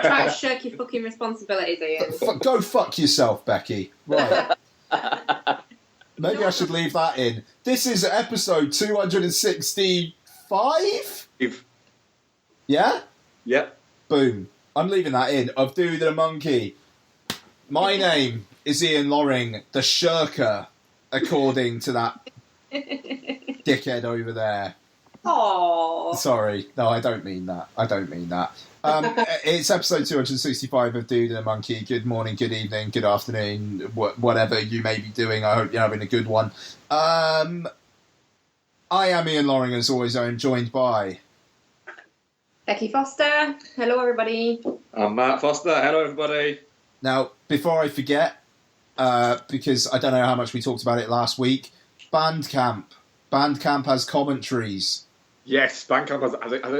Try to shirk your fucking responsibilities, Ian. Go fuck yourself, Becky. Right. Maybe I should leave that in. This is episode 265? Yeah? Yep. Boom. I'm leaving that in. Of Dude and a Monkey. My name is Ian Loring, the shirker, according to that dickhead over there. Aww. Sorry. No, I don't mean that. It's episode 265 of Dude and a Monkey. Good morning, good evening, good afternoon, whatever you may be doing. I hope you're having a good one. I am Ian Loring, as always. I'm joined by... Becky Foster. Hello, everybody. I'm Mark Foster. Hello, everybody. Now, before I forget, because I don't know how much we talked about it last week, Bandcamp. Bandcamp has commentaries. Yes, Bandcamp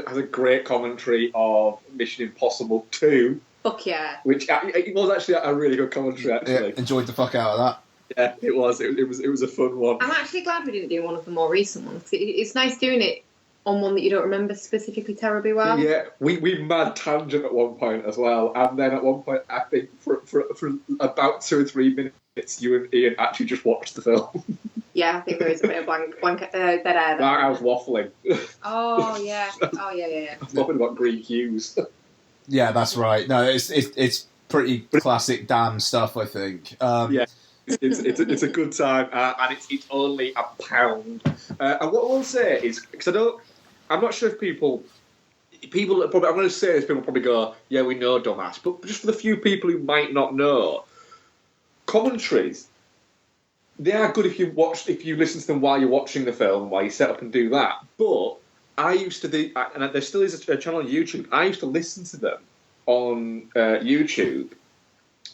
has a great commentary of Mission Impossible 2. Fuck yeah. Which it was actually a really good commentary, actually. Yeah, enjoyed the fuck out of that. Yeah, it was. It was a fun one. I'm actually glad we didn't do one of the more recent ones. It's nice doing it on one that you don't remember specifically terribly well. Yeah, we mad tangent at one point as well, and then at one point, I think for about 2 or 3 minutes, you and Ian actually just watched the film. Yeah, I think there is a bit of blank dead air there. I was waffling. Oh yeah. I was talking about green hues. Yeah, that's right. No, it's pretty classic damn stuff, I think. Yeah. It's a good time, and it's only £1. And what I will say is, because I'm not sure if people probably, I'm going to say this, people probably go, yeah, we know dumbass, but just for the few people who might not know, commentaries, they are good if you listen to them while you're watching the film, while you set up and do that. But I used to do, and there still is a channel on YouTube, I used to listen to them on YouTube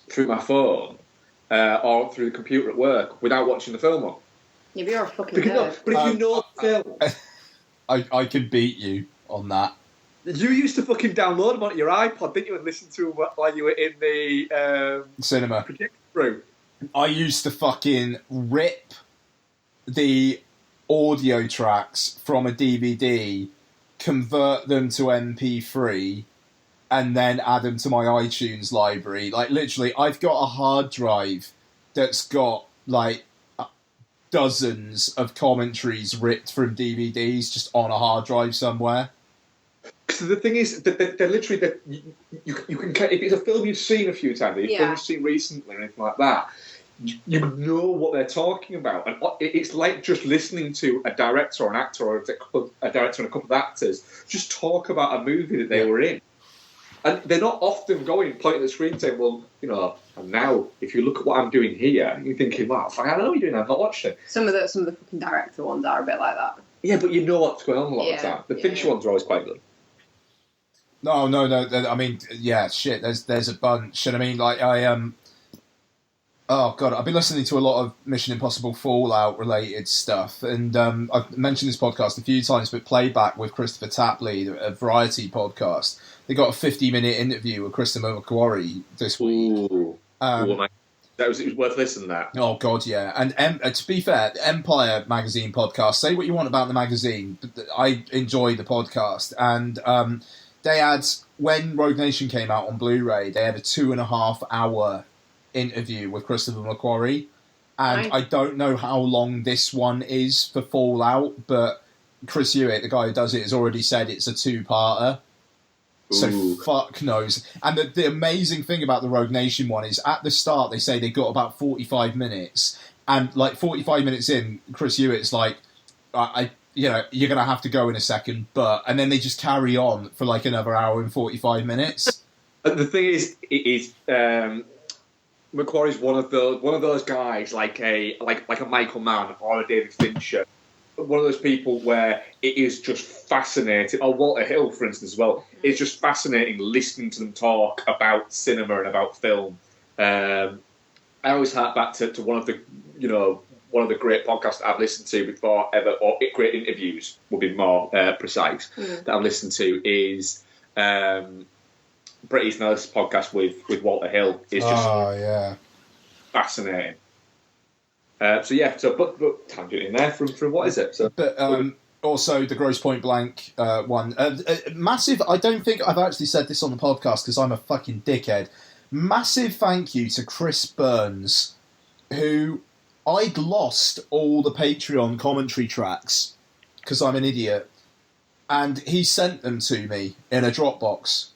through my phone or through the computer at work without watching the film on. Yeah, but you're a fucking nerd. But if you know the film... I can beat you on that. You used to fucking download them onto your iPod, didn't you, and listen to them while you were in the cinema projector room? I used to fucking rip the audio tracks from a DVD, convert them to MP3, and then add them to my iTunes library. Like, literally, I've got a hard drive that's got, like, dozens of commentaries ripped from DVDs just on a hard drive somewhere. So the thing is that they're literally that you can, if it's a film you've seen a few times, if film you've seen recently or anything like that, you know what they're talking about, and it's like just listening to a director or an actor or a director and a couple of actors just talk about a movie that they were in. And they're not often pointing at the screen saying, well, you know, and now, if you look at what I'm doing here, you're thinking, wow, I don't know what you're doing, I've not watched it. Some of the fucking director ones are a bit like that. Yeah, but you know what's going on a lot of the time. The Fincher ones are always quite good. No, I mean, yeah, shit, there's a bunch. And I mean, like, oh, God, I've been listening to a lot of Mission Impossible Fallout-related stuff, and I've mentioned this podcast a few times, but Playback with Christopher Tapley, a variety podcast, they got a 50-minute interview with Christopher McQuarrie this week. Ooh. It was worth listening to that. Oh, God, yeah. And to be fair, the Empire magazine podcast, say what you want about the magazine, but I enjoy the podcast, and they had, when Rogue Nation came out on Blu-ray, they had a 2.5-hour interview with Christopher McQuarrie, and I don't know how long this one is for Fallout, but Chris Hewitt, the guy who does it, has already said it's a 2-parter. So fuck knows. And the amazing thing about the Rogue Nation one is at the start they say they got about 45 minutes, and like 45 minutes in, Chris Hewitt's like, you know, you're gonna have to go in a second, and then they just carry on for like another hour and 45 minutes. The thing is, McQuarrie's one of those guys, like a Michael Mann or a David Fincher, one of those people where it is just fascinating. Or Walter Hill, for instance, as well. It's just fascinating listening to them talk about cinema and about film. I always hark back to one of the great podcasts that I've listened to before ever, or great interviews would be more precise, that I've listened to is Bret Easton Ellis' podcast with Walter Hill is just fascinating. But tangent in there from what is it? So, but Also, the Gross Point Blank one. Massive, I don't think I've actually said this on the podcast because I'm a fucking dickhead. Massive thank you to Chris Burns, who I'd lost all the Patreon commentary tracks because I'm an idiot. And he sent them to me in a Dropbox.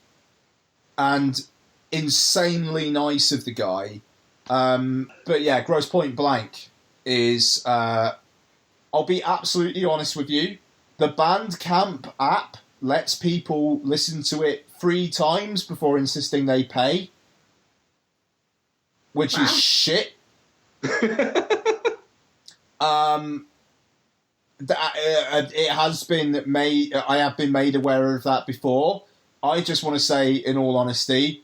And insanely nice of the guy. But yeah, Gross Point Blank is... I'll be absolutely honest with you. The Bandcamp app lets people listen to it 3 times before insisting they pay. Which is shit. It has been made... I have been made aware of that before. I just want to say, in all honesty,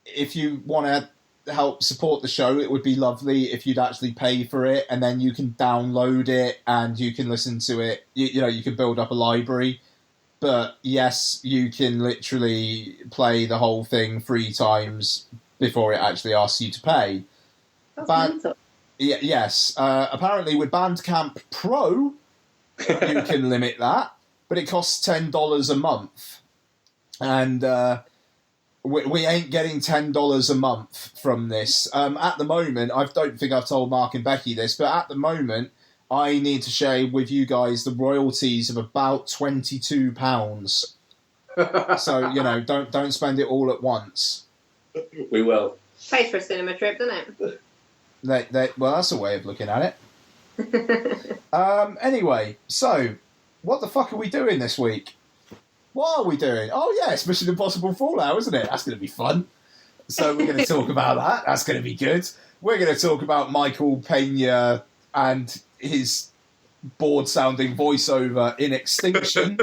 if you want to help support the show, it would be lovely if you'd actually pay for it, and then you can download it and you can listen to it. You know, you can build up a library. But yes, you can literally play the whole thing 3 times before it actually asks you to pay. That's yes. Apparently with Bandcamp Pro, you can limit that, but it costs $10 a month. And we ain't getting $10 a month from this. At the moment, I don't think I've told Mark and Becky this, but at the moment, I need to share with you guys the royalties of about £22. So, you know, don't spend it all at once. We will. Pays for a cinema trip, doesn't it? Well, that's a way of looking at it. Anyway, so, what the fuck are we doing this week? What are we doing? Oh, yeah, it's Mission Impossible Fallout, isn't it? That's going to be fun. So we're going to talk about that. That's going to be good. We're going to talk about Michael Pena and his bored-sounding voiceover in Extinction.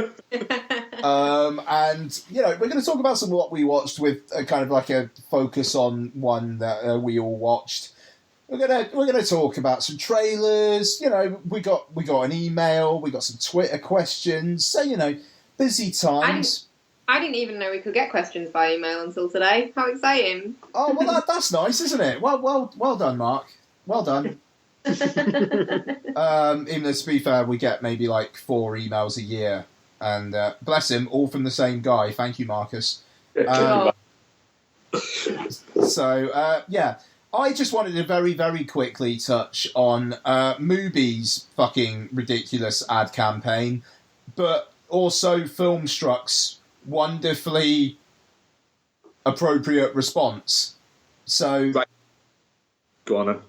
And, you know, we're going to talk about some of what we watched with a kind of like a focus on one that we all watched. We're gonna talk about some trailers. You know, we got an email. We got some Twitter questions. So, you know, busy times. I didn't even know we could get questions by email until today. How exciting! Oh well, that's nice, isn't it? Well done, Mark. Well done. Even though, to be fair, we get maybe like 4 emails a year, and bless him, all from the same guy. Thank you, Marcus. So yeah, I just wanted to very, very quickly touch on Mubi's fucking ridiculous ad campaign, but also Filmstruck's wonderfully appropriate response. So, right. Go on then.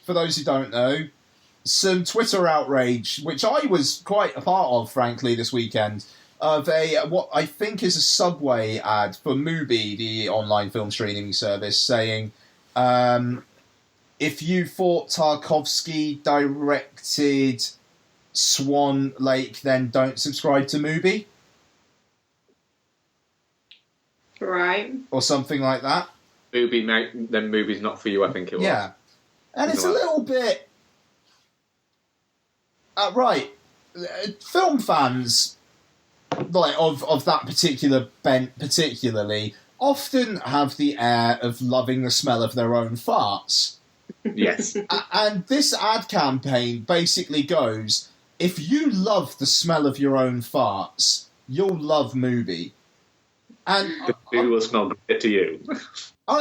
For those who don't know, some Twitter outrage, which I was quite a part of, frankly, this weekend, of what I think is a Subway ad for Mubi, the online film streaming service, saying, if you thought Tarkovsky directed Swan Lake, then don't subscribe to Mubi. Right. Or something like that. Mubi, then Mubi's not for you, I think it was. Yeah. And it's a little bit... right. Film fans like of that particular bent particularly often have the air of loving the smell of their own farts. Yes. And this ad campaign basically goes, if you love the smell of your own farts, you'll love Mubi. And it will smell good to you.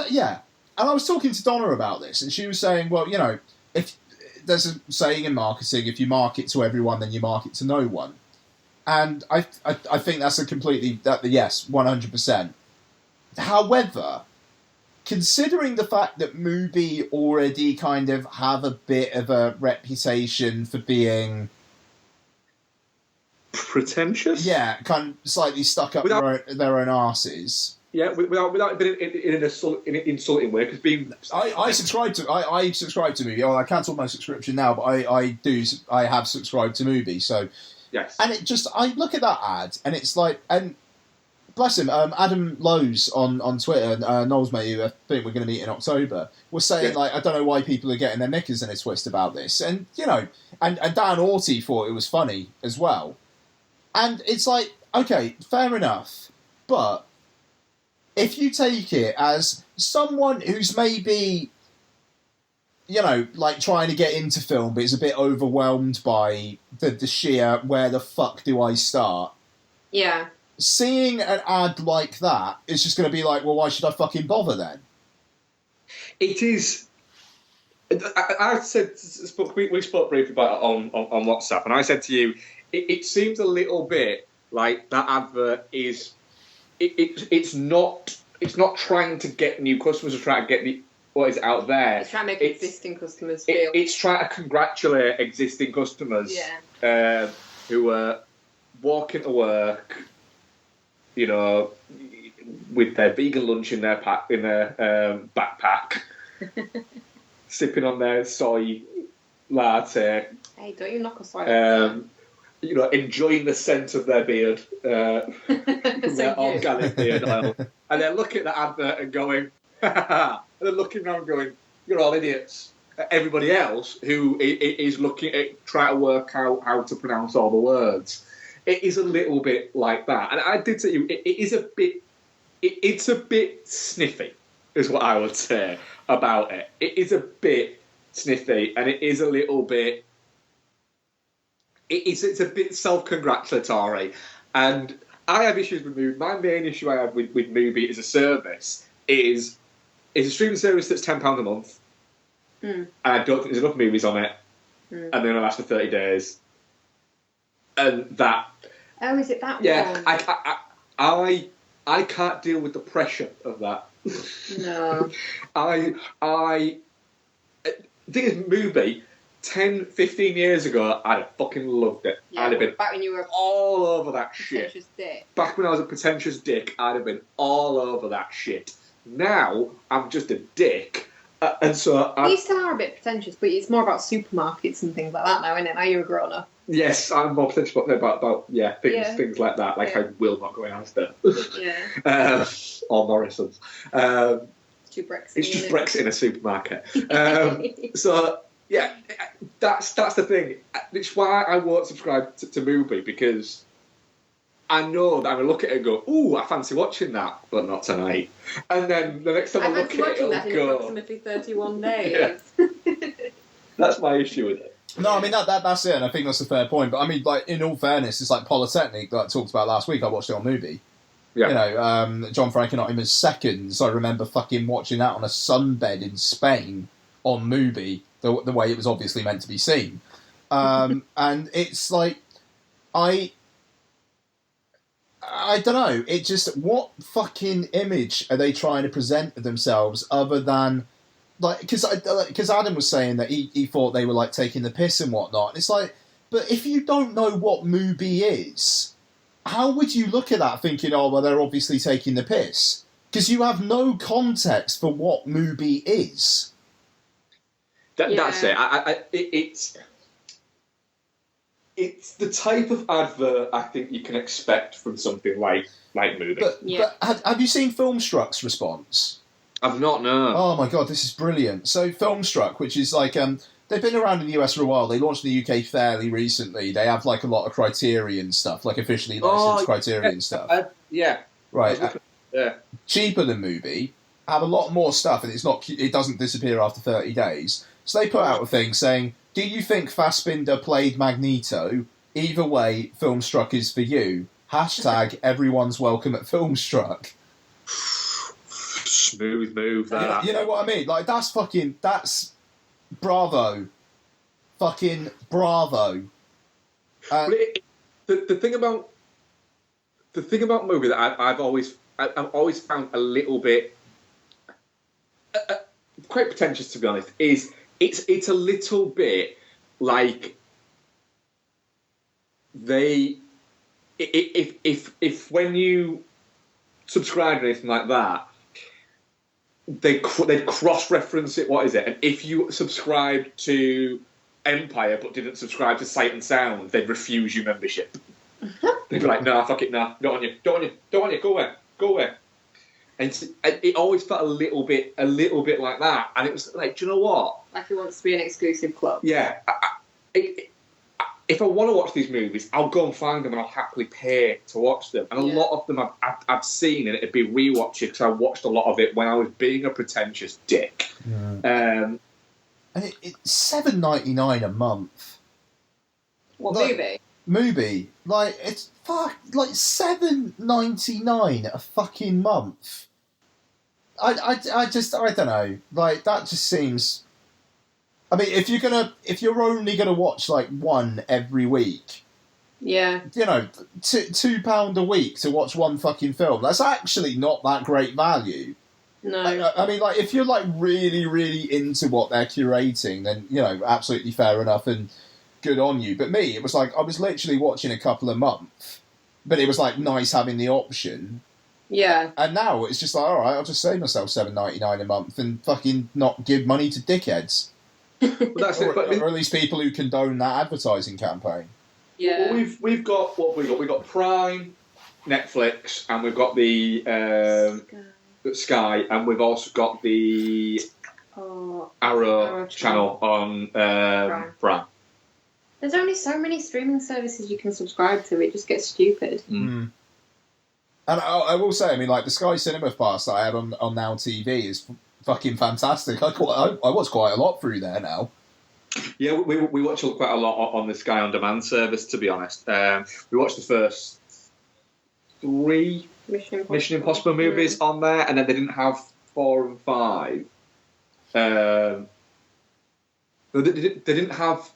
Yeah. And I was talking to Donna about this, and she was saying, well, you know, if there's a saying in marketing, if you market to everyone, then you market to no one. And I think that's yes, 100%. However, considering the fact that Mubi already kind of have a bit of a reputation for being... pretentious? Yeah, kind of slightly stuck up their own arses. Yeah, without being in an insulting way, because being... I subscribe to Mubi. Oh, I cancelled my subscription now, but I have subscribed to Mubi, so... Yes. And it just... I look at that ad, and it's like... And bless him, Adam Lowe's on Twitter, Noel's mate, who I think we're going to meet in October, was saying, like, I don't know why people are getting their knickers in a twist about this. And, you know, and Dan Orty thought it was funny as well. And it's like, okay, fair enough, but if you take it as someone who's maybe you know, like trying to get into film, but is a bit overwhelmed by the sheer where the fuck do I start? Yeah. Seeing an ad like that is just going to be like, well, why should I fucking bother then? It is. I said we spoke briefly about it on WhatsApp, and I said to you, it seems a little bit like that advert is. It's not trying to get new customers, or trying to get what is out there. It's trying to make existing customers feel. It's trying to congratulate existing customers who are walking to work, you know, with their vegan lunch in their backpack, sipping on their soy latte. Hey, don't you knock a soy latte. You know, enjoying the scent of their beard, from their organic beard oil. And they're looking at the advert and going, and they're looking around going, you're all idiots. Everybody else who is looking at trying to work out how to pronounce all the words. It is a little bit like that. And I did say to you, it's a bit sniffy, is what I would say about it. It is a bit sniffy, and it is a little bit... It's a bit self-congratulatory, and I have issues with Mubi. My main issue I have with Mubi as a service is it's a streaming service that's £10 a month, and I don't think there's enough movies on it, and they only last for 30 days, and that... Oh, is it that one? Yeah, I can't deal with the pressure of that. No. The thing is, Mubi... 10, 15 years ago, I'd have fucking loved it. Yeah, I'd have been back when you were all over that shit. Pretentious dick. Back when I was a pretentious dick, I'd have been all over that shit. Now, I'm just a dick. And so... You still are a bit pretentious, but it's more about supermarkets and things like that now, isn't it? Now you're a grown-up. Yes, I'm more pretentious about things like that. Like, I will not go in Asda. Yeah. Or Morrison's. Brexit, it's just Brexit in a supermarket. So... Yeah, that's the thing. It's why I won't subscribe to Mubi, because I know that I'm going to look at it and go, ooh, I fancy watching that, but not tonight. And then the next time I look at it, it'll that in go... approximately 31 days. Yeah. That's my issue with it. No, I mean, that's it, and I think that's a fair point. But I mean, like, in all fairness, it's like Polytechnic that I talked about last week. I watched it on Mubi. Yeah. You know, John Frankenheimer's Seconds, I remember fucking watching that on a sunbed in Spain on Mubi. The way it was obviously meant to be seen. And it's like, I don't know, it just, what fucking image are they trying to present of themselves other than, like, because Adam was saying that he thought they were, like, taking the piss and whatnot. And it's like, but if you don't know what Mubi is, how would you look at that thinking, oh, well, they're obviously taking the piss? Because you have no context for what Mubi is. That's it. It's the type of advert I think you can expect from something like Mubi. But have you seen Filmstruck's response? I've not, no. Oh my god, this is brilliant. So Filmstruck, which is like they've been around in the US for a while. They launched in the UK fairly recently. They have like a lot of Criterion stuff, like officially licensed Criterion stuff. Yeah. Right. Cheaper than Mubi. Have a lot more stuff, and it doesn't disappear after 30 days. So they put out a thing saying, do you think Fassbinder played Magneto? Either way, Filmstruck is for you. # everyone's welcome at Filmstruck. Smooth move, that. You know what I mean? Like, that's bravo. Fucking bravo. The thing about Mubi that I've always found a little bit quite pretentious, to be honest, is it's a little bit like if when you subscribe to anything like that, they'd cross-reference it. What is it? And if you subscribed to Empire but didn't subscribe to Sight and Sound, they'd refuse you membership. They'd be like, "No, fuck it, no, don't want you, go away." And it always felt a little bit like that, and it was like, do you know what? Like he wants to be an exclusive club. Yeah. If I want to watch these movies, I'll go and find them, and I'll happily pay to watch them. And a lot of them I've seen, and it'd be rewatching because I watched a lot of it when I was being a pretentious dick. Yeah. It's $7.99 a month. What Like, movie? Like, it's like $7.99 a fucking month. I don't know. Like, that just seems. I mean, if you're only gonna watch like one every week, Yeah. you know, £2 a week to watch one fucking film. That's actually not that great value. No. I mean, like, if you're like really, really into what they're curating, then you know, absolutely fair enough and good on you. But me, it was like I was literally watching a couple a month, but it was like nice having the option. Yeah. And now it's just like, all right, I'll just save myself $7.99 a month and fucking not give money to dickheads. But that's it. But Or at least people who condone that advertising campaign. Yeah. well, we've got what we got. We've got Prime, Netflix, and we've got the Sky, and we've also got the Arrow channel on Prime. There's only so many streaming services you can subscribe to. It just gets stupid. Mm. And I will say, I mean, like the Sky Cinema Pass that I had on Now TV is fucking fantastic. I watch quite a lot through there now. Yeah, we watch quite a lot on the Sky On Demand service, to be honest. We watched the first 3 Mission Impossible movies on there, and then they didn't have 4 and 5. They didn't have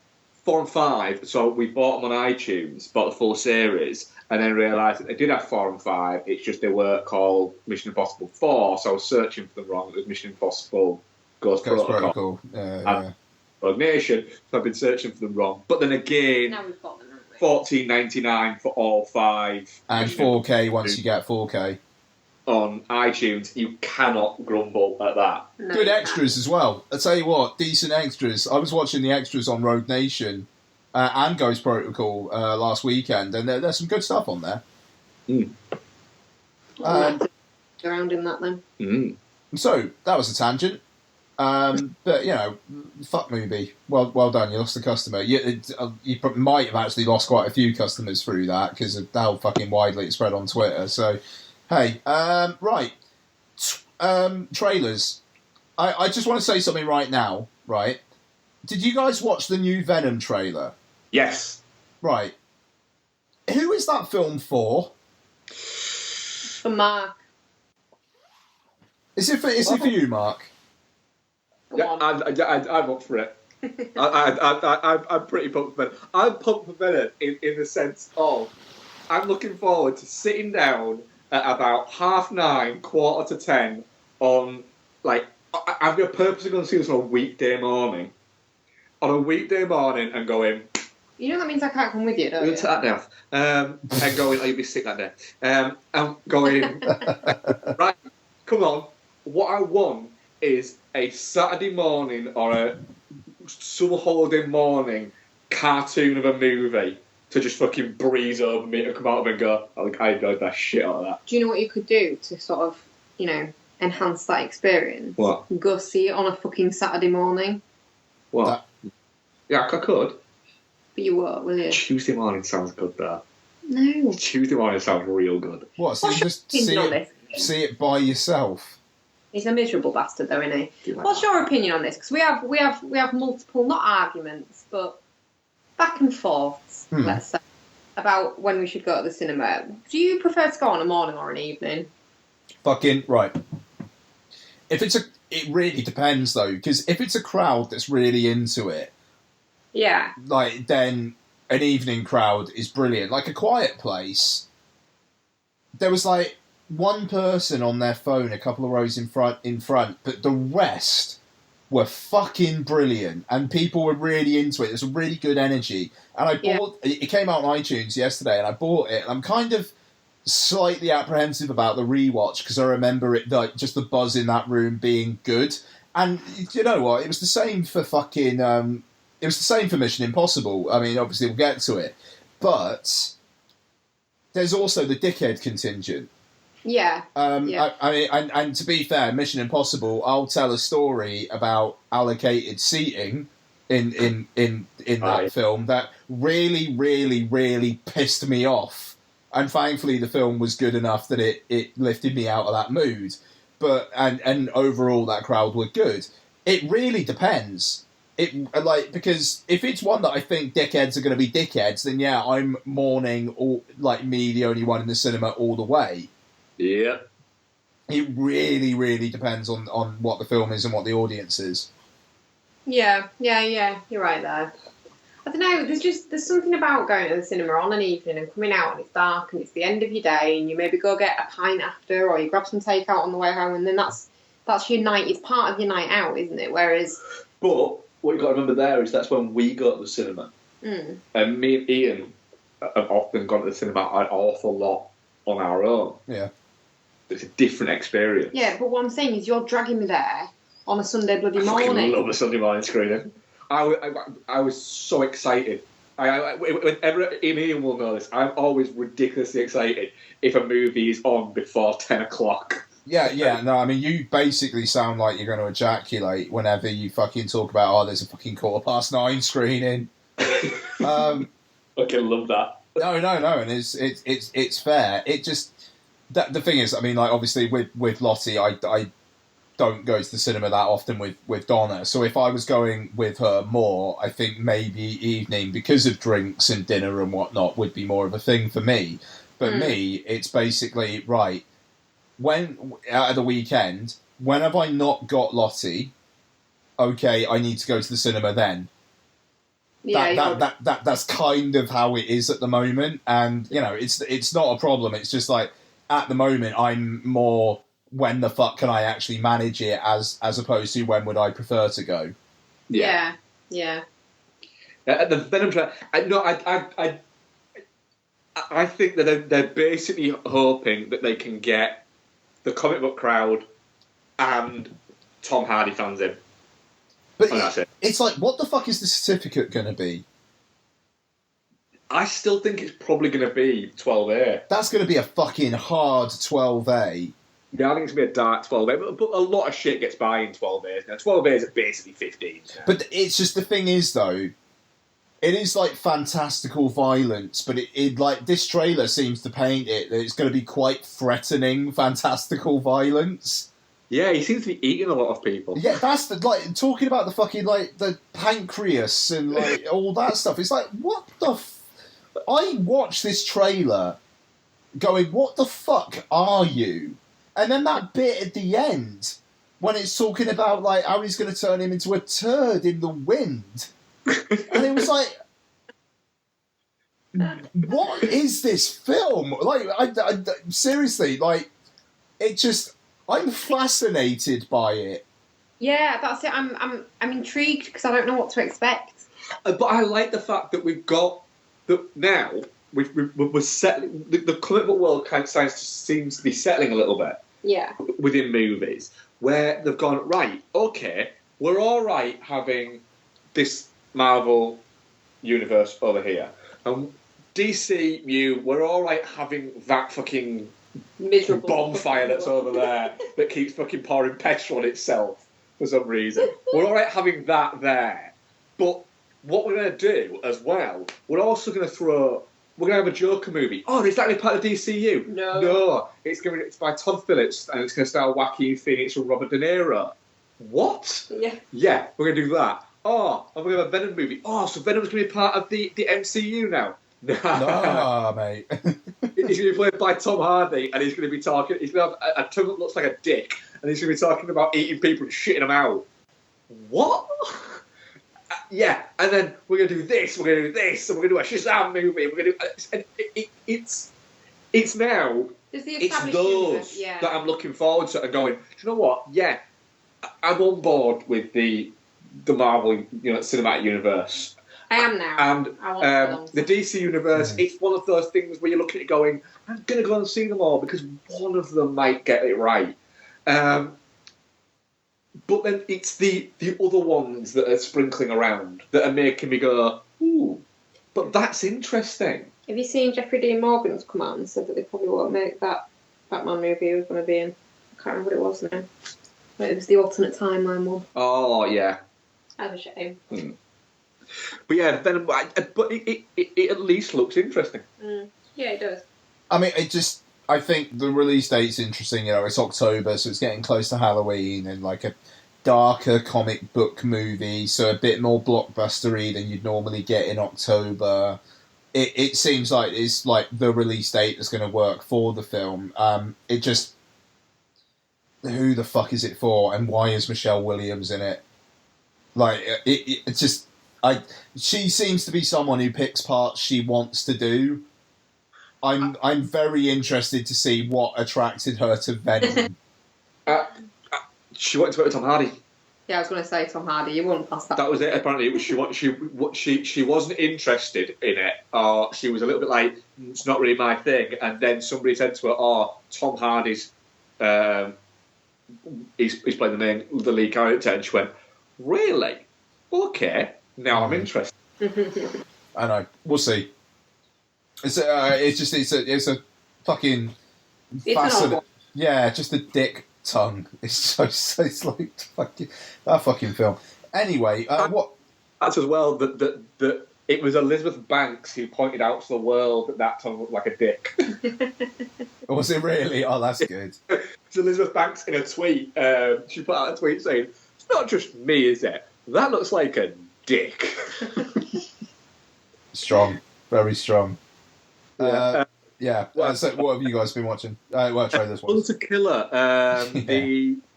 4 and 5, so we bought them on iTunes, bought the full series, and then realised that they did have 4 and 5, it's just they weren't called Mission Impossible 4, so I was searching for them wrong. It was Mission Impossible Ghost Protocol. Yeah. Rogue Nation, so I've been searching for them wrong. But then again, Now we've got them, haven't we? $14.99 for all 5. And 4K once you get 4K. On iTunes, you cannot grumble at that. No, Good extras as well. I tell you what, decent extras. I was watching the extras on Rogue Nation and Ghost Protocol last weekend, and there's some good stuff on there. Around in that then. So that was a tangent. But you know, fuck movie. Well done. You lost a customer. You might have actually lost quite a few customers through that because of how fucking widely it spread on Twitter. So, hey, right. Trailers. I just want to say something right now. Right. Did you guys watch the new Venom trailer? Yes. Right. Who is that film for? For Mark. Is it for you, Mark? Yeah, I'm up for it. I'm pretty pumped for Venom. I'm pumped for Venom in the sense of I'm looking forward to sitting down at about 9:30, 9:45 on, like, I'm purposely going to see this on a weekday morning. On a weekday morning and going... You know that means I can't come with you, don't you? We'll take that down. And going, oh, you'll be sick that day. And going, right, come on. What I want is a Saturday morning or a summer holiday morning cartoon of a movie to just fucking breeze over me and come out of it and go, oh, I enjoyed that shit out of that. Do you know what you could do to sort of, you know, enhance that experience? What? Go see it on a fucking Saturday morning. What? Yeah, I could. But you won't, will you? Tuesday morning sounds good, though. No. Tuesday morning sounds real good. What? So you just see it by yourself? He's a miserable bastard, though, isn't he? What's your opinion on this? Because we have multiple, not arguments, but back and forths, let's say, about when we should go to the cinema. Do you prefer to go on a morning or an evening? Fucking right. It really depends though, because if it's a crowd that's really into it, yeah, like then an evening crowd is brilliant. Like A Quiet Place, there was like one person on their phone a couple of rows in front, but the rest were fucking brilliant, and people were really into it. There's a really good energy, and I bought it. Came out on iTunes yesterday, and I bought it. And I'm kind of slightly apprehensive about the rewatch because I remember it like just the buzz in that room being good. And you know what? It was the same for fucking. It was the same for Mission Impossible. I mean, obviously we'll get to it, but there's also the dickhead contingent. Yeah. I mean, and to be fair, Mission Impossible, I'll tell a story about allocated seating in that film that really, really, really pissed me off. And thankfully, the film was good enough that it lifted me out of that mood. But and overall, that crowd were good. It really depends. Because if it's one that I think dickheads are going to be dickheads, then yeah, I'm mourning me, the only one in the cinema, all the way. Yeah. It really, really depends on what the film is and what the audience is. Yeah, you're right there. I don't know, there's something about going to the cinema on an evening and coming out and it's dark and it's the end of your day and you maybe go get a pint after or you grab some takeout on the way home and then that's your night, it's part of your night out, isn't it? Whereas... But what you've got to remember there is that's when we go to the cinema. Mm. And me and Ian have often gone to the cinema an awful lot on our own. Yeah. It's a different experience. Yeah, but what I'm saying is you're dragging me there on a Sunday bloody morning. I love a Sunday morning screening. I was so excited. Whenever Ian will know this, I'm always ridiculously excited if a movie is on before 10 o'clock. Yeah, no, I mean, you basically sound like you're going to ejaculate whenever you fucking talk about, there's a fucking 9:15 screening. I can love that. No, and it's fair. It just... the thing is, I mean, like, obviously, with Lottie, I don't go to the cinema that often with Donna. So if I was going with her more, I think maybe evening, because of drinks and dinner and whatnot, would be more of a thing for me. But me, it's basically, right, when out of the weekend, when have I not got Lottie? Okay, I need to go to the cinema then. Yeah, that's kind of how it is at the moment. And, you know, it's not a problem. It's just like, at the moment, I'm more... when the fuck can I actually manage it as opposed to when would I prefer to go? Yeah. The Venom trailer. I think that they're basically hoping that they can get the comic book crowd and Tom Hardy fans in. But that's it. It's like, what the fuck is the certificate going to be? I still think it's probably going to be 12A. That's going to be a fucking hard 12A. Yeah, I think it's going to be a dark 12A, but a lot of shit gets by in 12As. Now, 12As are basically 15. But it's just, the thing is, though, it is like fantastical violence, but it like, this trailer seems to paint it that it's going to be quite threatening fantastical violence. Yeah, he seems to be eating a lot of people. Yeah, that's like, talking about the fucking, like, the pancreas and, like, all that stuff. It's like, what the I watched this trailer going, what the fuck are you? And then that bit at the end, when it's talking about, like, how he's going to turn him into a turd in the wind. And it was like, what is this film? Like, I seriously, like, it just, I'm fascinated by it. Yeah, that's it. I'm intrigued because I don't know what to expect. But I like the fact that we've got now we're settling. The comic book world kind of seems to be settling a little bit. Yeah. Within movies, where they've gone, right, okay, we're all right having this Marvel universe over here, and DCU, we're all right having that fucking miserable bonfire that's over there that keeps fucking pouring petrol on itself for some reason. We're all right having that there, but what we're going to do as well, we're also going to we're going to have a Joker movie. Oh, is that going to be part of DCU? No. It's by Todd Phillips, and it's going to star Joaquin Phoenix and Robert De Niro. What? Yeah, we're going to do that. Oh, and we're going to have a Venom movie. Oh, so Venom's going to be part of the MCU now. No, mate. He's going to be played by Tom Hardy, and he's going to be talking. He's going to have a tongue that looks like a dick, and he's going to be talking about eating people and shitting them out. What? Yeah, and then we're going to do this, we're going to do this, and we're going to do a Shazam movie. We're going to do it's now. It's those that I'm looking forward to and going, do you know what? Yeah, I'm on board with the Marvel, cinematic universe. I am now. And the DC universe, it's one of those things where you're looking at it going, I'm going to go and see them all because one of them might get it right. But then it's the other ones that are sprinkling around that are making me go, ooh, but that's interesting. Have you seen Jeffrey Dean Morgan's come out and said that they probably won't make that Batman movie he was going to be in? I can't remember what it was now. But it was the alternate timeline one. Oh, yeah. That's a shame. But yeah, Venom, but it at least looks interesting. Yeah, it does. I mean, I think the release date's interesting. It's October, so it's getting close to Halloween, and like darker comic book movie, so a bit more blockbustery than you'd normally get in October. It seems like it's like the release date that's going to work for the film. It just, who the fuck is it for, and why is Michelle Williams in it? Like it's just, she seems to be someone who picks parts she wants to do. I'm very interested to see what attracted her to Venom. She wanted to work with Tom Hardy. Yeah, I was going to say Tom Hardy. You wouldn't pass that. That was it. Apparently, it was she wasn't interested in it, or she was a little bit like, it's not really my thing. And then somebody said to her, "Oh, Tom Hardy's he's playing the lead character," and she went, "Really? Well, okay. Now I'm interested." I know. We'll see. It's a fucking fascinating. Yeah, just a dick tongue. It's like fucking that fucking film. Anyway, what? That's as well that it was Elizabeth Banks who pointed out to the world that tongue looked like a dick. Was it really? Oh, that's good. It's Elizabeth Banks in a tweet. She put out a tweet saying, "It's not just me, is it? That looks like a dick." Strong, very strong. Yeah. So what have you guys been watching? Well, trailers. Hunter Killer,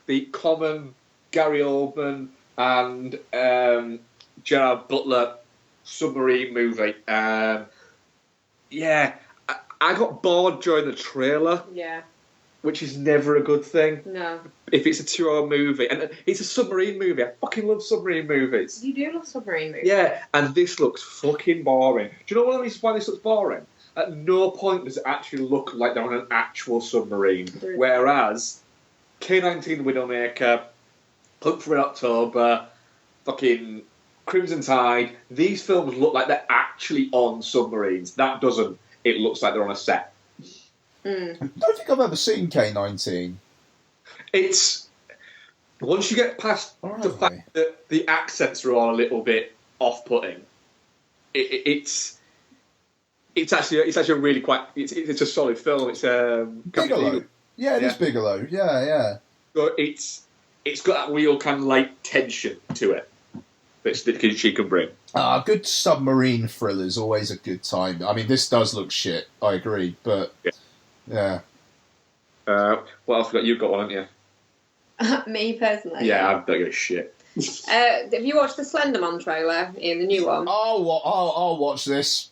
the Common, Gary Oldman, and Gerard Butler submarine movie. I got bored during the trailer. Yeah. Which is never a good thing. No. If it's a 2-hour movie, and it's a submarine movie, I fucking love submarine movies. You do love submarine movies. Yeah, and this looks fucking boring. Do you know why this looks boring? At no point does it actually look like they're on an actual submarine. Whereas K-19 The Widowmaker, Hunt for Red October, fucking Crimson Tide, these films look like they're actually on submarines. That doesn't. It looks like they're on a set. I don't think I've ever seen K-19. It's once you get past the fact that the accents are all a little bit off-putting. It's actually a really it's a solid film. It's Bigelow. Yeah, it is Bigelow. Yeah. So it's got that real kind of like tension to it that she can bring. Good submarine thriller is always a good time. I mean, this does look shit. I agree, but yeah. What else? You've got one, haven't you? Me personally. Yeah, I don't give a shit. Have you watched the Slenderman trailer in the new one? I'll watch this.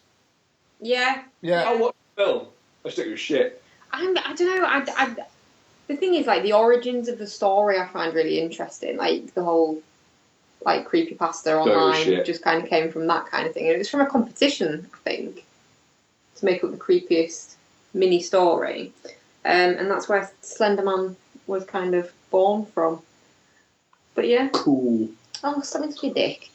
Yeah. I'll watch the film. I just don't give a shit. I don't know. The thing is, like, the origins of the story I find really interesting. Like, the whole, like, creepypasta online just kind of came from that kind of thing. And it was from a competition, I think, to make up the creepiest mini story. And that's where Slenderman was kind of born from. But yeah. Cool. Oh, stop being such a dick.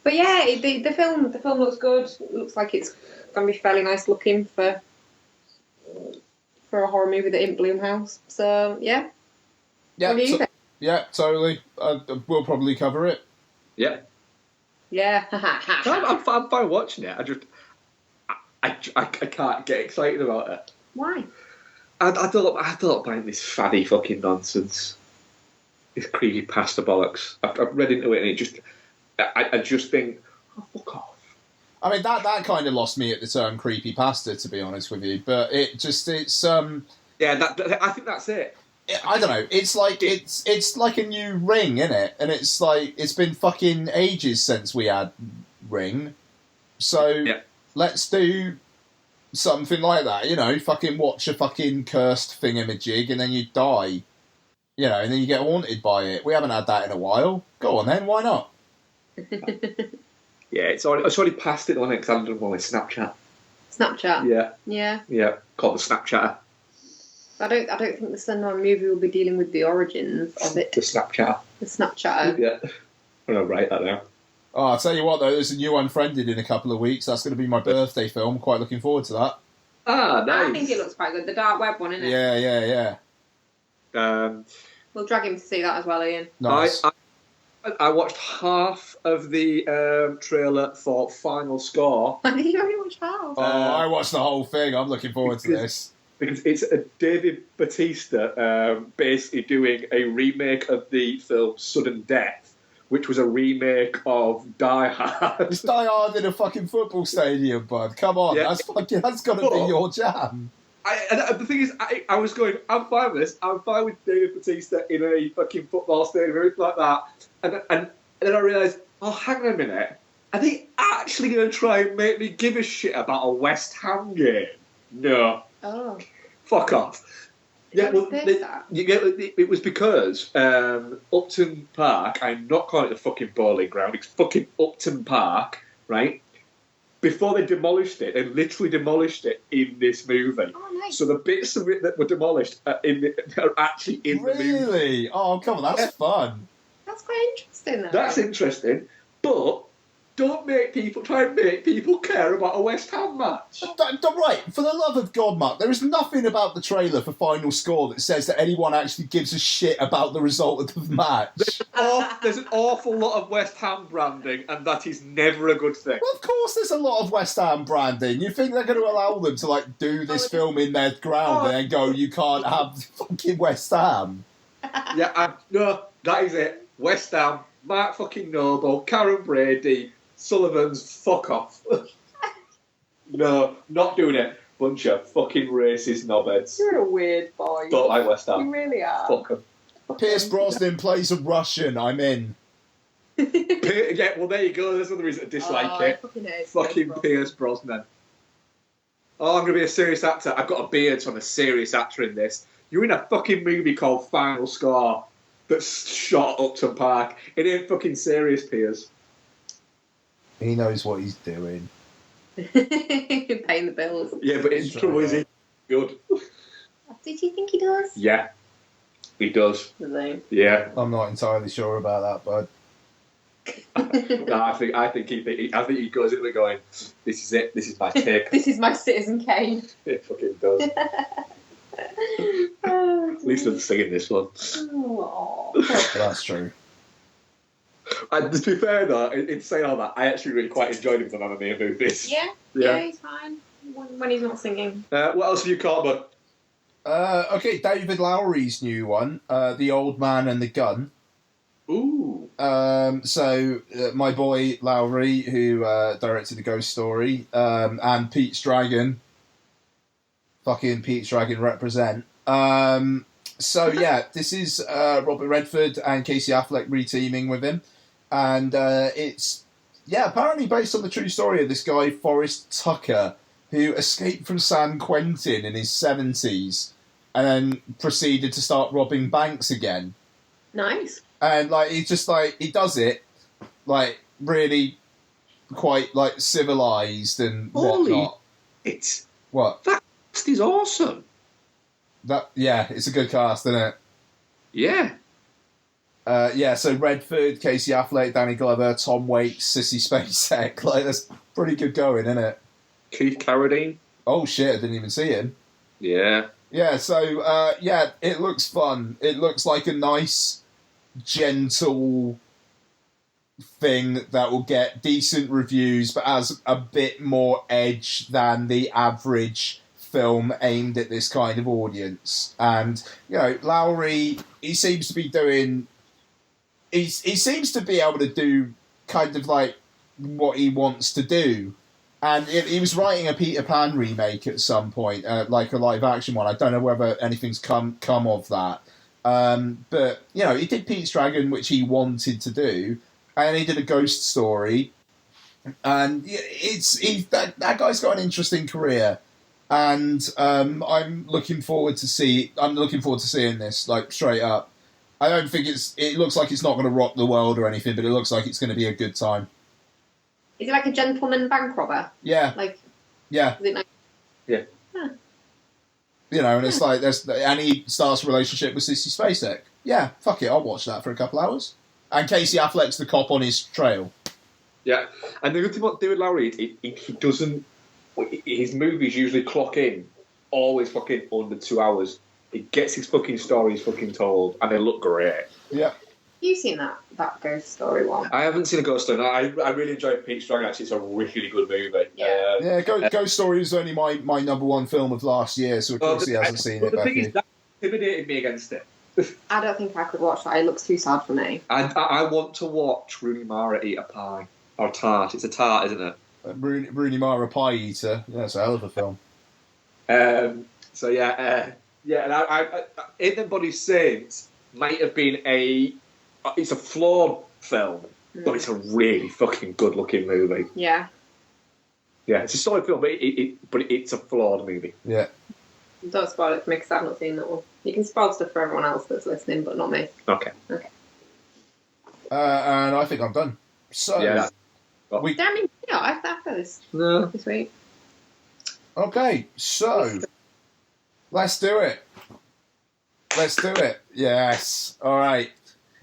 But yeah, the film looks good. It looks like it's going to be fairly nice looking for a horror movie that isn't Blumhouse. So yeah. What do you think? Yeah, totally. We'll probably cover it. Yeah. Yeah. I'm fine watching it. I can't get excited about it. Why? I don't mind this faddy fucking nonsense. This creepy pasta bollocks. I've read into it and I just think, oh, fuck off. I mean, that kind of lost me at the term creepy pasta, to be honest with you. But it's yeah, I think that's it. I don't know. It's like a new Ring, isn't it? And it's like it's been fucking ages since we had Ring. So let's do something like that. You know, fucking watch a fucking cursed thingamajig and then you die. You know, and then you get haunted by it. We haven't had that in a while. Go on then, why not? Yeah, it's already past it on Alexander on Snapchat. Snapchat? Yeah, called the Snapchatter. I don't think the Slenderman movie will be dealing with the origins of it. The Snapchatter. The Snapchatter. Yeah. I'm going to write that now. Oh, I'll tell you what, though, there's a new Unfriended in a couple of weeks. That's going to be my birthday film. Quite looking forward to that. Ah, nice. I think it looks quite good. The dark web one, isn't it? Yeah. We'll drag him to see that as well, Ian. Nice. I watched half of the trailer for Final Score. Did you already watch half? I watched the whole thing. I'm looking forward to this. because it's a David Bautista basically doing a remake of the film Sudden Death, which was a remake of Die Hard. It's Die Hard in a fucking football stadium, bud. Come on, Yeah. that's got to be your jam. And the thing is, I was going, I'm fine with this. I'm fine with David Bautista in a fucking football stadium, everything like that. And then I realised, oh, hang on a minute. Are they actually going to try and make me give a shit about a West Ham game? No. Oh. Fuck off. Yeah, well, that? it was because Upton Park, I'm not calling it the fucking bowling ground, it's fucking Upton Park, right? Before they demolished it, they literally demolished it in this movie. Oh, nice. So the bits of it that were demolished are actually in the movie. Really? Oh, come on, that's fun. That's quite interesting, though. That's interesting, but don't try and make people care about a West Ham match. Right, for the love of God, Mark, there is nothing about the trailer for Final Score that says that anyone actually gives a shit about the result of the match. There's an awful lot of West Ham branding, and that is never a good thing. Well, of course there's a lot of West Ham branding. You think they're going to allow them to, like, do this film in their ground and then go, you can't have fucking West Ham? Yeah, no, that is it. West Ham, Mark fucking Noble, Karen Brady, Sullivan's, fuck off. No, not doing it. Bunch of fucking racist knobheads. You're a weird boy. Don't like West Ham. You really are. Fuck them. Pierce Brosnan plays a Russian. I'm in. Yeah, well, there you go. There's another reason to dislike it. Fucking Pierce Brosnan. Oh, I'm going to be a serious actor. I've got a beard, so I'm a serious actor in this. You're in a fucking movie called Final Score that's shot at Upton Park. It ain't fucking serious, Pierce. He knows what he's doing. Paying the bills. Yeah, but in trouble is he good? Did you think he does? Yeah, he does. Does he? Yeah. I'm not entirely sure about that, bud. No, I think he goes into it going, this is it, this is my take. This is my Citizen Kane. It fucking does. At least I'm singing this one. That's true. And to be fair though, in saying all that, I actually really quite enjoyed him in the Mamma Mia movies. Yeah, he's fine when he's not singing. What else have you caught, bud? Okay, David Lowery's new one, The Old Man and the Gun. Ooh. My boy Lowry, who directed The Ghost Story, and Pete's Dragon. Fucking Pete's Dragon represent. This is Robert Redford and Casey Affleck reteaming with him. And it's, apparently based on the true story of this guy, Forrest Tucker, who escaped from San Quentin in his 70s and then proceeded to start robbing banks again. Nice. And, he does it, really quite, civilised and whatnot. What? That cast is awesome. It's a good cast, isn't it? Yeah. So Redford, Casey Affleck, Danny Glover, Tom Waits, Sissy Spacek. That's pretty good going, isn't it? Keith Carradine. Oh, shit, I didn't even see him. Yeah. Yeah, so, it looks fun. It looks like a nice, gentle thing that will get decent reviews, but has a bit more edge than the average film aimed at this kind of audience. And, Lowry, he seems to be doing... He seems to be able to do kind of what he wants to do. And he was writing a Peter Pan remake at some point, a live action one. I don't know whether anything's come of that. But, he did Pete's Dragon, which he wanted to do, and he did A Ghost Story. And that guy's got an interesting career. And I'm looking forward to seeing this, straight up. I don't think it looks like it's not going to rock the world or anything, but it looks like it's going to be a good time. Is it like a gentleman bank robber? Yeah. Yeah. Is it like... Yeah. Huh. And it's and he starts a relationship with Sissy Spacek. Yeah, fuck it, I'll watch that for a couple hours. And Casey Affleck's the cop on his trail. Yeah, and the good thing about David Lowery, he doesn't... His movies usually clock in always fucking under 2 hours. He gets his fucking stories fucking told, and they look great. Yeah. You seen that Ghost Story one? I haven't seen a Ghost Story. I really enjoyed Pete's Dragon. Actually, it's a really good movie. Yeah. Ghost Story was only my number one film of last year, so of course he hasn't seen it. The thing Becky. is, that intimidated me against it. I don't think I could watch that. It looks too sad for me. I want to watch Rooney Mara eat a pie or a tart. It's a tart, isn't it? Rooney Mara Pie Eater. Yeah, it's a hell of a film. And In the Body Saints might have been it's a flawed film, but it's a really fucking good looking movie. Yeah. Yeah, it's a solid film, but it's a flawed movie. Yeah. Don't spoil it for me because I've not seen that one. You can spoil stuff for everyone else that's listening, but not me. Okay. And I think I'm done. So Damn it, after this week. Okay, so let's do it. Yes. All right.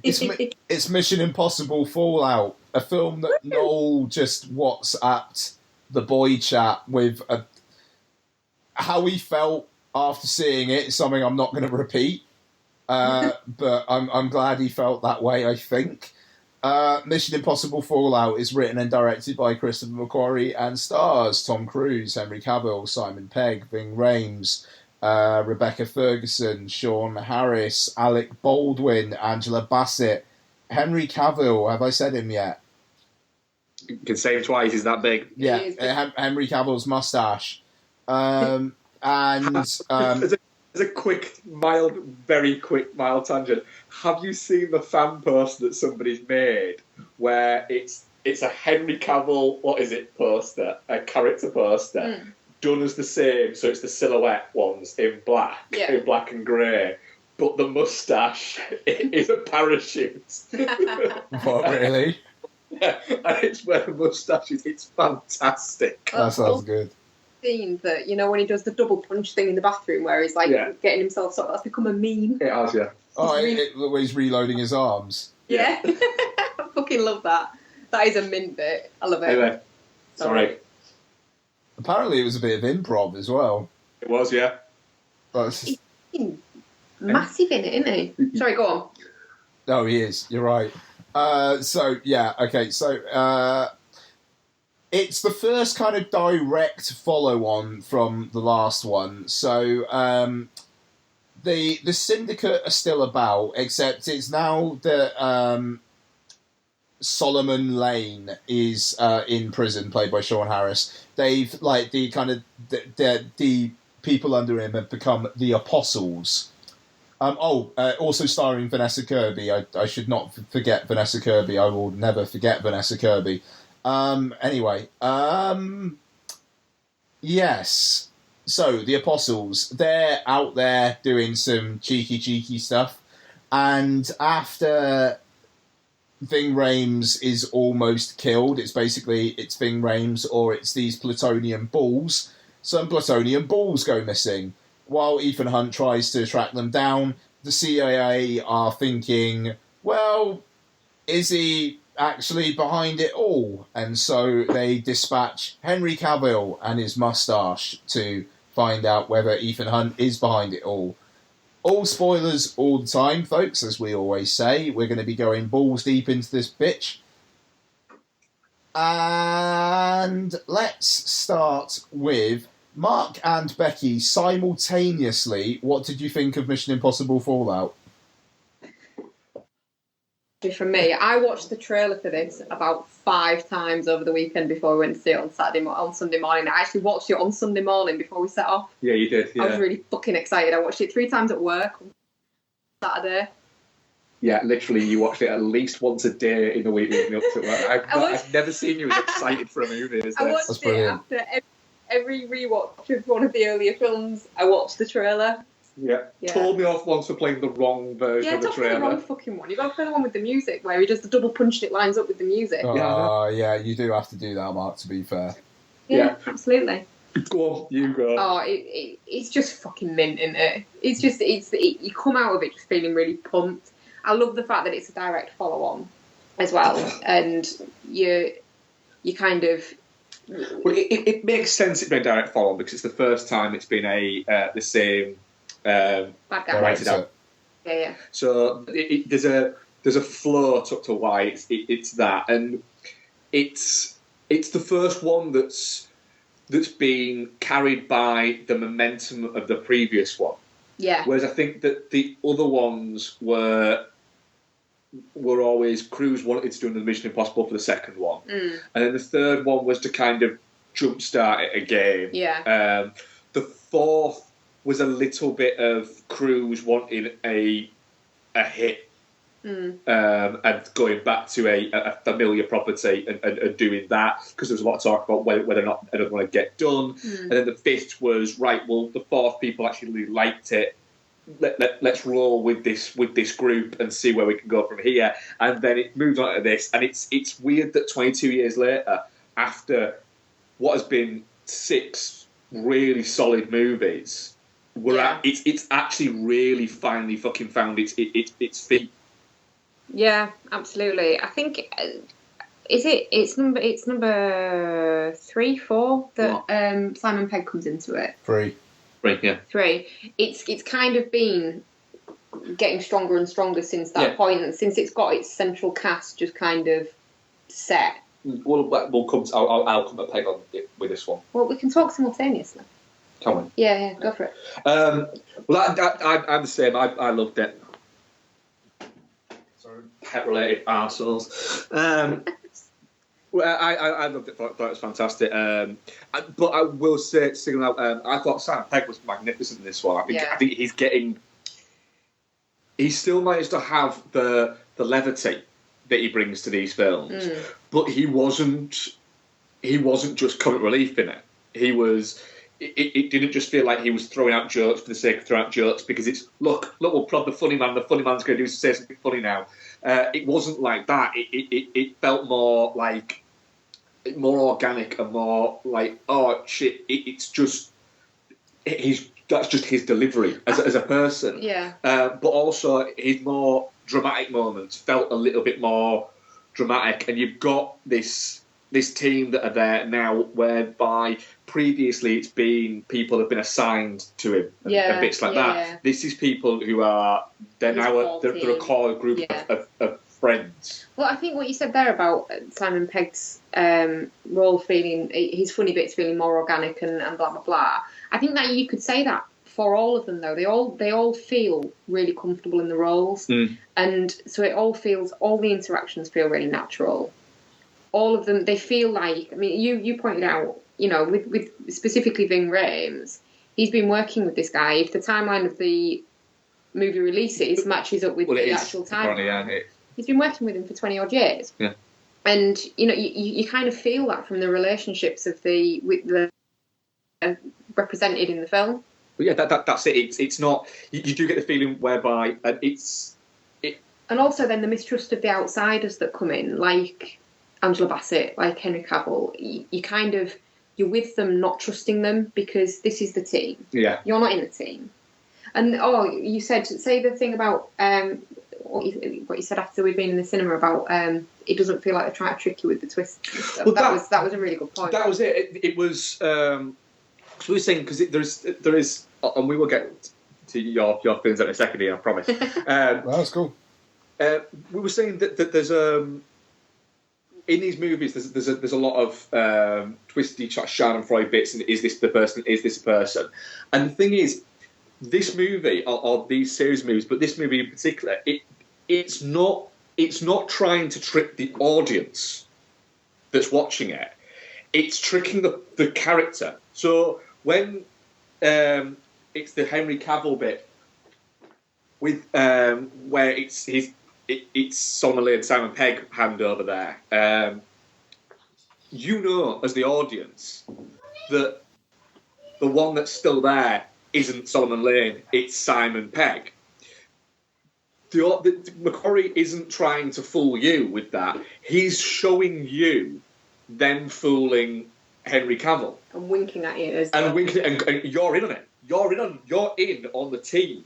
It's Mission Impossible Fallout, a film that Noel just WhatsApped the boy chat with how he felt after seeing it. Something I'm not going to repeat, but I'm glad he felt that way. I think Mission Impossible Fallout is written and directed by Christopher McQuarrie and stars Tom Cruise, Henry Cavill, Simon Pegg, Ving Rhames, Rebecca Ferguson, Sean Harris, Alec Baldwin, Angela Bassett, Henry Cavill. Have I said him yet? You can say him twice. He's that big. Yeah, Henry Cavill's mustache. As a very quick, mild tangent. Have you seen the fan post that somebody's made where it's a Henry Cavill, poster, a character poster, done as the same, so it's the silhouette ones in black and grey, but the moustache is a parachute. What, really? Yeah, and it's where the moustache is. It's fantastic. That sounds good. Scene that, when he does the double punch thing in the bathroom where he's getting himself that's become a meme. It has, yeah. Where he's reloading his arms. Yeah. I fucking love that. That is a mint bit. I love it. Anyway, sorry. Apparently it was a bit of improv as well. It was, yeah. He's massive in it, isn't he? Sorry, go on. No, he is. You're right. It's the first kind of direct follow-on from the last one. So the Syndicate are still about, except it's now that Solomon Lane is in prison, played by Sean Harris. They've the people under him have become the Apostles. Also starring Vanessa Kirby. I should not forget Vanessa Kirby. I will never forget Vanessa Kirby. Yes. So, the Apostles, they're out there doing some cheeky stuff. And after Ving Rhames is almost killed, it's Ving Rhames or it's these plutonium balls. Some plutonium balls go missing. While Ethan Hunt tries to track them down, the CIA are thinking, well, is he actually behind it all? And so they dispatch Henry Cavill and his mustache to find out whether Ethan Hunt is behind it all. All spoilers all the time, folks, as we always say. We're going to be going balls deep into this bitch. And let's start with Mark and Becky simultaneously. What did you think of Mission Impossible Fallout? From me, I watched the trailer for this about 5 times over the weekend before we went to see it on Sunday morning. I actually watched it on Sunday morning before we set off. Yeah, you did. Yeah. I was really fucking excited. I watched it 3 times at work on Saturday. Yeah, literally, you watched it at least once a day in the week leading up to work. I've never seen you as excited for a movie as this. I watched it after every rewatch of one of the earlier films. I watched the trailer. Yeah. Told me off once for playing the wrong version of the trailer. Yeah, the wrong fucking one. You've got to play the one with the music, where he does the double punch and it lines up with the music. Yeah, you do have to do that, Mark, to be fair. Yeah, absolutely. Go on, you go. Oh, it's just fucking mint, isn't it? It's just, you come out of it just feeling really pumped. I love the fact that it's a direct follow-on as well, and you kind of... Well, it makes sense it's been a direct follow-on because it's the first time it's been the same... bad guy. Write it out. Yeah. So there's there's a flow to why it's that, and it's the first one that's been carried by the momentum of the previous one. Yeah. Whereas I think that the other ones were always Cruise wanted to do another Mission Impossible for the second one, and then the third one was to kind of jumpstart it again. Yeah. The fourth was a little bit of Cruise wanting a hit. And going back to a familiar property and doing that, because there was a lot of talk about whether or not it was going to get done. And then the fifth was, right, well, the fourth people actually really liked it. Let's roll with this group and see where we can go from here. And then it moved on to this, and it's weird that 22 years later, after what has been 6 really solid movies, it's actually really finally fucking found its feet. Yeah, absolutely. I think it's number 3, 4 that Simon Pegg comes into it. 3. 3, yeah. 3. It's kind of been getting stronger and stronger since that point, and since it's got its central cast just kind of set. We'll come. I'll come to Pegg on it with this one. Well, we can talk simultaneously. Can we? Yeah, go for it. Well, I'm the same. I loved it. Pet-related arseholes. Well, I loved it. Thought it was fantastic. But I will say, singling out, I thought Simon Pegg was magnificent in this one. I think he's still managed to have the levity that he brings to these films, but he wasn't just comic relief in it. He was. It didn't just feel like he was throwing out jokes for the sake of throwing out jokes because it's look, we'll prod the funny man. The funny man's going to say something funny now. It wasn't like that. It felt more like more organic and more like oh shit. It's just that's just his delivery as a person. Yeah. But also his more dramatic moments felt a little bit more dramatic, and you've got this team that are there now, whereby previously it's been people have been assigned to him and bits like that. Yeah. This is people who are they're a core group of friends. Well, I think what you said there about Simon Pegg's role feeling his funny bits feeling more organic and blah blah blah. I think that you could say that for all of them though. They all feel really comfortable in the roles, and so all the interactions feel really natural. All of them, they feel like, I mean, you pointed out, with specifically Ving Rhames, he's been working with this guy. If the timeline of the movie releases matches up with the actual timeline, he's been working with him for 20 odd years. Yeah. And, you kind of feel that from the relationships of the represented in the film. Well, yeah, that's it. It's not, you do get the feeling whereby, and also then the mistrust of the outsiders that come in, like Angela Bassett, like Henry Cavill, you're with them not trusting them because this is the team. Yeah. You're not in the team. And you say the thing about what you said after we'd been in the cinema about it doesn't feel like they're trying to trick you with the twist. Well, that was a really good point. That was it. It was we were saying because there is and we will get to your feelings in a second here, I promise. Well, that's cool. We were saying that there's in these movies, there's a lot of twisty Schadenfreude bits, and is this the person? Is this a person? And the thing is, this movie or these series of movies, but this movie in particular, it's not trying to trick the audience that's watching it. It's tricking the character. So when it's the Henry Cavill bit with where it's Solomon Lane and Simon Pegg hand over there. As the audience, that the one that's still there isn't Solomon Lane, it's Simon Pegg. McQuarrie isn't trying to fool you with that. He's showing you them fooling Henry Cavill. And winking at you. And you're in on it. You're in on the team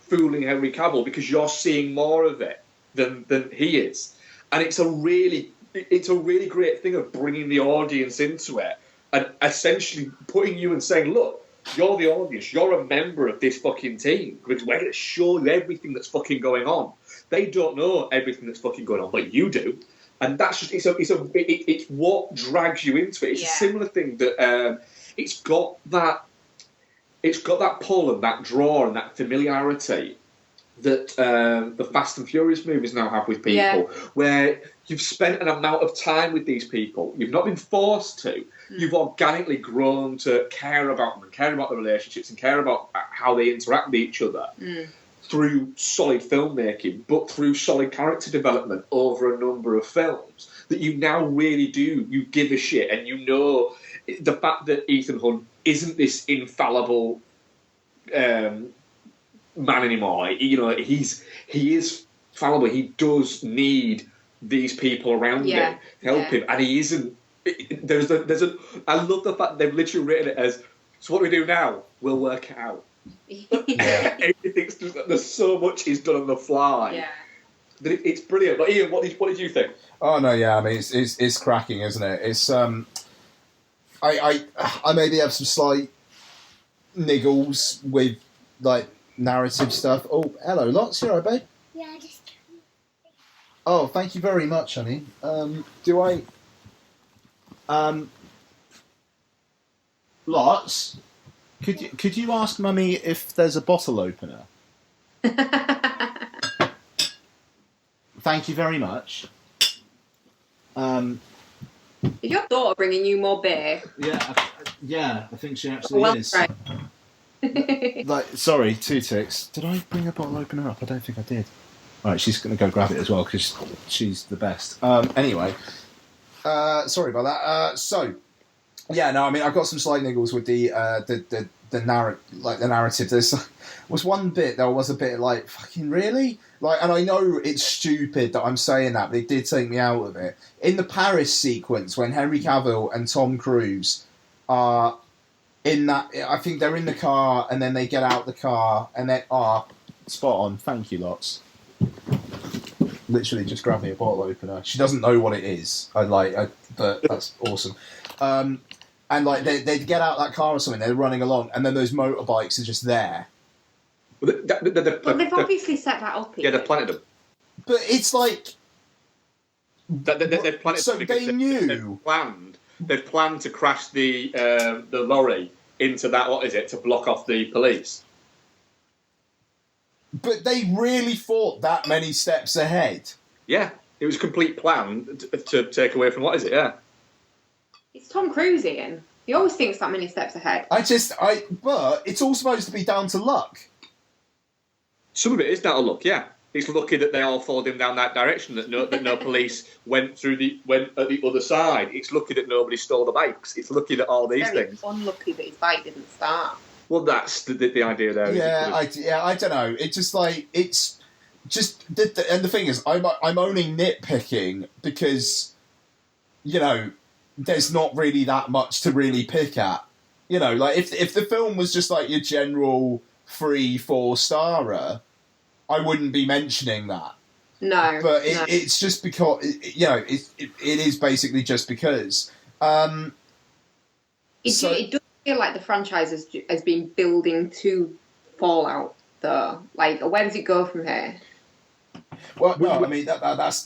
fooling Henry Cavill because you're seeing more of it than he is, and it's a really great thing of bringing the audience into it and essentially putting you and saying, look, you're the audience, you're a member of this fucking team because we're going to show you everything that's fucking going on. They don't know everything that's fucking going on, but you do. And that's just it's what drags you into it. It's a similar thing that it's got that pull and that draw and that familiarity that the Fast and Furious movies now have with people, where you've spent an amount of time with these people. You've not been forced to. You've organically grown to care about them and care about the relationships and care about how they interact with each other through solid filmmaking, but through solid character development over a number of films, that you now really do. You give a shit, and you know the fact that Ethan Hunt isn't this infallible man anymore. You know, he is fallible. He does need these people around him to help him, and he isn't. I love the fact they've literally written it as, so what do we do now? We'll work it out. Everything's just, there's so much he's done on the fly. Yeah. It's brilliant. But Ian, what did you think? Oh no, yeah, I mean it's cracking, isn't it? It's I maybe have some slight niggles with like narrative stuff. Oh, hello, Lots. You alright, babe? Yeah, just. Oh, thank you very much, honey. Lots. Could you ask Mummy if there's a bottle opener? Thank you very much. Is your daughter bringing you more beer? Yeah, I think she actually is. Right. Sorry, 2 ticks. Did I bring a bottle opener up? I don't think I did. All right, she's going to go grab it as well because she's the best. Anyway, sorry about that. Yeah, no, I mean, I've got some slight niggles with the narrative. There was a bit like, fucking really? Like, and I know it's stupid that I'm saying that, but it did take me out of it. In the Paris sequence, when Henry Cavill and Tom Cruise are in that, I think they're in the car, and then they get out the car, and then, spot on, thank you, Lots. Literally just grab me a bottle opener. She doesn't know what it is, but that's awesome. And like they get out that car or something, they're running along, and then those motorbikes are just there. Well, they've obviously set that up. Yeah, they've planted them. But it's like they've planted. So they knew. They've planned to crash the lorry into that. What is it? To block off the police. But they really thought that many steps ahead. Yeah, it was a complete plan to take away from what is it? Yeah. It's Tom Cruise, Ian. He always thinks that many steps ahead. But it's all supposed to be down to luck. Some of it is down to luck, yeah. It's lucky that they all followed him down that direction, that no police went at the other side. It's lucky that nobody stole the bikes. It's lucky that all these things. It's unlucky that his bike didn't start. Well, that's the idea there. I don't know. It's just like, it's just, and the thing is, I'm only nitpicking because, you know, there's not really that much to really pick at. You know, like, if the film was just like your general 3-4 starer, I wouldn't be mentioning that. No. But it's just because, you know, it is basically just because. It does feel like the franchise has been building to Fallout, though. Like, where does it go from here? Well, no, I mean that's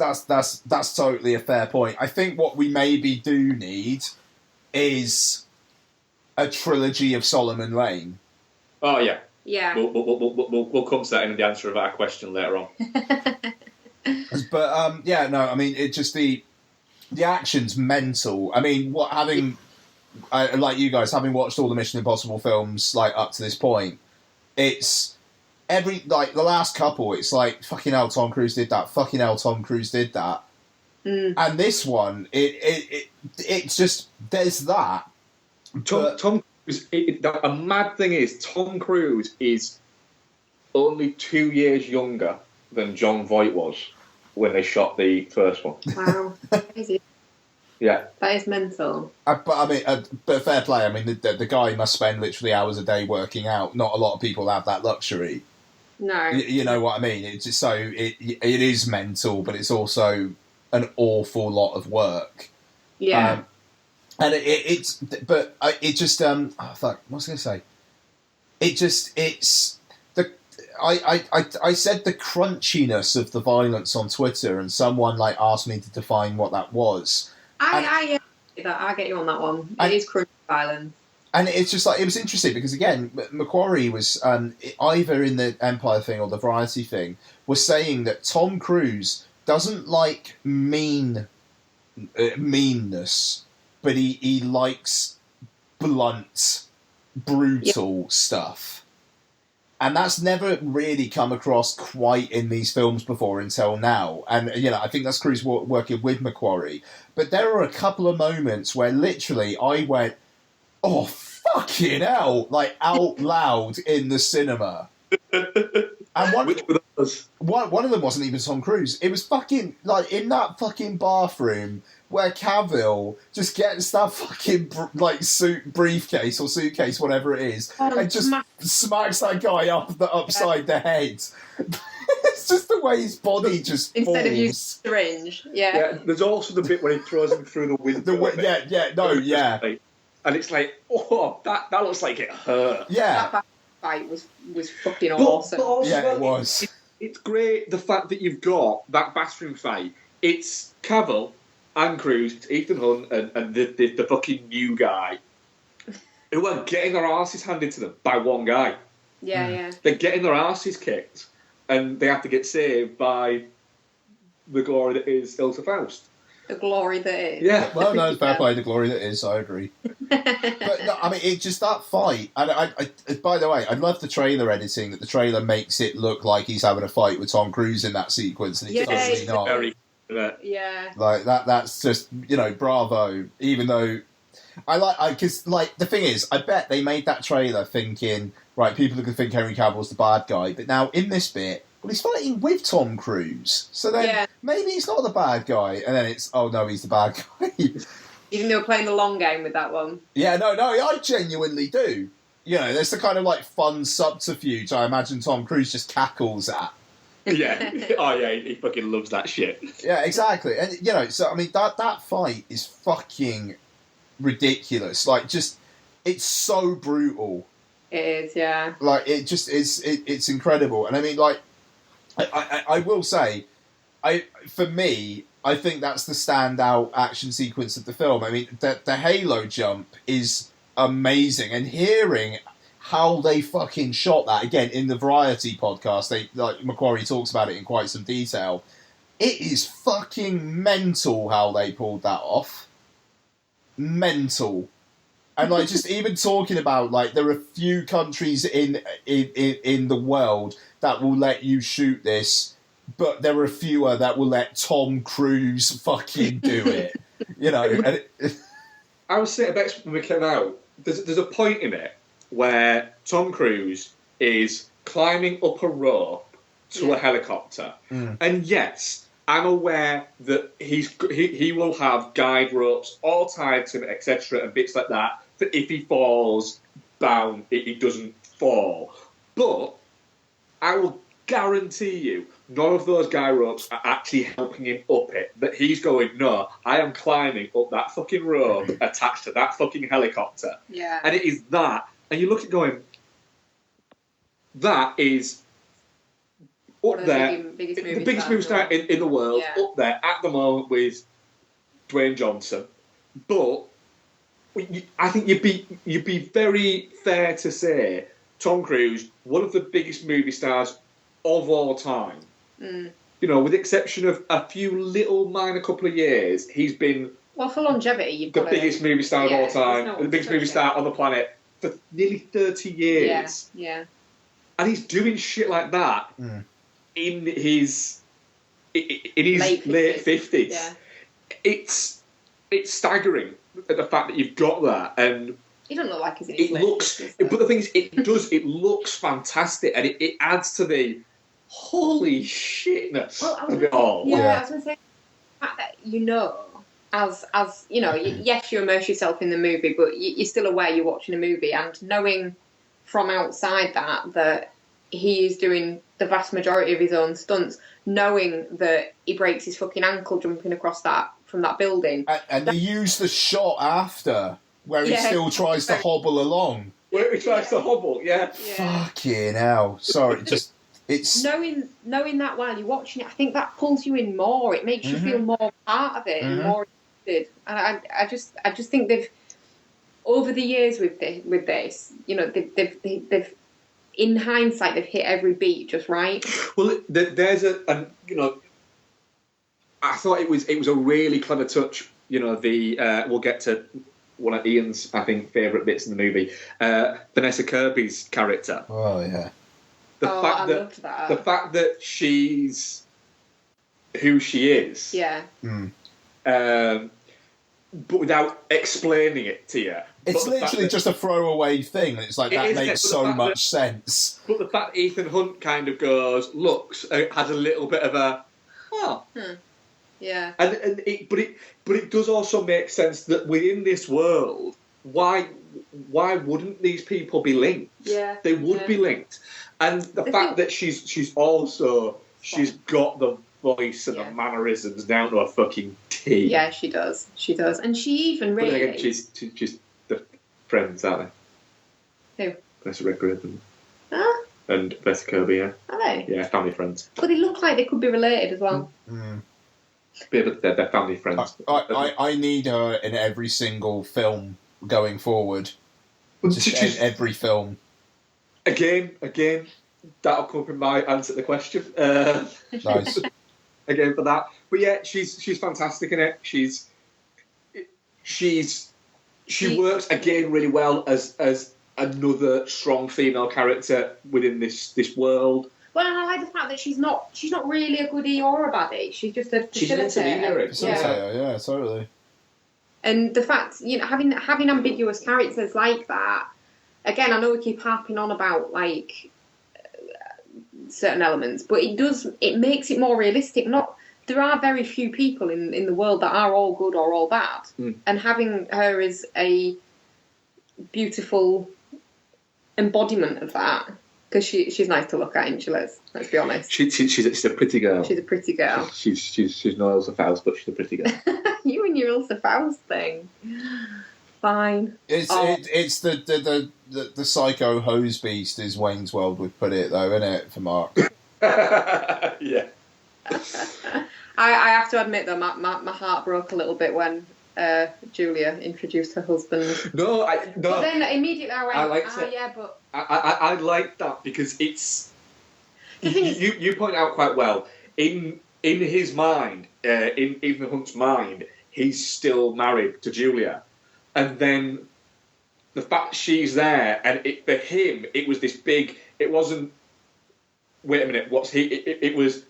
totally a fair point. I think what we maybe do need is a trilogy of Solomon Lane. Oh yeah, yeah. We'll come to that in the answer of our question later on. But yeah, no, I mean it just the action's mental. I mean, like you guys, having watched all the Mission Impossible films like up to this point, it's. The last couple, it's like, fucking hell, Tom Cruise did that. Fucking hell, Tom Cruise did that. And this one, it's just, there's that. Tom Cruise, a mad thing is, Tom Cruise is only 2 years younger than Jon Voight was when they shot the first one. Wow. Crazy. Yeah. That is mental. But fair play, I mean, the guy must spend literally hours a day working out. Not a lot of people have that luxury. No. You know what I mean? It's just so it is mental, but it's also an awful lot of work. Yeah. And it just fuck, what was I going to say? It's I said the crunchiness of the violence on Twitter, and someone like asked me to define what that was. I get you on that one. It is crunchy violence. And it's just like, it was interesting because, again, Macquarie was either in the Empire thing or the Variety thing, was saying that Tom Cruise doesn't like meanness, but he likes blunt, brutal stuff. And that's never really come across quite in these films before until now. And, I think that's Cruise working with Macquarie. But there are a couple of moments where literally I went, oh, fucking hell, like out loud in the cinema. And one of them wasn't even Tom Cruise. It was fucking, like, in that fucking bathroom where Cavill just gets that fucking, briefcase or suitcase, whatever it is, and just smacks that guy upside the head. It's just the way his body just Instead falls. of using syringe, yeah. There's also the bit where he throws him through the window. And it's like, oh, that looks like it hurt. Yeah. That fight was fucking awesome. But also, it was. It's great the fact that you've got that bathroom fight. It's Cavill and Cruise, it's Ethan Hunt and the fucking new guy who are getting their asses handed to them by one guy. Yeah. They're getting their asses kicked and they have to get saved by the glory that is Ilsa Faust. The glory that is. Yeah, well, no, fair play, the glory that is, I agree. But, no, I mean, it's just that fight. And I by the way, I love the trailer editing, that the trailer makes it look like he's having a fight with Tom Cruise in that sequence, and he's totally not. Yeah. Like, that's just, bravo. Even though, because, the thing is, I bet they made that trailer thinking, right, people are going to think Henry Cavill's the bad guy, but now, in this bit, well, he's fighting with Tom Cruise. So then, maybe he's not the bad guy. And then it's, oh no, he's the bad guy. Even though we're playing the long game with that one. Yeah, no, I genuinely do. There's the kind of, fun subterfuge I imagine Tom Cruise just cackles at. Yeah. Oh, yeah, he fucking loves that shit. Yeah, exactly. And, so, I mean, that fight is fucking ridiculous. It's so brutal. It is, yeah. It just is, it's incredible. And I mean, I will say, for me, I think that's the standout action sequence of the film. I mean, the Halo jump is amazing, and hearing how they fucking shot that, again, in the Variety podcast, Macquarie talks about it in quite some detail. It is fucking mental how they pulled that off. Mental. And just even talking about there are a few countries in the world that will let you shoot this, but there are fewer that will let Tom Cruise fucking do it. And I was sitting back when we came out. There's a point in it where Tom Cruise is climbing up a rope to a helicopter, and yes, I'm aware that he will have guide ropes all tied to him, etc., and bits like that. That if he falls down, he doesn't fall. But I will guarantee you, none of those guy ropes are actually helping him up it. That he's going, no, I am climbing up that fucking rope attached to that fucking helicopter. Yeah. And it is that. And you look at going, that is up there. The biggest movie star in the world, up there at the moment with Dwayne Johnson. But I think you'd be very fair to say Tom Cruise, one of the biggest movie stars of all time. With the exception of a few little minor couple of years, he's been for longevity, you've the biggest movie star of all time, the biggest movie star on the planet for nearly 30 years. Yeah. And he's doing shit like that in his late 50s. Yeah. It's staggering at the fact that you've got that, and he doesn't look like he's in his late 50s, but the thing is, it looks fantastic, and it adds to the holy shitness of it all. I was going to say, the fact that as yes, you immerse yourself in the movie, but you're still aware you're watching a movie, and knowing from outside that he is doing the vast majority of his own stunts, knowing that he breaks his fucking ankle jumping across from that building. And they use the shot after, where he still tries to hobble along. Where he tries to hobble, Fucking hell. Sorry, just It's knowing that while you're watching it, I think that pulls you in more. It makes you feel more part of it and more interested. And I just think they've over the years with this, you know, they've in hindsight they've hit every beat just right. Well, there's a you know, I thought it was a really clever touch. You know, we'll get to one of Ian's, I think, favourite bits in the movie, Vanessa Kirby's character. Oh yeah. Loved that. The fact that she's who she is. Yeah. But without explaining it to you. It's literally just a throwaway thing. It's like, that makes so much sense. But the fact that Ethan Hunt kind of has a little bit of a, yeah. But it does also make sense that within this world, why wouldn't these people be linked? Yeah. They would be linked. And the fact that she's got the voice and the mannerisms down to a fucking T. Yeah, she does. And she even really... But again, she's the friends, aren't they? Who? Vanessa Redgrave and Vanessa Kirby, yeah. Are they? Yeah, family friends. But they look like they could be related as well. But they're family friends. I need her in every single film going forward. Just every film. Again, that'll come up in my answer to the question. Nice. Again for that. But yeah, she's fantastic in it. She works again really well as another strong female character within this world. Well, and I like the fact that she's not really a goodie or a baddie. She's just a facilitator. Yeah, totally. And the fact, you know, having ambiguous characters like that. Again, I know we keep harping on about like certain elements, but it makes it more realistic. There are very few people in the world that are all good or all bad, and having her as a beautiful embodiment of that, because she's nice to look at, isn't she, Liz? Let's be honest. She's a pretty girl. She's a pretty girl. She's no Elsa Faust, but she's a pretty girl. You and your Elsa Faust thing. Fine. It's the psycho hose beast, is Wayne's World would put it, though, isn't it, for Mark? Yeah. I have to admit, though, my heart broke a little bit when Julia introduced her husband. No. But then immediately I went, I liked it. Yeah, but... I like that because it's... You point out quite well, in his mind, in Ethan Hunt's mind, he's still married to Julia. And then the fact she's there, and for him, it was this big... It wasn't... Wait a minute, what's he... It was...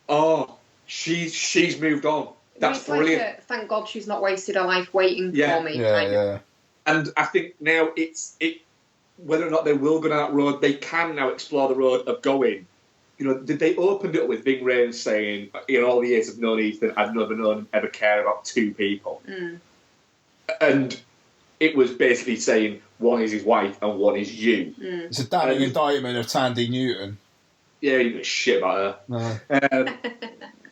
Oh, she's moved on. That's brilliant. Like thank God she's not wasted her life waiting for me. Yeah. And I think now whether or not they will go down that road, they can now explore the road of going. You know, they opened it up with Ving Rhames saying, in all the years I've known Ethan, I've never known him ever care about two people. And it was basically saying one is his wife and one is you. It's a damning indictment of Tandy Newton. Yeah, you give a shit about her. No.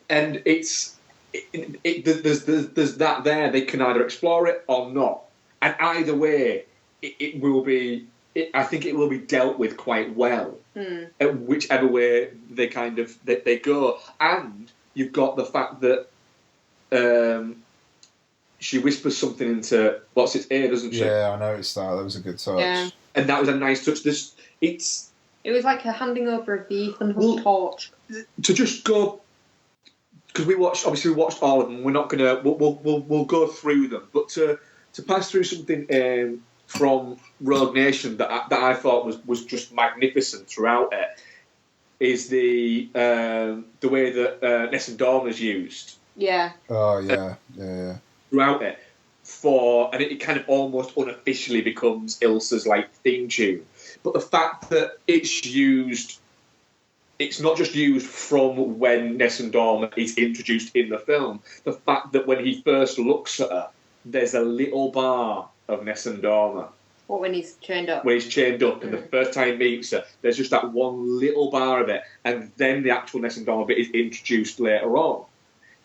And there's that there. They can either explore it or not. And either way, it will be... I think it will be dealt with quite well, whichever way they they go. And you've got the fact that she whispers something into what's its ear, doesn't she? Yeah, I noticed that. That was a good touch. Yeah. And that was a nice touch. It was like a handing over of the Ethan Hunt torch. To just go, because we watched all of them. We're not gonna. We'll go through them, but to pass through something from Rogue Nation that I thought was just magnificent throughout it is the way that Nessun Dorma is used. Yeah. Oh yeah. Throughout it, and it kind of almost unofficially becomes Ilsa's like theme tune. But the fact that it's not just used from when Nessun Dorma is introduced in the film. The fact that when he first looks at her, there's a little bar of Nessun Dorma. What, when he's chained up? When he's chained up, and the first time he meets her, there's just that one little bar of it, and then the actual Nessun Dorma bit is introduced later on.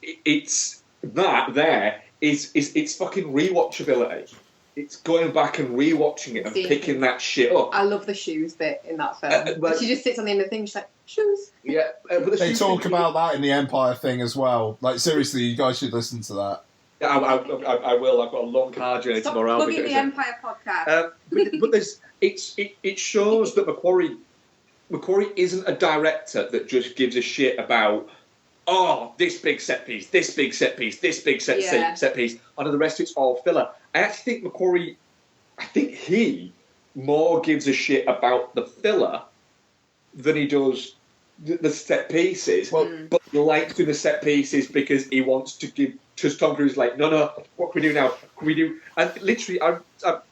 It's that there is fucking rewatchability. it's going back and rewatching it and picking that shit up. I love the shoes bit in that film. She just sits on the end of the thing, she's like, shoes. Yeah, but they talk about that in the Empire thing as well. Like, seriously, you guys should listen to that. Yeah, I will. I've got a long car journey tomorrow. Stop plugging the Empire podcast. But it shows that Macquarie isn't a director that just gives a shit about, this big set piece, this big set piece, this big set piece, and the rest of it's all filler. I actually think Macquarie, he more gives a shit about the filler than he does the set pieces. But he likes doing the set pieces because he wants to give. Because Tom Cruise is like, no, what can we do now? Can we do? And literally, I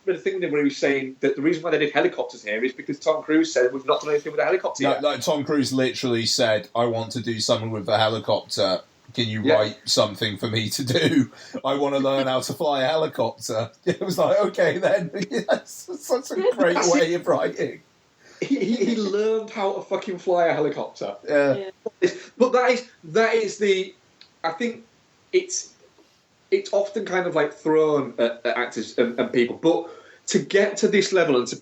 read a thing where he was saying that the reason why they did helicopters here is because Tom Cruise said we've not done anything with a helicopter yet. Like Tom Cruise literally said, I want to do something with a helicopter. Can you write something for me to do? I want to learn how to fly a helicopter. It was like, okay then. Yes, such a great way of writing. He learned how to fucking fly a helicopter. Yeah. But that is the. I think it's often kind of like thrown at actors and people, but to get to this level and for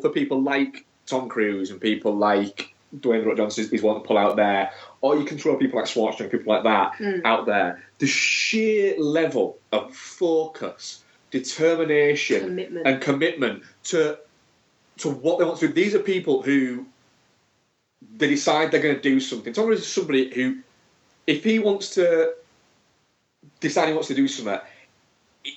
people like Tom Cruise and people like Dwayne The Rock Johnson is one to pull out there, or you can throw people like Schwarzenegger, people like that out there. The sheer level of focus, determination, and commitment to what they want to do. These are people who they decide they're going to do something. Tom Cruise is somebody who, if he wants to decide he wants to do something,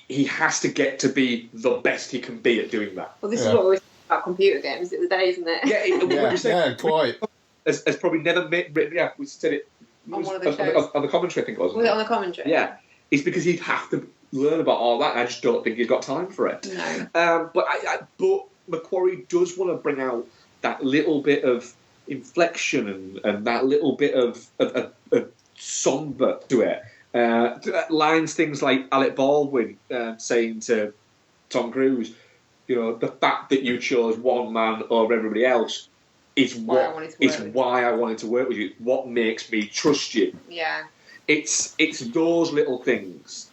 he has to get to be the best he can be at doing that. Well, this is what we were saying about computer games the other day, isn't it? Yeah, quite. Has probably never written. Yeah, we said it on one of the shows. On the commentary, I think it was. Was it on the commentary? Yeah, it's because he'd have to learn about all that. And I just don't think he's got time for it. No. But Macquarie does want to bring out that little bit of inflection and that little bit of sombre to it. Lines, things like Alec Baldwin saying to Tom Cruise, the fact that you chose one man over everybody else is why I wanted to work with you. What makes me trust you? Yeah. It's those little things.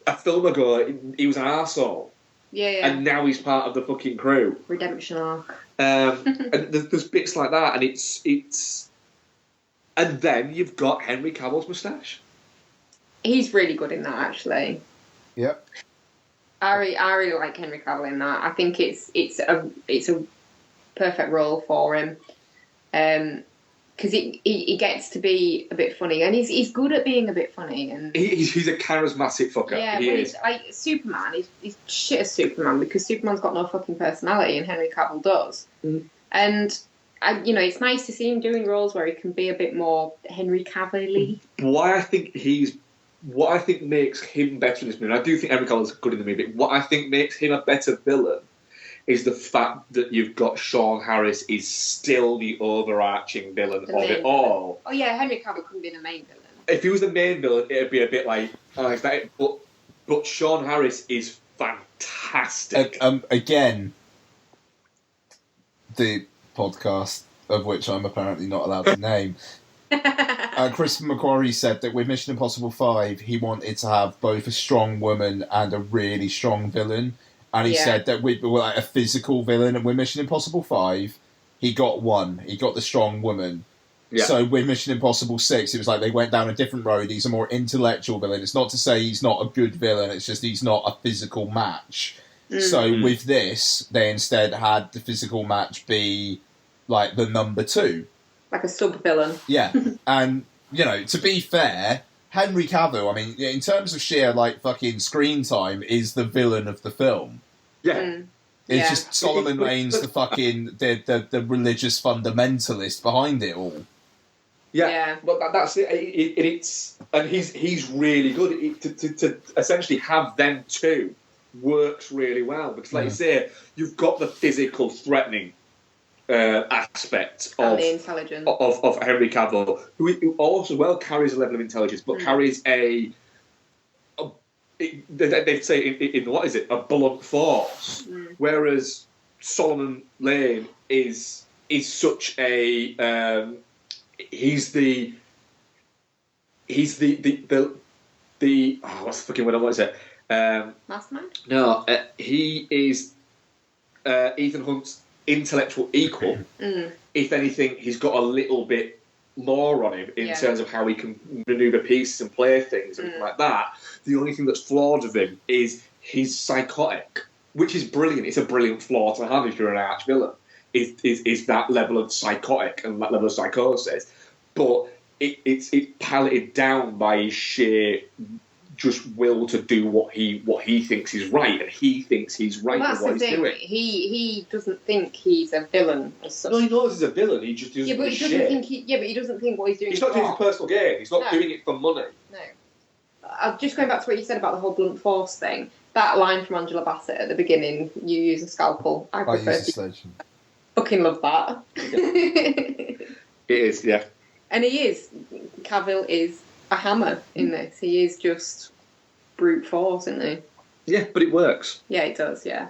A film ago, he was an arsehole. Yeah. And now he's part of the fucking crew. Redemption arc. And there's bits like that, and it's. And then you've got Henry Cavill's moustache. He's really good in that, actually. Yep. I really like Henry Cavill in that. I think it's a perfect role for him, because he gets to be a bit funny, and he's good at being a bit funny, and he's a charismatic fucker. Yeah, he is. He's like Superman. He's shit as Superman because Superman's got no fucking personality, and Henry Cavill does. And it's nice to see him doing roles where he can be a bit more Henry Cavill-y. What I think makes him better in this movie, and I do think Henry Cavill's good in the movie, what I think makes him a better villain is the fact that you've got Sean Harris is still the overarching villain of it all. Oh yeah, Henry Cavill couldn't be the main villain. If he was the main villain, it'd be a bit like, is that it? But Sean Harris is fantastic. Again, the podcast of which I'm apparently not allowed to name. Chris McQuarrie said that with Mission Impossible 5, he wanted to have both a strong woman and a really strong villain. And he said that with like a physical villain, and with Mission Impossible 5, he got one. He got the strong woman. Yeah. So with Mission Impossible 6, it was like they went down a different road. He's a more intellectual villain. It's not to say he's not a good villain, it's just he's not a physical match. So with this, they instead had the physical match be like the number 2. Like a sub-villain. Yeah. And, to be fair, Henry Cavill, I mean, in terms of sheer, fucking screen time, is the villain of the film. Yeah. It's just Solomon Lane's the fucking, the religious fundamentalist behind it all. Yeah. But that's it. And he's really good. To essentially have them two works really well. Because, like you say, you've got the physical threatening aspect of the intelligence of Henry Cavill, who also carries a level of intelligence, but carries they'd say in what is it, a blunt force, whereas Solomon Lane is such a he's the what's the fucking word I want to say. Mastermind? No, he is Ethan Hunt's intellectual equal. If anything, he's got a little bit more on him in terms of how he can maneuver pieces and play things and like that. The only thing that's flawed with him is he's psychotic, which is brilliant. It's a brilliant flaw to have if you're an arch villain. Is that level of psychotic and that level of psychosis, but it's palleted down by his sheer just will to do what he thinks is right, and he thinks he's right with what he's doing. He doesn't think he's a villain as such. No, he knows he's a villain. He just doesn't. But he doesn't think what he's doing. He's not doing it for personal gain. He's not doing it for money. No. Just going back to what you said about the whole blunt force thing. That line from Angela Bassett at the beginning, you use a scalpel. I prefer use a sledgehammer. Fucking love that. It is, yeah. And Cavill is a hammer in this. He is just brute force, isn't he? Yeah, but it works. Yeah, it does, yeah.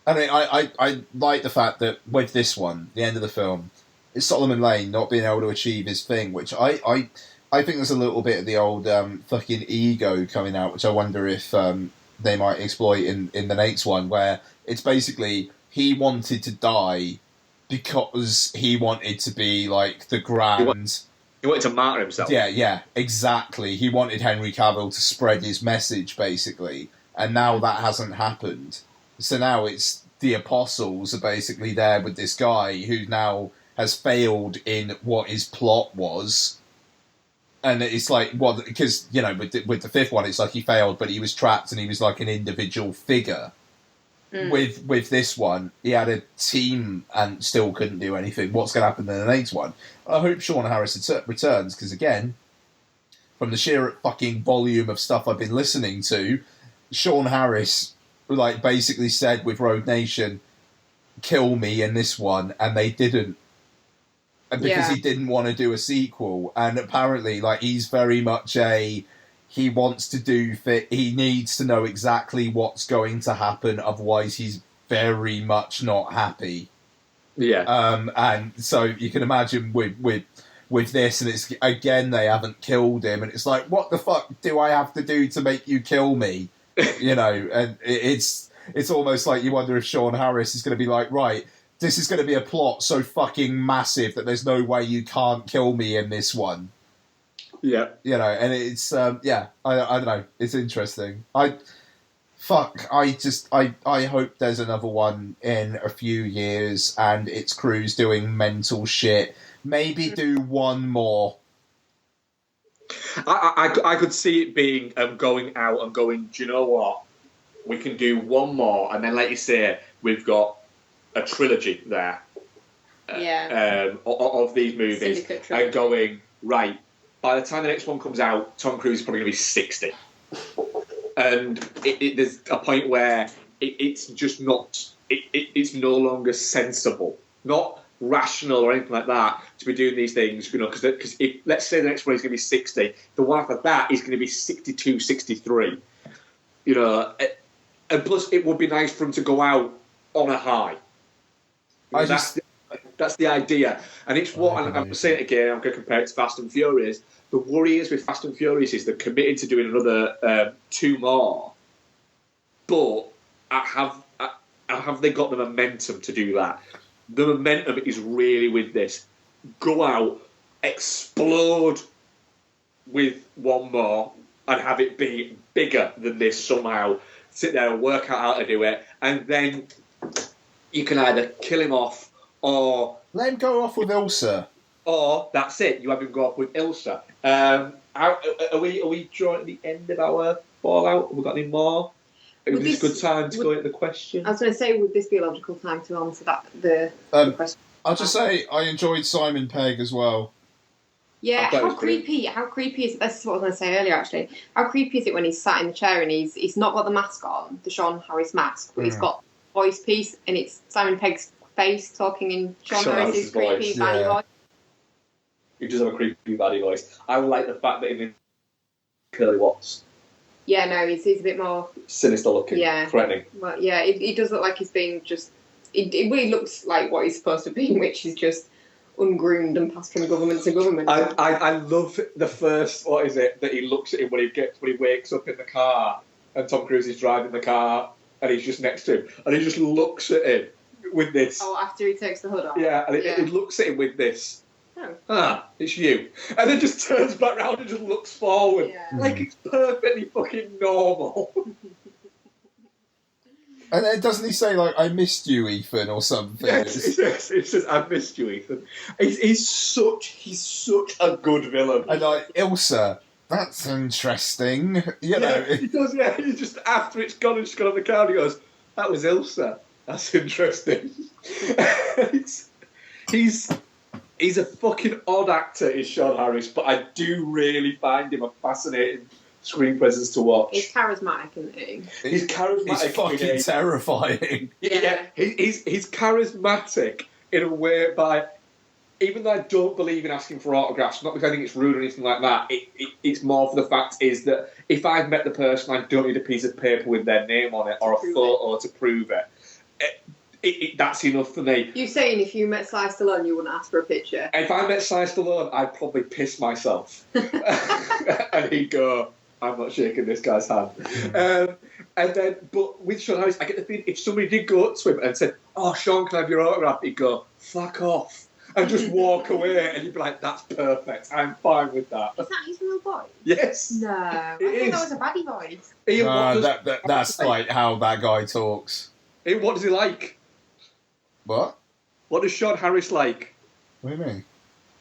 I mean, I like the fact that with this one, the end of the film, it's Solomon Lane not being able to achieve his thing, which I think there's a little bit of the old fucking ego coming out, which I wonder if they might exploit in the next one, where it's basically he wanted to die because he wanted to be like the grand... He wanted to martyr himself. Yeah, exactly. He wanted Henry Cavill to spread his message, basically. And now that hasn't happened. So now it's the apostles are basically there with this guy who now has failed in what his plot was. And it's like, well, because, you know, with the fifth one, it's like he failed, but he was trapped and he was like an individual figure. With this one, he had a team and still couldn't do anything. What's going to happen in the next one? I hope Sean Harris returns, because again, from the sheer fucking volume of stuff I've been listening to, Sean Harris like basically said with Rogue Nation, kill me in this one, and they didn't. Because he didn't want to do a sequel, and apparently like he's very much he wants to do fit. He needs to know exactly what's going to happen, otherwise he's very much not happy. Yeah. And so you can imagine with this, and it's again they haven't killed him, and it's like, what the fuck do I have to do to make you kill me? You know, and it's almost like you wonder if Sean Harris is going to be like, right, this is going to be a plot so fucking massive that there's no way you can't kill me in this one. Yeah. You know, and it's, I don't know, it's interesting. I hope there's another one in a few years and it's crews doing mental shit. Maybe do one more. I could see it being going out and going, do you know what? We can do one more, and then, like you say, we've got a trilogy there. Of these movies, and going, right, by the time the next one comes out, Tom Cruise is probably going to be 60. And there's a point where it's just not, it's no longer sensible, not rational or anything like that, to be doing these things, you know, because if, let's say the next one is going to be 60, the one after that is going to be 62, 63. You know, and plus it would be nice for him to go out on a high. That's the idea. And it's what, and I'm saying it again, I'm going to compare it to Fast and Furious. The worry is with Fast and Furious is they're committed to doing another 2 more, but have they got the momentum to do that? The momentum is really with this. Go out, explode with one more, and have it be bigger than this somehow. Sit there and work out how to do it, and then you can either kill him off or... Let him go off with Ilsa. Or, that's it, you have him go off with Ilsa. Are we drawing at the end of our Fallout? Have we got any more? Is this a good time to go into the question? I was going to say, would this be a logical time to answer the question? I'll just say, I enjoyed Simon Pegg as well. Yeah, how creepy is it? This is what I was going to say earlier, actually. How creepy is it when he's sat in the chair and he's not got the mask on, the Sean Harris mask, but he's got voice piece, and it's Simon Pegg's face talking in Sean Harris's creepy baddie voice. He does have a creepy baddie voice. I like the fact that in Curly Watts. Yeah, no, he's a bit more... sinister looking, threatening. Well, yeah, he does look like he's being just... It really looks like what he's supposed to be, which is just ungroomed and passed from government to government. I love the first, what is it, that he looks at him when he wakes up in the car, and Tom Cruise is driving the car, and he's just next to him, and he just looks at him with this. Oh, after he takes the hood off. Yeah, and it looks at him with this. Oh. It's you. And then just turns back round and just looks forward. Yeah. Like it's perfectly fucking normal. And then doesn't he say, like, I missed you, Ethan, or something? Yes, he says, I missed you, Ethan. He's such a good villain. And like, Ilsa, that's interesting. You know. Yeah, he does, yeah. He just, after it's gone and she's gone on the car, he goes, that was Ilsa. That's interesting. He's a fucking odd actor, is Sean Harris, but I do really find him a fascinating screen presence to watch. He's charismatic, isn't he? He's charismatic. He's fucking terrifying. Yeah, he's charismatic in a way by, even though I don't believe in asking for autographs, not because I think it's rude or anything like that, it's more for the fact is that if I've met the person, I don't need a piece of paper with their name on it or a photo to prove it. That's enough for me. You saying if you met Sly Stallone, you wouldn't ask for a picture? If I met Sly Stallone, I'd probably piss myself. And he'd go, I'm not shaking this guy's hand. And then, but with Sean Harris, I get the feeling if somebody did go up to him and said, oh, Sean, can I have your autograph? He'd go, fuck off. And just walk away. And you'd be like, that's perfect. I'm fine with that. Is that his real voice? Yes. No. I think that was a baddie voice. Ian, That's like how that guy talks. Ian, what does he like? What? What does Sean Harris like? What do you mean?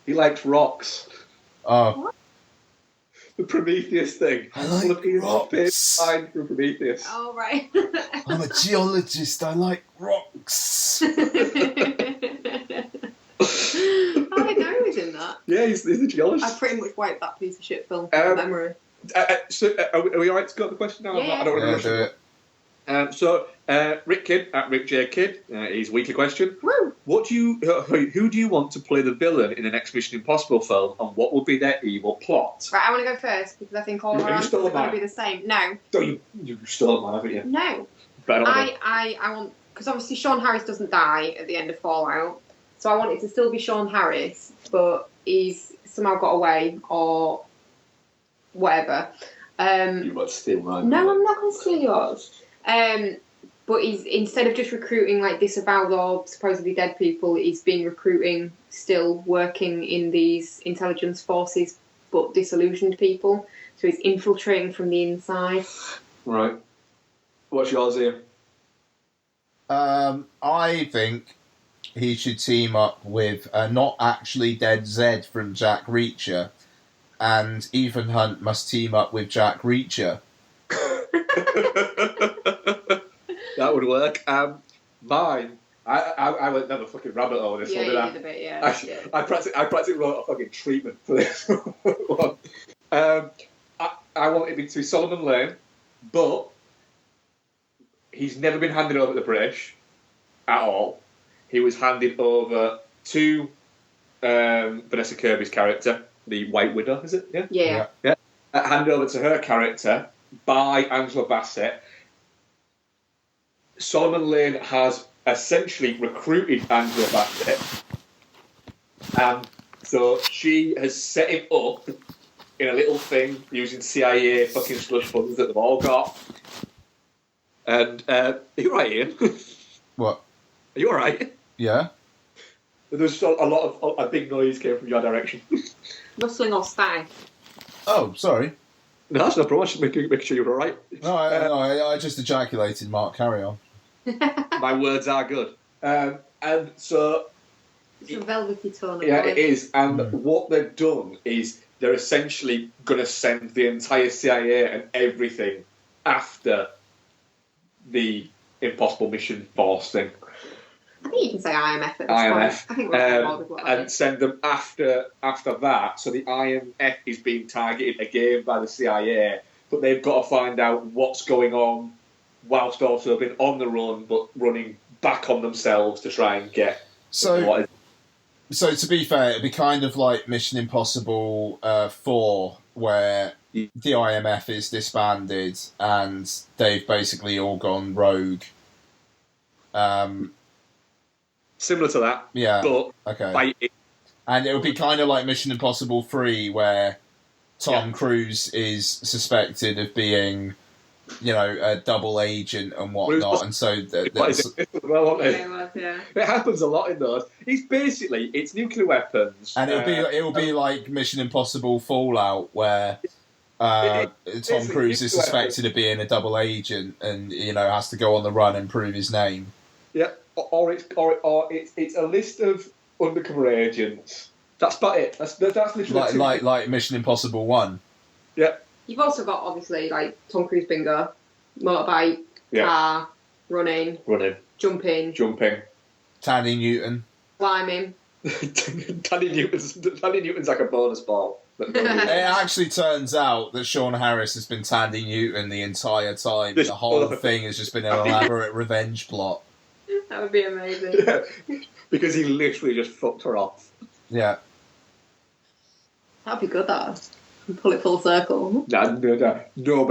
He likes rocks. Oh. What? The Prometheus thing. I like One of Ian's rocks. favourite lines from Prometheus. Oh, right. I'm a geologist. I like rocks. I didn't know he was in that. Yeah, he's a geologist. I pretty much wiped that piece of shit film from memory. So, are we alright to go to the question now? Yeah. I don't want to do it. Rick Kidd at Rick J Kidd, his weekly question. Woo! Who do you want to play the villain in the next Mission Impossible film, and what would be their evil plot? Right, I want to go first because I think all our answers are going to be the same. No. You stole mine, haven't you? No. But I want, because obviously Sean Harris doesn't die at the end of Fallout, so I want it to still be Sean Harris, but he's somehow got away or whatever. You got to steal mine. No, I'm not going to steal yours. But he's, instead of just recruiting like disavowed or supposedly dead people, he's been recruiting still working in these intelligence forces but disillusioned people. So he's infiltrating from the inside. Right. What's yours, Ian? I think he should team up with not actually dead Zed from Jack Reacher, and Ethan Hunt must team up with Jack Reacher. That would work. Mine, I went down a fucking rabbit hole with this one, didn't I? Did a bit, yeah. I practically wrote a fucking treatment for this one. I wanted it to be Solomon Lane, but he's never been handed over to the British at all. He was handed over to Vanessa Kirby's character, the White Widow, is it? Yeah. Yeah. Handed over to her character by Angela Bassett. Solomon Lane has essentially recruited Angela Bassett, and so she has set him up in a little thing using CIA fucking slush funds that they've all got. And are you right, Ian? What? Are you all right? Yeah. There's a big noise came from your direction. Rustling or static? Oh, sorry. No, that's no problem. I just making sure you're all right. No, I just ejaculated, Mark. Carry on. My words are good. And so... It's a velvety tone. Yeah, it is. And what they've done is they're essentially going to send the entire CIA and everything after the Impossible Mission Force thing. I think you can say IMF at this IMF. point. I think we're on board with what and send them after that. So the IMF is being targeted again by the CIA, but they've got to find out what's going on whilst also being on the run, but running back on themselves to try and get what is. So to be fair, it'd be kind of like Mission Impossible 4, where the IMF is disbanded and they've basically all gone rogue. Similar to that, yeah. But okay. And it would be kind of like Mission Impossible 3, where Tom Cruise is suspected of being a double agent and whatnot, and so it happens a lot in those. It's nuclear weapons, and it'll be like Mission Impossible Fallout, where Tom Cruise is suspected of being a double agent, and has to go on the run and prove his name. Yeah, or it's a list of undercover agents. That's about it. That's literally like Mission Impossible 1. Yeah. You've also got, obviously, like, Tom Cruise bingo, motorbike, car, running, jumping, Tandy Newton, climbing. Tandy Newton's like a bonus ball. It actually turns out that Sean Harris has been Tandy Newton the entire time. The whole thing has just been an elaborate revenge plot. That would be amazing. Yeah, because he literally just fucked her off. Yeah. That'd be good, that. Pull it full circle. No,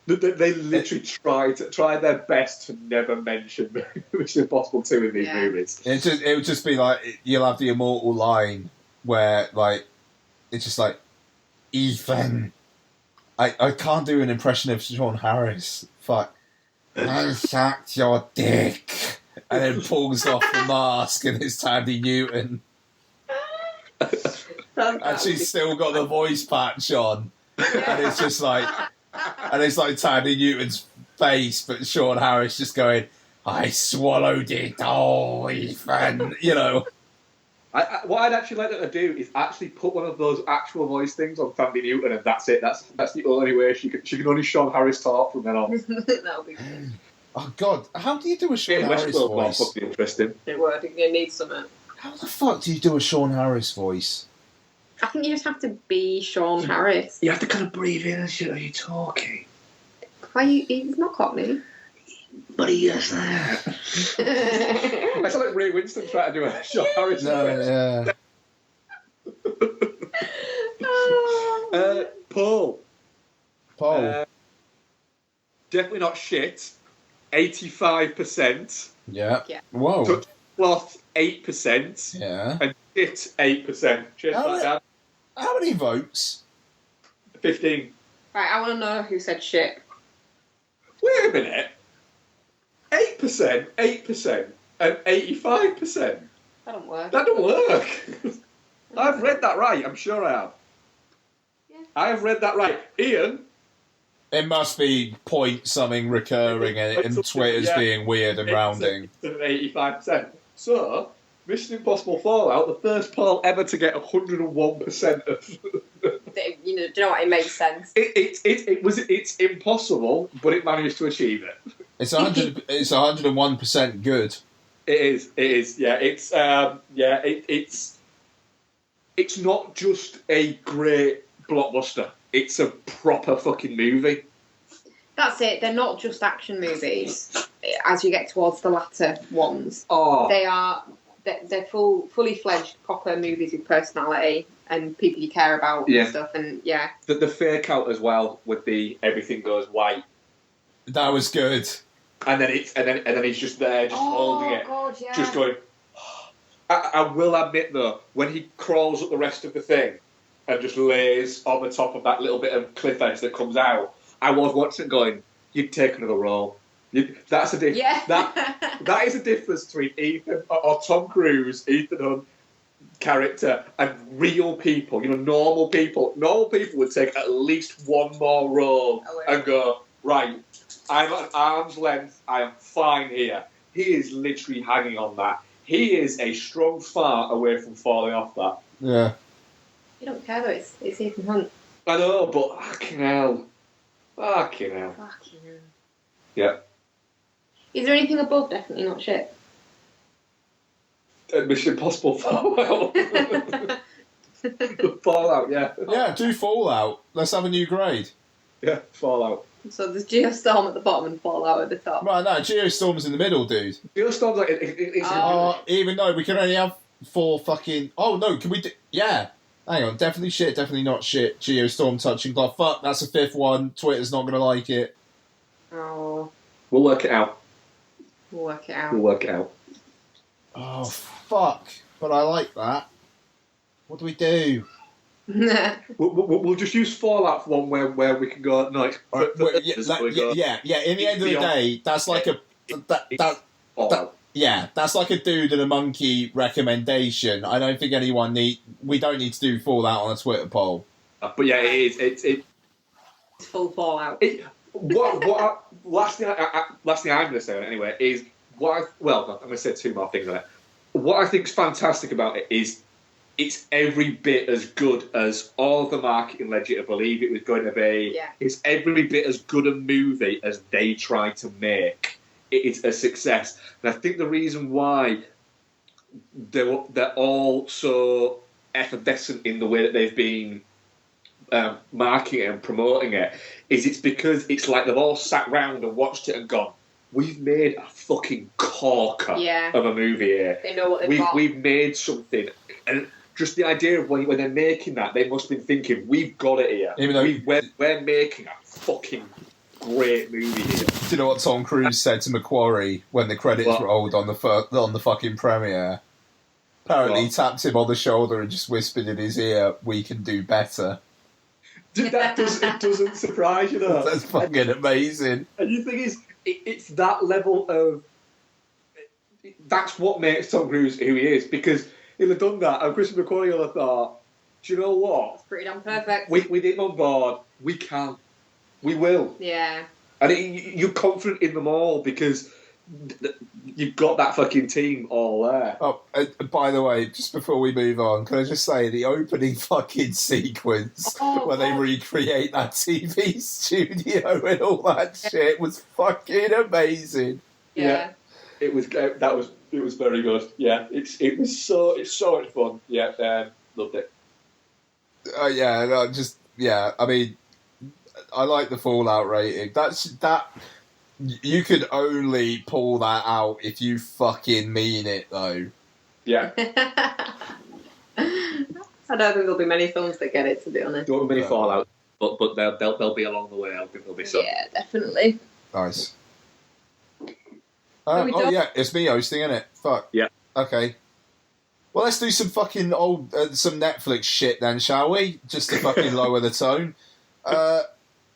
but they literally tried their best to never mention Mission Impossible 2 in these movies. It would just be like, you'll have the immortal line where, like, it's just like, Ethan. I can't do an impression of Sean Harris. Fuck. I sucked your dick. And then pulls off the mask and it's Tandy Newton. And she's still got the voice patch on. And it's just like... And it's like Tandy Newton's face, but Sean Harris just going, I swallowed it, oh, Ethan, What I'd actually like them to do is actually put one of those actual voice things on Tandy Newton, and that's it. That's the only way she can only Sean Harris talk from then on. That'll be good. Oh, God. How do you do a Sean Harris voice? More fucking interesting. It would. You need something. How the fuck do you do a Sean Harris voice? I think you just have to be Sean Harris. You have to kind of breathe in and shit. Are you talking? He's not Cockney. But he is there. I sound like Ray Winston trying to do a Sean Harris voice. Yeah. Paul. Definitely not shit. 85%. Yeah. Whoa. Touch cloth 8%. Yeah. And shit 8%. Cheers, Dad. How many votes? 15. Right, I want to know who said shit. Wait a minute. 8%, and 85%. That don't work. That don't work. I've read that right. I'm sure I have. Yeah. I have read that right. Ian? It must be point something recurring and Twitter's being weird and rounding. 85%. So, Mission Impossible Fallout, the first poll ever to get 101% of... Do you know what? It makes sense. It's impossible, but it managed to achieve it. It's 100. It's 101% good. It is. Yeah, it's not just a great blockbuster. It's a proper fucking movie. That's it. They're not just action movies. As you get towards the latter ones, they're fully fledged proper movies with personality and people you care about and stuff. And the fake out as well with the everything goes white. That was good. And then he's just there, just holding it, just going. I will admit though, when he crawls up the rest of the thing and just lays on the top of that little bit of cliff edge that comes out, I was watching it going, "You'd take another role." That's a difference. Yeah. That is a difference between Ethan or Tom Cruise, Ethan Hunt character, and real people. Normal people. Normal people would take at least one more role and go, right, I'm at arm's length. I am fine here. He is literally hanging on that. He is a strong far away from falling off that. Yeah. You don't care though. It's Ethan Hunt. I know, but fucking hell. Yeah. Is there anything above definitely not shit? Mission Impossible Fallout. Fallout, yeah. Yeah, do Fallout. Let's have a new grade. Yeah, Fallout. So there's Geostorm at the bottom and Fallout at the top. Right, no, Geostorm's in the middle, dude. Geostorm's like... It's even though we can only have 4 fucking... Oh, no, can we do... Yeah. Hang on, definitely shit, definitely not shit. Geostorm touching glove. Fuck, that's a 5th one. Twitter's not going to like it. Oh. We'll work it out. We'll work it out. Oh, fuck. But I like that. What do we do? We'll just use Fallout for one where we can go. No, yeah. In the end of the day, that's like that's like a dude and a monkey recommendation. I don't think we don't need to do Fallout on a Twitter poll. But yeah, it's full Fallout. Last thing I'm going to say anyway is I'm going to say two more things on it. What I think is fantastic about it is it's every bit as good as all the marketing led you to believe it was going to be. Yeah. It's every bit as good a movie as they tried to make. It is a success. And I think the reason why they're all so effervescent in the way that they've been marketing it and promoting it is it's because it's like they've all sat round and watched it and gone, we've made a fucking corker of a movie here. They know what they've got. We've made something. And just the idea of when they're making that, they must have been thinking, we've got it here. Even though we're making a fucking great movie here. Do you know what Tom Cruise said to Macquarie when the credits rolled on the fucking premiere? Apparently he tapped him on the shoulder and just whispered in his ear, "We can do better." Dude, it doesn't surprise you though. That's fucking amazing. And the thing is, it's that level of... That's what makes Tom Cruise who he is, because he'll have done that, and Chris McQuarrie will have thought, do you know what? It's pretty damn perfect. With him on board, we can. We will. Yeah. And you're confident in them all, because you've got that fucking team all there. Oh, by the way, just before we move on, can I just say the opening fucking sequence where they recreate that TV studio and all that shit was fucking amazing. Yeah. It was very good. Yeah, it's so much fun. Yeah, loved it. I mean, I like the Fallout rating. That. You could only pull that out if you fucking mean it, though. Yeah. I don't think there'll be many films that get it, to be honest. There won't be many Fallout, but they'll be along the way. I think there'll be some. Yeah, definitely. Nice. Yeah, it's me hosting, isn't it? Fuck. Yeah. Okay. Well, let's do some fucking some Netflix shit then, shall we? Just to fucking lower the tone.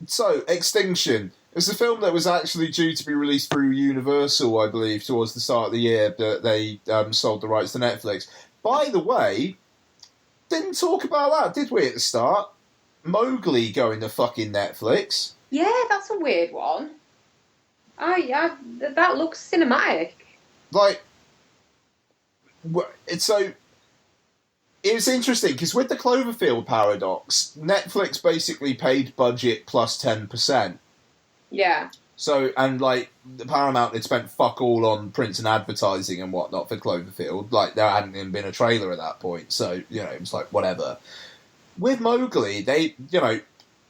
So, Extinction. It's a film that was actually due to be released through Universal, I believe, towards the start of the year, but they sold the rights to Netflix. By the way, didn't talk about that, did we, at the start? Mowgli going to fucking Netflix. Yeah, that's a weird one. Oh, yeah, that looks cinematic. Like, so... It was interesting, because with the Cloverfield paradox, Netflix basically paid budget plus 10%. Yeah. So, and like, the Paramount had spent fuck all on print and advertising and whatnot for Cloverfield. Like, there hadn't even been a trailer at that point. So, it was like, whatever. With Mowgli, they,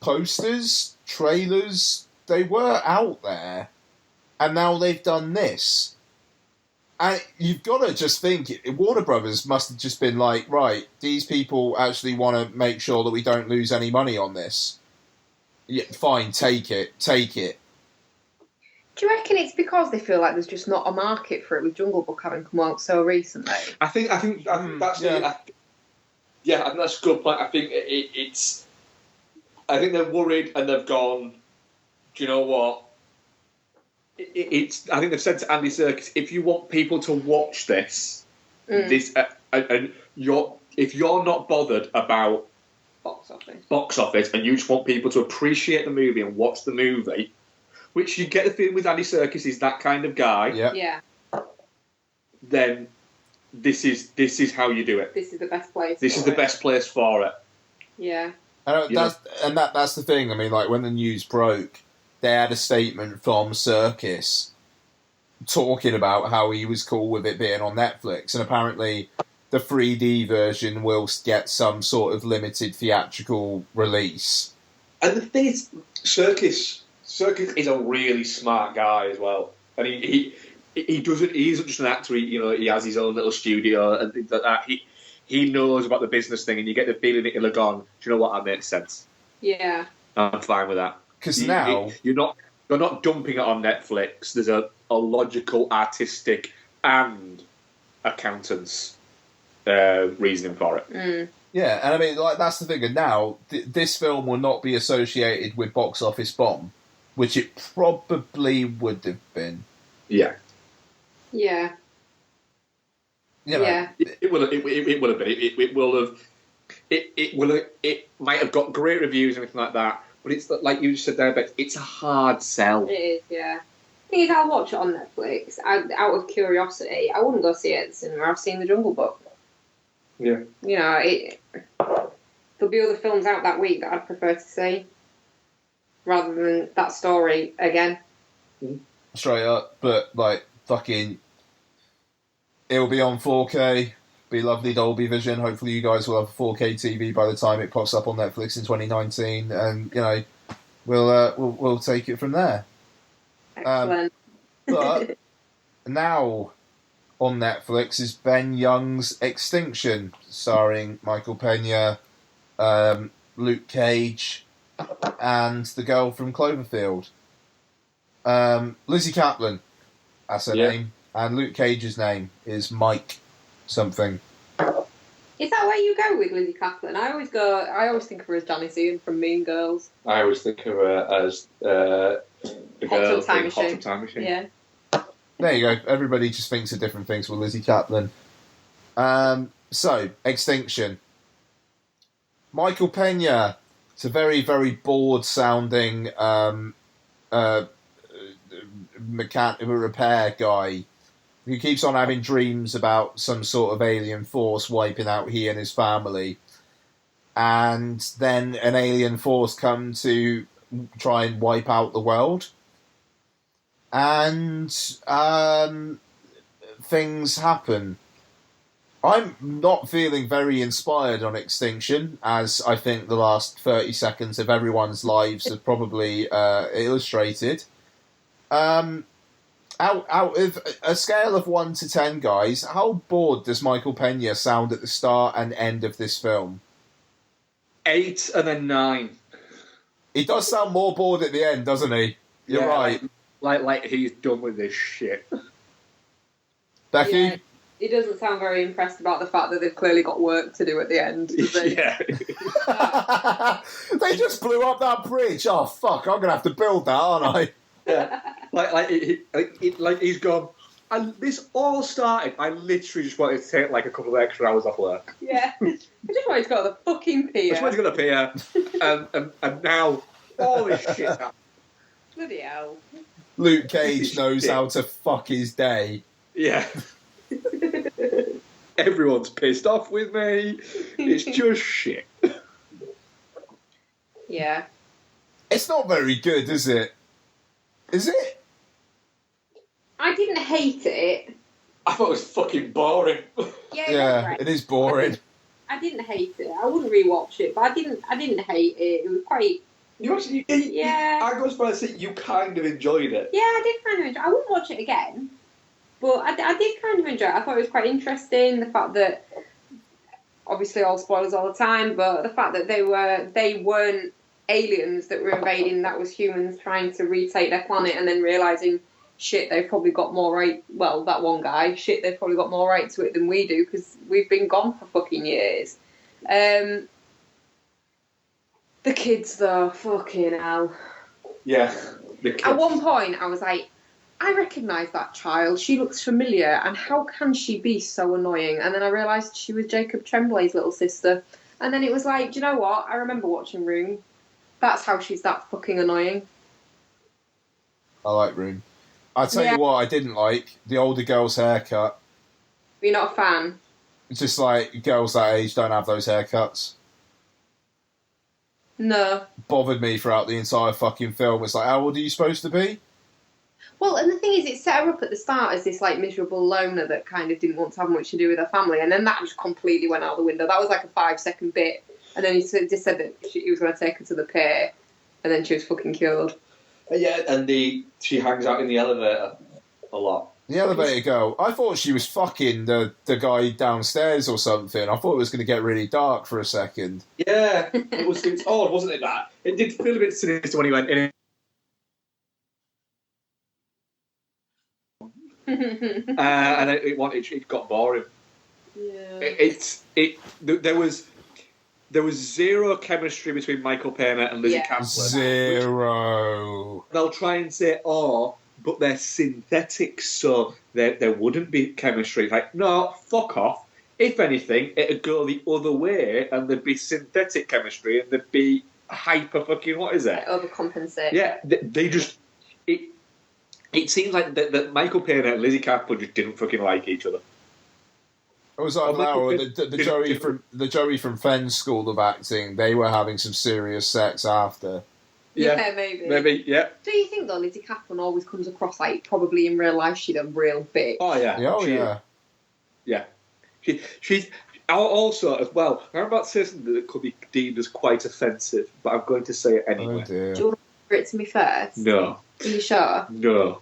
posters, trailers, they were out there. And now they've done this. And you've got to just think, Warner Brothers must have just been like, right, these people actually want to make sure that we don't lose any money on this. Yeah, fine, take it. Do you reckon it's because they feel like there's just not a market for it with Jungle Book having come out so recently? I think that's I think that's a good point. I think it's. I think they're worried and they've gone. Do you know what? I think they've said to Andy Serkis, if you want people to watch this, and if you're not bothered about box office, and you just want people to appreciate the movie and watch the movie, which you get the feeling with Andy Serkis is that kind of guy. Yeah. Then this is how you do it. This is the best place. This is the best place for it. Yeah. That's the thing. I mean, like when the news broke, they had a statement from Serkis talking about how he was cool with it being on Netflix, and apparently the 3D version will get some sort of limited theatrical release. And the thing is, Serkis is a really smart guy as well, and he isn't just an actor. He has his own little studio and things like that. He knows about the business thing, and you get the feeling that he'll have gone, do you know what, that makes sense. Yeah, I'm fine with that. Because now you're not dumping it on Netflix. There's a logical, artistic, and accountant's reasoning for it. Yeah, and I mean, like, that's the thing. And now, this film will not be associated with box office bomb, which it probably would have been. Yeah. Yeah. You know, yeah. It will have been. It will have. It might have got great reviews and everything like that. But it's like you just said there, but it's a hard sell. It is, yeah. The thing is, I'll watch it on Netflix out of curiosity. I wouldn't go see it at the cinema. I've seen The Jungle Book. Yeah. You know, there'll be other films out that week that I'd prefer to see, rather than that story again. Straight up, but like fucking, it'll be on 4K. Be lovely Dolby Vision. Hopefully, you guys will have a 4K TV by the time it pops up on Netflix in 2019, and you know, we'll take it from there. Excellent. But now on Netflix is Ben Young's Extinction, starring Michael Pena, Luke Cage, and the girl from Cloverfield. Lizzie Kaplan, that's her name, and Luke Cage's name is Mike something. Is that where you go with Lizzie Kaplan? I always think of her as Janice Ian from Mean Girls. I always think of her as the girl Hot Tub from Time Machine. Yeah. There you go. Everybody just thinks of different things with Lizzie Kaplan. So, Extinction. Michael Pena. It's a very, very bored-sounding mechanical repair guy who keeps on having dreams about some sort of alien force wiping out he and his family. And then an alien force come to try and wipe out the world. And things happen. I'm not feeling very inspired on Extinction, as I think the last 30 seconds of everyone's lives have probably illustrated. Out of a scale of 1 to 10, guys, how bored does Michael Pena sound at the start and end of this film? 8 and then 9. He does sound more bored at the end, doesn't he? You're right. Like he's done with this shit. Becky? Yeah, he doesn't sound very impressed about the fact that they've clearly got work to do at the end, does he? Yeah. They just blew up that bridge. Oh, fuck, I'm going to have to build that, aren't I? Yeah. Like he's gone. And this all started. I literally just wanted to take like a couple of extra hours off work. Yeah. I just wanted to go to the fucking pier. I just wanted to go to the pier, and now all this shit happened. Bloody hell. Luke Cage knows how to fuck his day. Yeah. Everyone's pissed off with me. It's just shit. Yeah. It's not very good, is it? Is it? I didn't hate it. I thought it was fucking boring. Yeah, it is boring. I didn't hate it. I wouldn't rewatch it, but I didn't hate it. It was quite. You actually, Yeah. I go as far as to say you kind of enjoyed it. Yeah, I did kind of enjoy it. I wouldn't watch it again, but I did kind of enjoy it. I thought it was quite interesting. The fact that, obviously, all spoilers all the time, but the fact that they weren't aliens that were invading. That was humans trying to retake their planet and then realizing, shit, they've probably got more right. Well, that one guy, shit, they've probably got more right to it than we do because we've been gone for fucking years. The kids, though, fucking hell. Yeah, the kids. At one point, I was like, I recognise that child. She looks familiar, and how can she be so annoying? And then I realised she was Jacob Tremblay's little sister. And then it was like, do you know what? I remember watching Room. That's how she's that fucking annoying. I like Room. I'll tell you what I didn't like. The older girl's haircut. You're not a fan? It's just like, girls that age don't have those haircuts. No. Bothered me throughout the entire fucking film. It's like, how old are you supposed to be? Well, and the thing is, it set her up at the start as this like miserable loner that kind of didn't want to have much to do with her family, and then that just completely went out the window. That was like a 5-second bit, and then he just said that he was going to take her to the pier, and then she was fucking killed. Yeah, and she hangs out in the elevator a lot. The elevator girl. I thought she was fucking the guy downstairs or something. I thought it was going to get really dark for a second. Yeah, it's odd, wasn't it? That it did feel a bit sinister when he went in. And it got boring. Yeah. There was there was zero chemistry between Michael Pena and Lizzie Kaplan. Zero. They'll try and say, but they're synthetics, so there wouldn't be chemistry. Like, no, fuck off. If anything, it'd go the other way, and there'd be synthetic chemistry, and there'd be hyper fucking, what is it? Overcompensate. Yeah, they just... It seems like that Michael Pena and Lizzie Kaplan just didn't fucking like each other. It was like the Joey from Fenn's School of Acting. They were having some serious sex after. Yeah, maybe. Maybe, yeah. Do you think, though, Lizzie Kaplan always comes across like probably in real life she's a real bitch? Oh, yeah. Yeah. She's also, as well, I'm about to say something that could be deemed as quite offensive, but I'm going to say it anyway. Oh, dear. Do you want to whisper it to me first? No. Are you sure? No.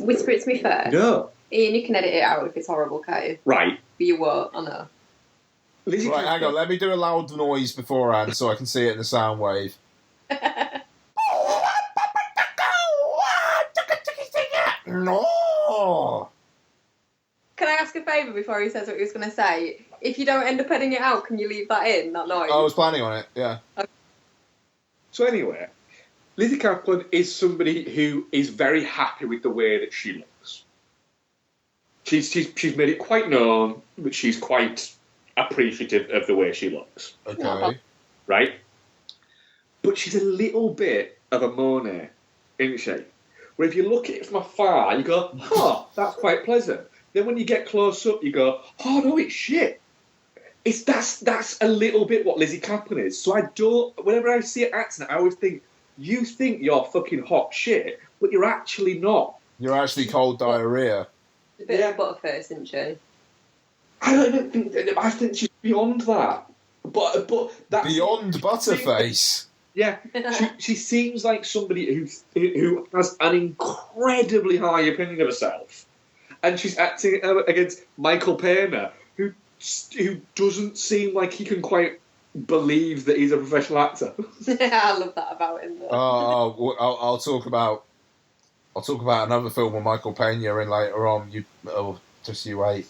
Whisper it to me first? No. Ian, you can edit it out if it's horrible, can't you? Right. But you won't, I know. Right, hang on, let me do a loud noise beforehand so I can see it in the sound wave. No! Can I ask a favour before he says what he was going to say? If you don't end up editing it out, can you leave that in, that noise? I was planning on it, yeah. Okay. So anyway, Lizzie Kaplan is somebody who is very happy with the way that she looks. She's made it quite known that she's quite appreciative of the way she looks. Okay. Right? But she's a little bit of a Monet, isn't she? Where if you look at it from afar, you go, that's quite pleasant. Then when you get close up, you go, no, it's shit. That's a little bit what Lizzie Kaplan is. So whenever I see her acting, I always think, you think you're fucking hot shit, but you're actually not. You're actually cold diarrhea. A bit of a butterface, isn't she? I think she's beyond that. But that's beyond butterface. Yeah, she seems like somebody who has an incredibly high opinion of herself, and she's acting against Michael Pena, who doesn't seem like he can quite believe that he's a professional actor. I love that about him. I'll talk about another film with Michael Pena in later on. You wait.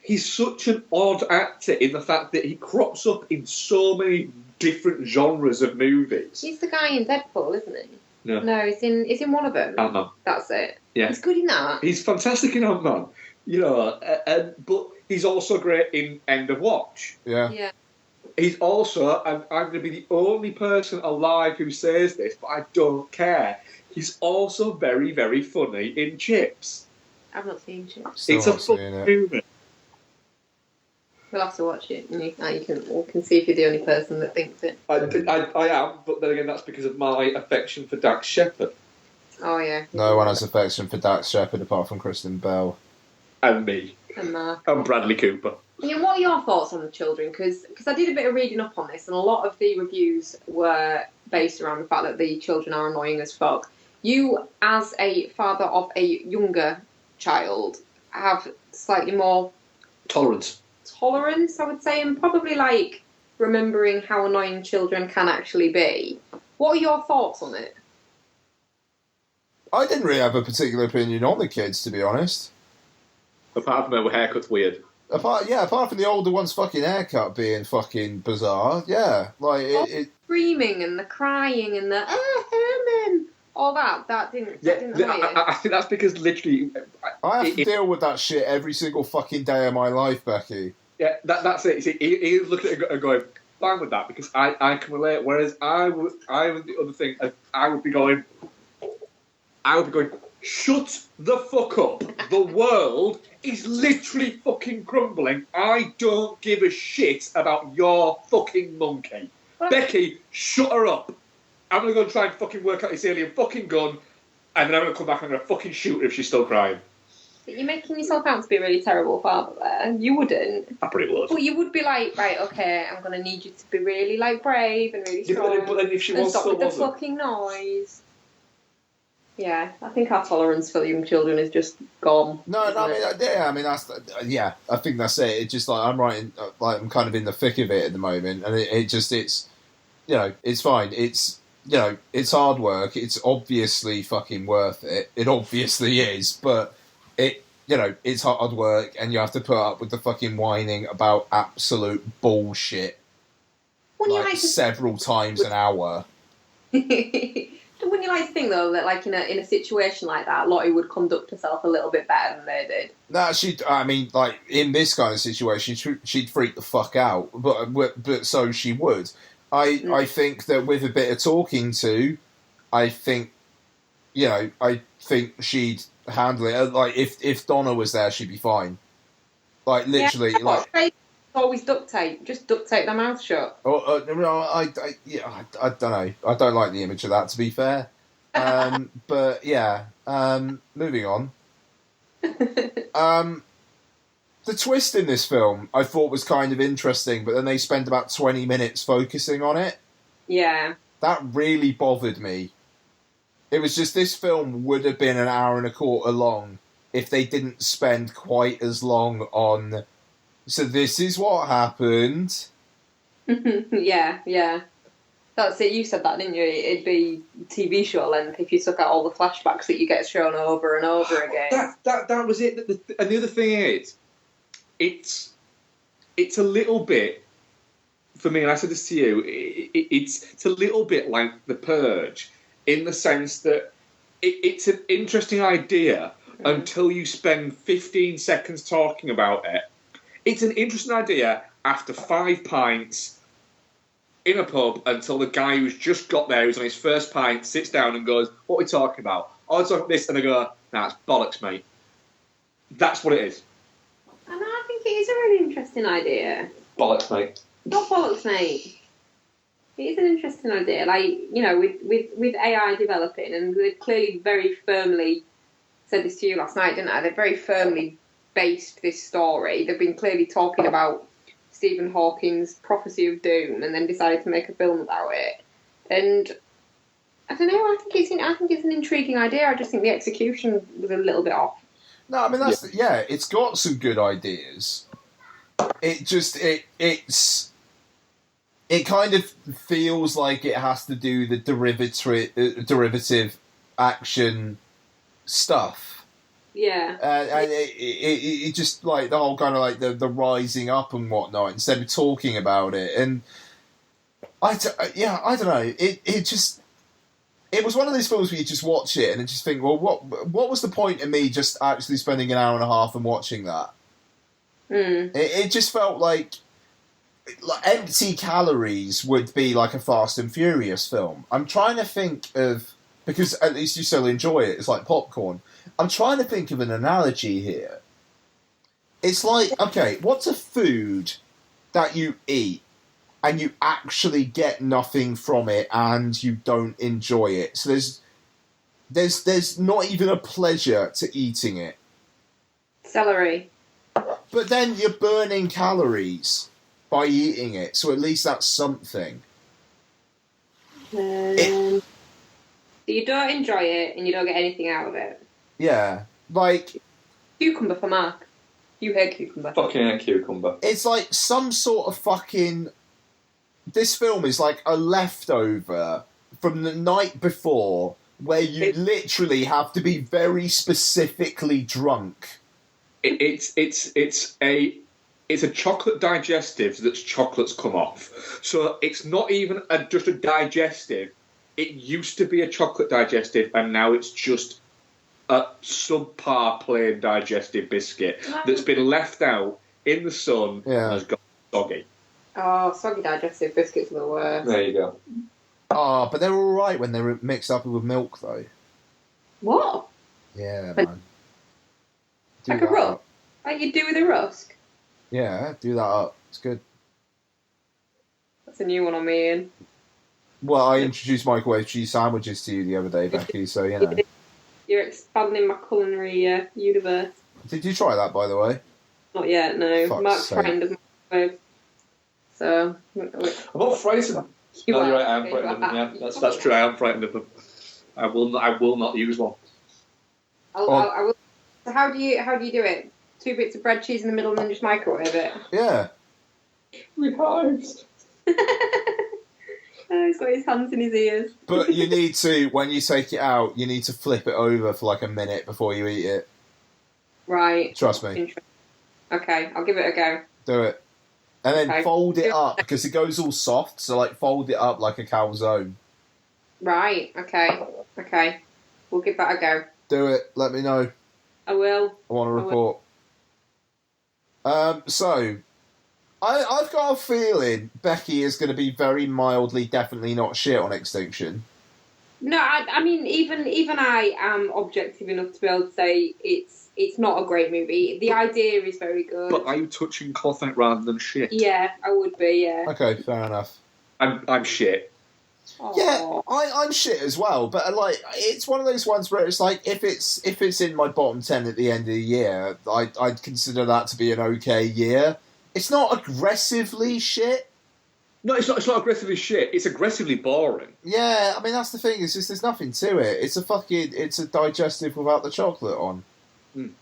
He's such an odd actor in the fact that he crops up in so many different genres of movies. He's the guy in Deadpool, isn't he? No, he's in one of them. Ant-Man. That's it. Yeah, he's good in that. He's fantastic in Ant-Man. You know, but he's also great in End of Watch. Yeah. He's also, and I'm going to be the only person alive who says this, but I don't care. He's also very, very funny in Chips. I've not seen Chips. It's a fun movie. We'll have to watch it, and we can see if you're the only person that thinks it. I am, but then again, that's because of my affection for Dax Shepard. Oh, yeah. No one has affection for Dax Shepard apart from Kristen Bell. And me. And Mark. And Bradley Cooper. Ian, what are your thoughts on the children? Because I did a bit of reading up on this, and a lot of the reviews were based around the fact that the children are annoying as fuck. You, as a father of a younger child, have slightly more tolerance, I would say, and probably like remembering how annoying children can actually be. What are your thoughts on it? I didn't really have a particular opinion on the kids, to be honest. Apart from their haircut's weird. Apart from the older one's fucking haircut being fucking bizarre, yeah. Like it screaming and the crying and the Herman, all that didn't annoy you. I think that's because literally I have to deal with that shit every single fucking day of my life, Becky. Yeah, that's it. See, he was looking at it and going, fine with that, because I can relate. Whereas I was the other thing. I would be going, shut the fuck up. The world is literally fucking crumbling. I don't give a shit about your fucking monkey. Becky, shut her up. I'm going to go and try and fucking work out this alien fucking gun, and then I'm going to come back and I'm going to fucking shoot her if she's still crying. But you're making yourself out to be a really terrible father there. You wouldn't. I pretty would. But you would be like, right, okay, I'm going to need you to be really, like, brave and really strong. But then if she was, stop with the fucking noise. Yeah, I think our tolerance for young children is just gone. I think that's it. It's just like I'm writing, like I'm kind of in the thick of it at the moment, and it's it's fine. It's it's hard work. It's obviously fucking worth it. It obviously is, but it's hard work, and you have to put up with the fucking whining about absolute bullshit, several times an hour. Wouldn't you like to think, though, that like in a situation like that, Lottie would conduct herself a little bit better than they did? No, in this kind of situation, she'd freak the fuck out, but so she would. I think that with a bit of talking to, I think she'd handle it. Like if Donna was there, she'd be fine. Like literally, always duct tape. Just duct tape their mouth shut. I don't know. I don't like the image of that, to be fair. But yeah, moving on. The twist in this film I thought was kind of interesting, but then they spent about 20 minutes focusing on it. Yeah. That really bothered me. It was just, this film would have been an hour and a quarter long if they didn't spend quite as long on, so this is what happened. Yeah. That's it. You said that, didn't you? It'd be TV show length if you took out all the flashbacks that you get shown over and over again. That was it. And the other thing is, it's a little bit, for me, and I said this to you, it's a little bit like The Purge, in the sense that it's an interesting idea until you spend 15 seconds talking about it. It's an interesting idea after 5 pints in a pub until the guy who's just got there, who's on his first pint, sits down and goes, "What are we talking about?" "Oh, it's like this," and they go, "Nah, it's bollocks, mate." That's what it is. And I think it is a really interesting idea. Bollocks, mate. Not bollocks, mate. It is an interesting idea. Like, with AI developing, and we're clearly very firmly, said this to you last night, didn't I? They've very firmly based this story. They've been clearly talking about Stephen Hawking's Prophecy of Doom, and then decided to make a film about it. And I don't know. I think it's an intriguing idea. I just think the execution was a little bit off. No, I mean it's got some good ideas. It kind of feels like it has to do the derivative action stuff. Yeah. And it just like the whole kind of like the rising up and whatnot instead of talking about it. And I don't know. It was one of those films where you just watch it and just think, well, what was the point of me just actually spending an hour and a half and watching that? It just felt like empty calories would be like a Fast and Furious film. I'm trying to think of, because at least you still enjoy it, it's like popcorn. I'm trying to think of an analogy here. It's like, okay, what's a food that you eat and you actually get nothing from it and you don't enjoy it? So there's not even a pleasure to eating it. Celery. But then you're burning calories by eating it, so at least that's something. You don't enjoy it and you don't get anything out of it. Yeah, like cucumber for Mark. You hate cucumber. Fucking hate cucumber. It's like some sort of fucking. This film is like a leftover from the night before, where you literally have to be very specifically drunk. It's a chocolate digestive that's chocolates come off. So it's not even just a digestive. It used to be a chocolate digestive, and now it's just a subpar plain digestive biscuit that's been left out in the sun and has got soggy. Oh, soggy digestive biscuits are the worst. There you go. Oh, but they're all right when they're mixed up with milk, though. What? Yeah, man. Like a rusk? Like you do with a rusk? Yeah, do that up. It's good. That's a new one on me, Ian. Well, I introduced microwave cheese sandwiches to you the other day, Becky, so, you know. You're expanding my culinary universe. Did you try that, by the way? Not yet, no. Fuck's Mark's sake. frightened of microwave. So... I'm not frightened. No, you're right, I am frightened of them, yeah. That's true, I am frightened of them. I will not use one. I will. So how do you do it? 2 bits of bread, cheese in the middle, and then just microwave it? Yeah. With hives. He's got his hands in his ears. But you need to, when you take it out, you need to flip it over for like a minute before you eat it. Right. Trust me. Okay, I'll give it a go. Do it. And then Okay. fold it up, because it goes all soft, so like fold it up like a calzone. Right, okay. We'll give that a go. Do it. Let me know. I will. I want to report. So, I've got a feeling Becky is going to be very mildly, definitely not shit on Extinction. No, I mean, even I am objective enough to be able to say it's not a great movie. The idea is very good. But are you touching cloth on it rather than shit? Yeah, I would be, yeah. Okay, fair enough. I'm shit. Aww. Yeah, I'm shit as well, but like it's one of those ones where it's like if it's in my bottom 10 at the end of the year, I'd consider that to be an okay year. It's not aggressively shit. No, it's not aggressively shit. It's aggressively boring. Yeah, I mean that's the thing. It's just there's nothing to it. It's a digestive without the chocolate on. Mm.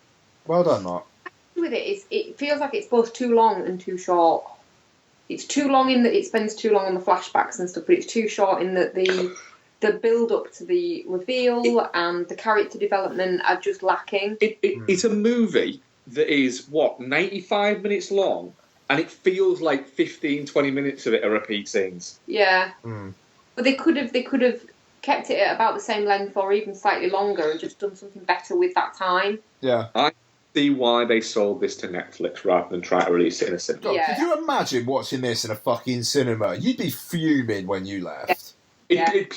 Well done, Mark. With it feels like it's both too long and too short. It's too long in that it spends too long on the flashbacks and stuff, but it's too short in that the build up to the reveal and the character development are just lacking. It's a movie that is 95 minutes long, and it feels like 15-20 minutes of it are repeat scenes. Yeah, Mm. but they could have kept it at about the same length or even slightly longer and just done something better with that time. Yeah. I see why they sold this to Netflix rather than try to release it in a cinema. God, Yeah. could you imagine watching this in a fucking cinema? You'd be fuming when you left. Yeah. It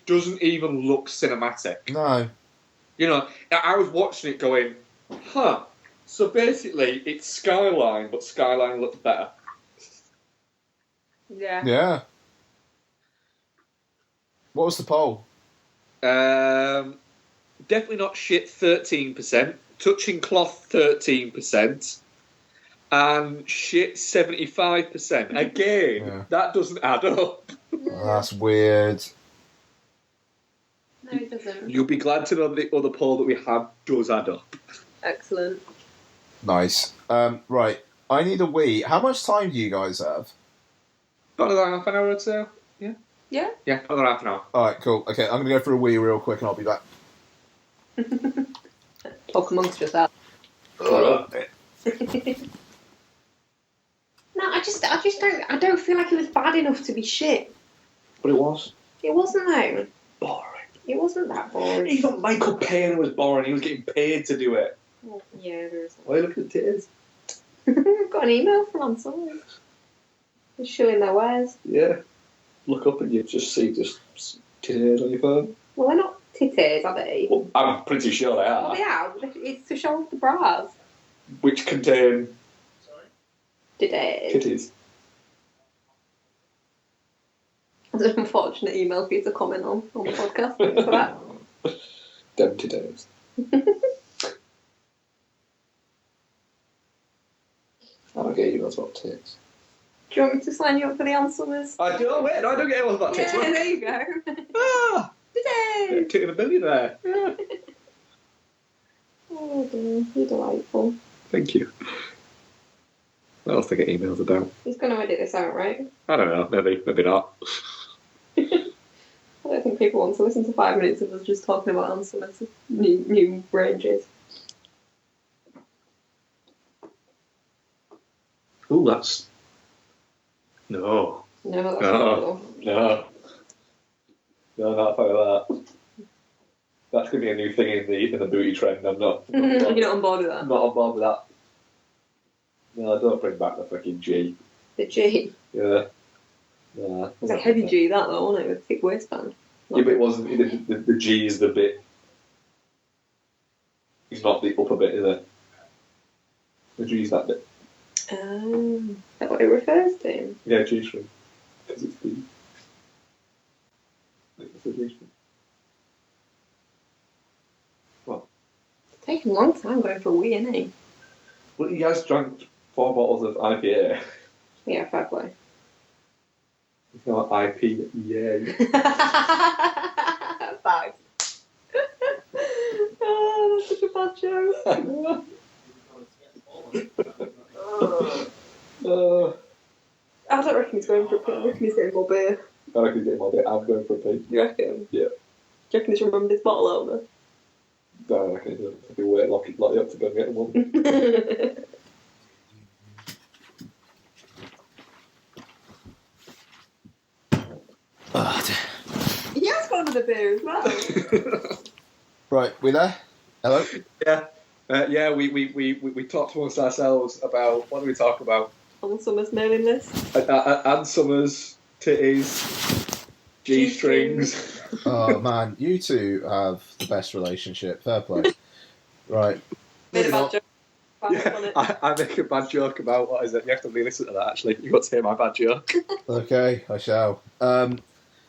doesn't even look cinematic. No. You know, I was watching it going, huh. So basically, it's Skyline, but Skyline looks better. Yeah. Yeah. What was the poll? Definitely not shit, 13%. Touching cloth, 13%. And shit, 75%. Again, Yeah. that doesn't add up. Oh, that's weird. No, it doesn't. You'll be glad to know that the other poll that we have does add up. Excellent. Nice. Right. I need a wee. How much time do you guys have? About another half an hour or so. Yeah? Yeah. Yeah, another half an hour. Alright, cool. Okay, I'm going to go for a wee real quick and I'll be back. Talk amongst yourselves. Alright. No, I don't feel like it was bad enough to be shit. But it was It wasn't though. boring. It wasn't that boring. Even Michael Caine was boring. He was getting paid to do it. Well, yeah, there is. Why look at the titties? I've got an email from on someone. They're showing their wares. Yeah. Look up and you just see titties on your phone. Well, they're not titties, are they? Well, I'm pretty sure they Well, are. they are. It's to show off the bras. Which contain Titties. titties. That's an unfortunate email for you to comment on the podcast. Thanks for that. Them titties. I don't get emails about tits. Do you want me to sign you up for the answers? I do. Wait, no, I don't get emails about tits. Yeah, Look. there you go. Ah! Titties! Tit in a millionaire. Yeah. Oh dear, you're delightful. Thank you. What else do I get emails about? He's going to edit this out, right? I don't know. Maybe not. I don't think people want to listen to 5 minutes of us just talking about answers, new ranges. Ooh, that's... No. No, that's No. No. No, not part of that. That's going to be a new thing in the booty trend. I'm not... You're not on board with that? I'm not on board with that. No, don't bring back the fucking G. The G. Yeah. Nah. It was a heavy G, that though, wasn't it? With a thick waistband. Yeah, but it wasn't... The G is the bit... It's not the upper bit, is it? The G is that bit. Is that what it refers to? Yeah, G-string. Because it's the... It's the G-string. What? It's taken a long time going for a wee, isn't it? Well, you guys drank 4 bottles of IPA. Yeah, fair play. It's not IPA. Thanks. Oh, that's such a bad joke. I don't reckon he's going for a pee. I reckon he's getting more beer. I reckon he's getting more beer. I'm going for a pee. You reckon? Yeah. Do you reckon he's remembered his bottle over? No, I'd be waiting lock it up to go and get one. He has gone to the beer as well. Right, we there? Hello? Yeah, we talked amongst ourselves about, what do we talk about? On Summer's mailing list. Ann Summers, titties, G-strings. Oh man, you two have the best relationship. Fair play. Right. Made a bad joke. Yeah, I make a bad joke about, what is it? You have to re-listen to that, actually. You've got to hear my bad joke. Okay, I shall.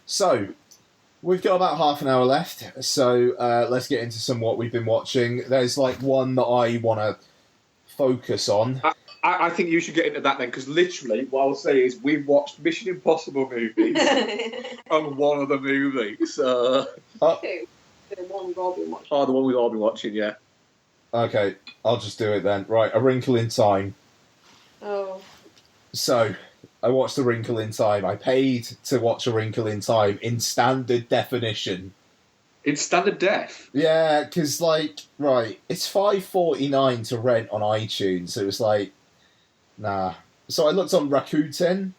So, we've got about half an hour left, so let's get into some what we've been watching. There's like one that I want to focus on. I think you should get into that then, because literally what I'll say is we've watched Mission Impossible movies and one other movie. So... Two. The one we've all been watching. Oh, the one we've all been watching, yeah. Okay, I'll just do it then. Right, A Wrinkle in Time. Oh. So, I watched A Wrinkle in Time. I paid to watch A Wrinkle in Time in standard definition. In standard def? Yeah, because, like, right, it's $5.49 to rent on iTunes. So it was like, nah. So I looked on Rakuten.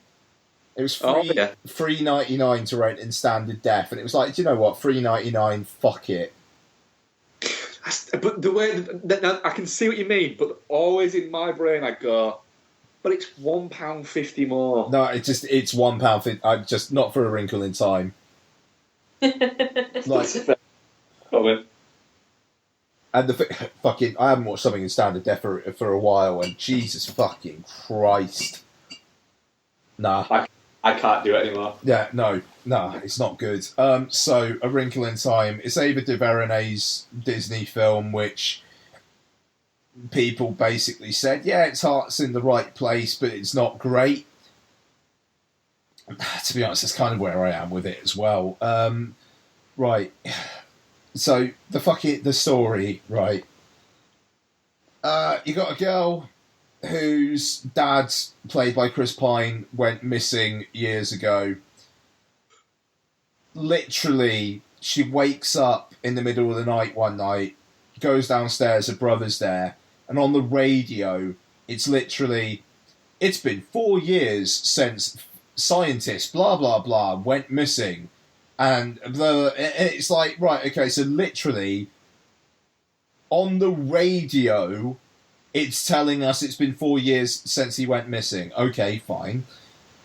It was $3.99 to rent in standard def. And it was like, do you know what? $3.99, fuck it. But the way... I can see what you mean, but always in my brain I go... But it's £1.50 more. No, it's £1.50. I just not for A Wrinkle in Time. Like, and fucking, I haven't watched something in standard def for a while, and Jesus fucking Christ, nah, I can't do it anymore. Yeah, no, it's not good. So A Wrinkle in Time. It's Ava DuVernay's Disney film, which people basically said, yeah, its heart's in the right place, but it's not great. To be honest, that's kind of where I am with it as well. Right. So, the story, right. You got a girl whose dad, played by Chris Pine, went missing years ago. Literally, she wakes up in the middle of the night one night, goes downstairs, her brother's there, and on the radio, it's literally, it's been 4 years since scientists, blah, blah, blah, went missing. And it's like, right, okay, so literally, on the radio, it's telling us it's been 4 years since he went missing. Okay, fine.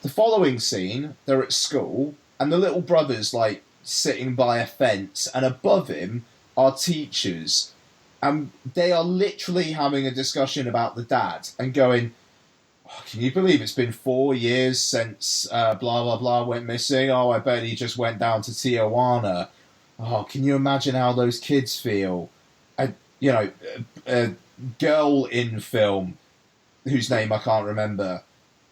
The following scene, they're at school, and the little brother's, like, sitting by a fence, and above him are teachers. And they are literally having a discussion about the dad, and going, oh, can you believe it's been 4 years since blah, blah, blah went missing? Oh, I bet he just went down to Tijuana. Oh, can you imagine how those kids feel? A girl in film, whose name I can't remember,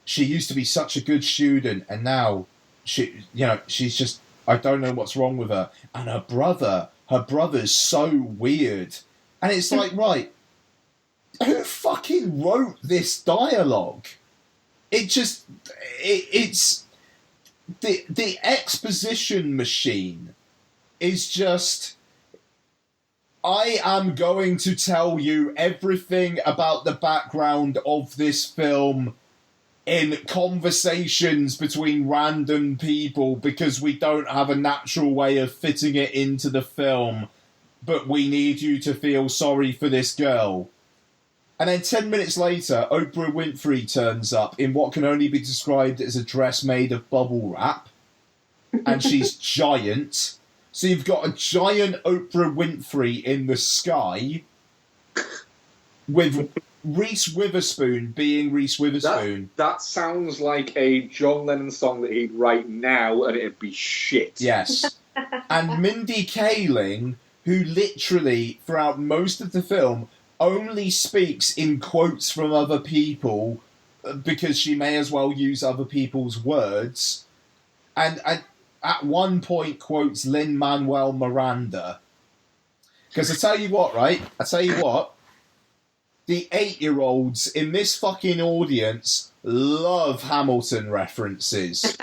she used to be such a good student, and now she's just, I don't know what's wrong with her. And her brother's so weird. And it's like, right, who fucking wrote this dialogue? It's the exposition machine is just, I am going to tell you everything about the background of this film in conversations between random people because we don't have a natural way of fitting it into the film, but we need you to feel sorry for this girl. And then 10 minutes later, Oprah Winfrey turns up in what can only be described as a dress made of bubble wrap. And she's giant. So you've got a giant Oprah Winfrey in the sky with Reese Witherspoon being Reese Witherspoon. That sounds like a John Lennon song that he'd write now and it'd be shit. Yes. And Mindy Kaling, who literally, throughout most of the film, only speaks in quotes from other people because she may as well use other people's words. And at one point quotes Lin-Manuel Miranda. Because I tell you what, the 8-year-olds in this fucking audience love Hamilton references.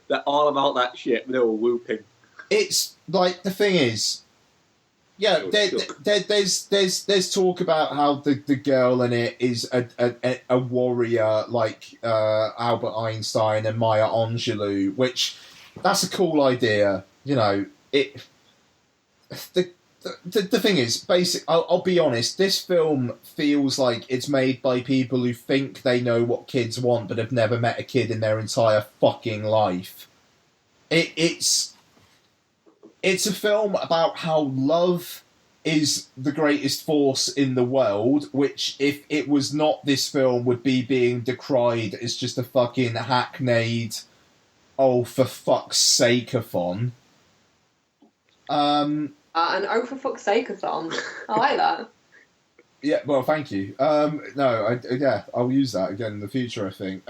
They're all about that shit. They were whooping. It's like, the thing is, Yeah, there's talk about how the girl in it is a warrior like Albert Einstein and Maya Angelou, which that's a cool idea. You know, the thing is, I'll be honest, this film feels like it's made by people who think they know what kids want but have never met a kid in their entire fucking life. It's a film about how love is the greatest force in the world, which, if it was not this film, would be being decried as just a fucking hackneyed, oh, for fuck's sake-a-thon. An oh, for fuck's sake-a-thon. I like that. Yeah, well, thank you. I'll use that again in the future, I think.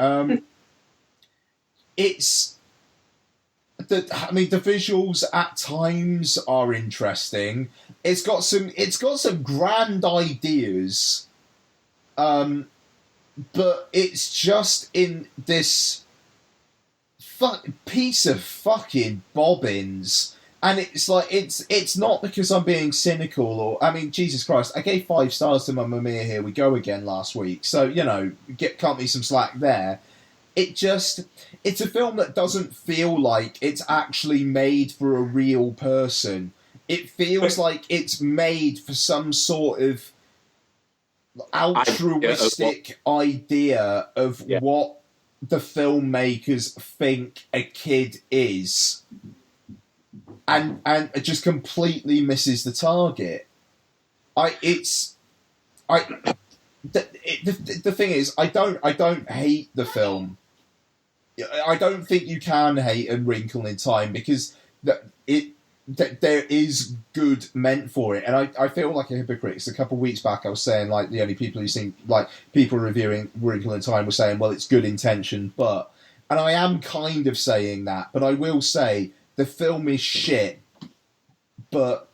The visuals at times are interesting. It's got some grand ideas, but it's just in this piece of fucking bobbins. And it's like it's not because I'm being cynical or Jesus Christ, I gave 5 stars to Mamma Mia, Here We Go Again last week, so cut me some slack there. It's a film that doesn't feel like it's actually made for a real person. It feels like it's made for some sort of altruistic idea of what the filmmakers think a kid is. And it just completely misses the target. The thing is, I don't hate the film. I don't think you can hate A Wrinkle in Time because there is good meant for it, and I feel like a hypocrite. Because a couple of weeks back I was saying like the only people who seem like people reviewing Wrinkle in Time were saying, well, it's good intention, but, and I am kind of saying that, but I will say the film is shit, but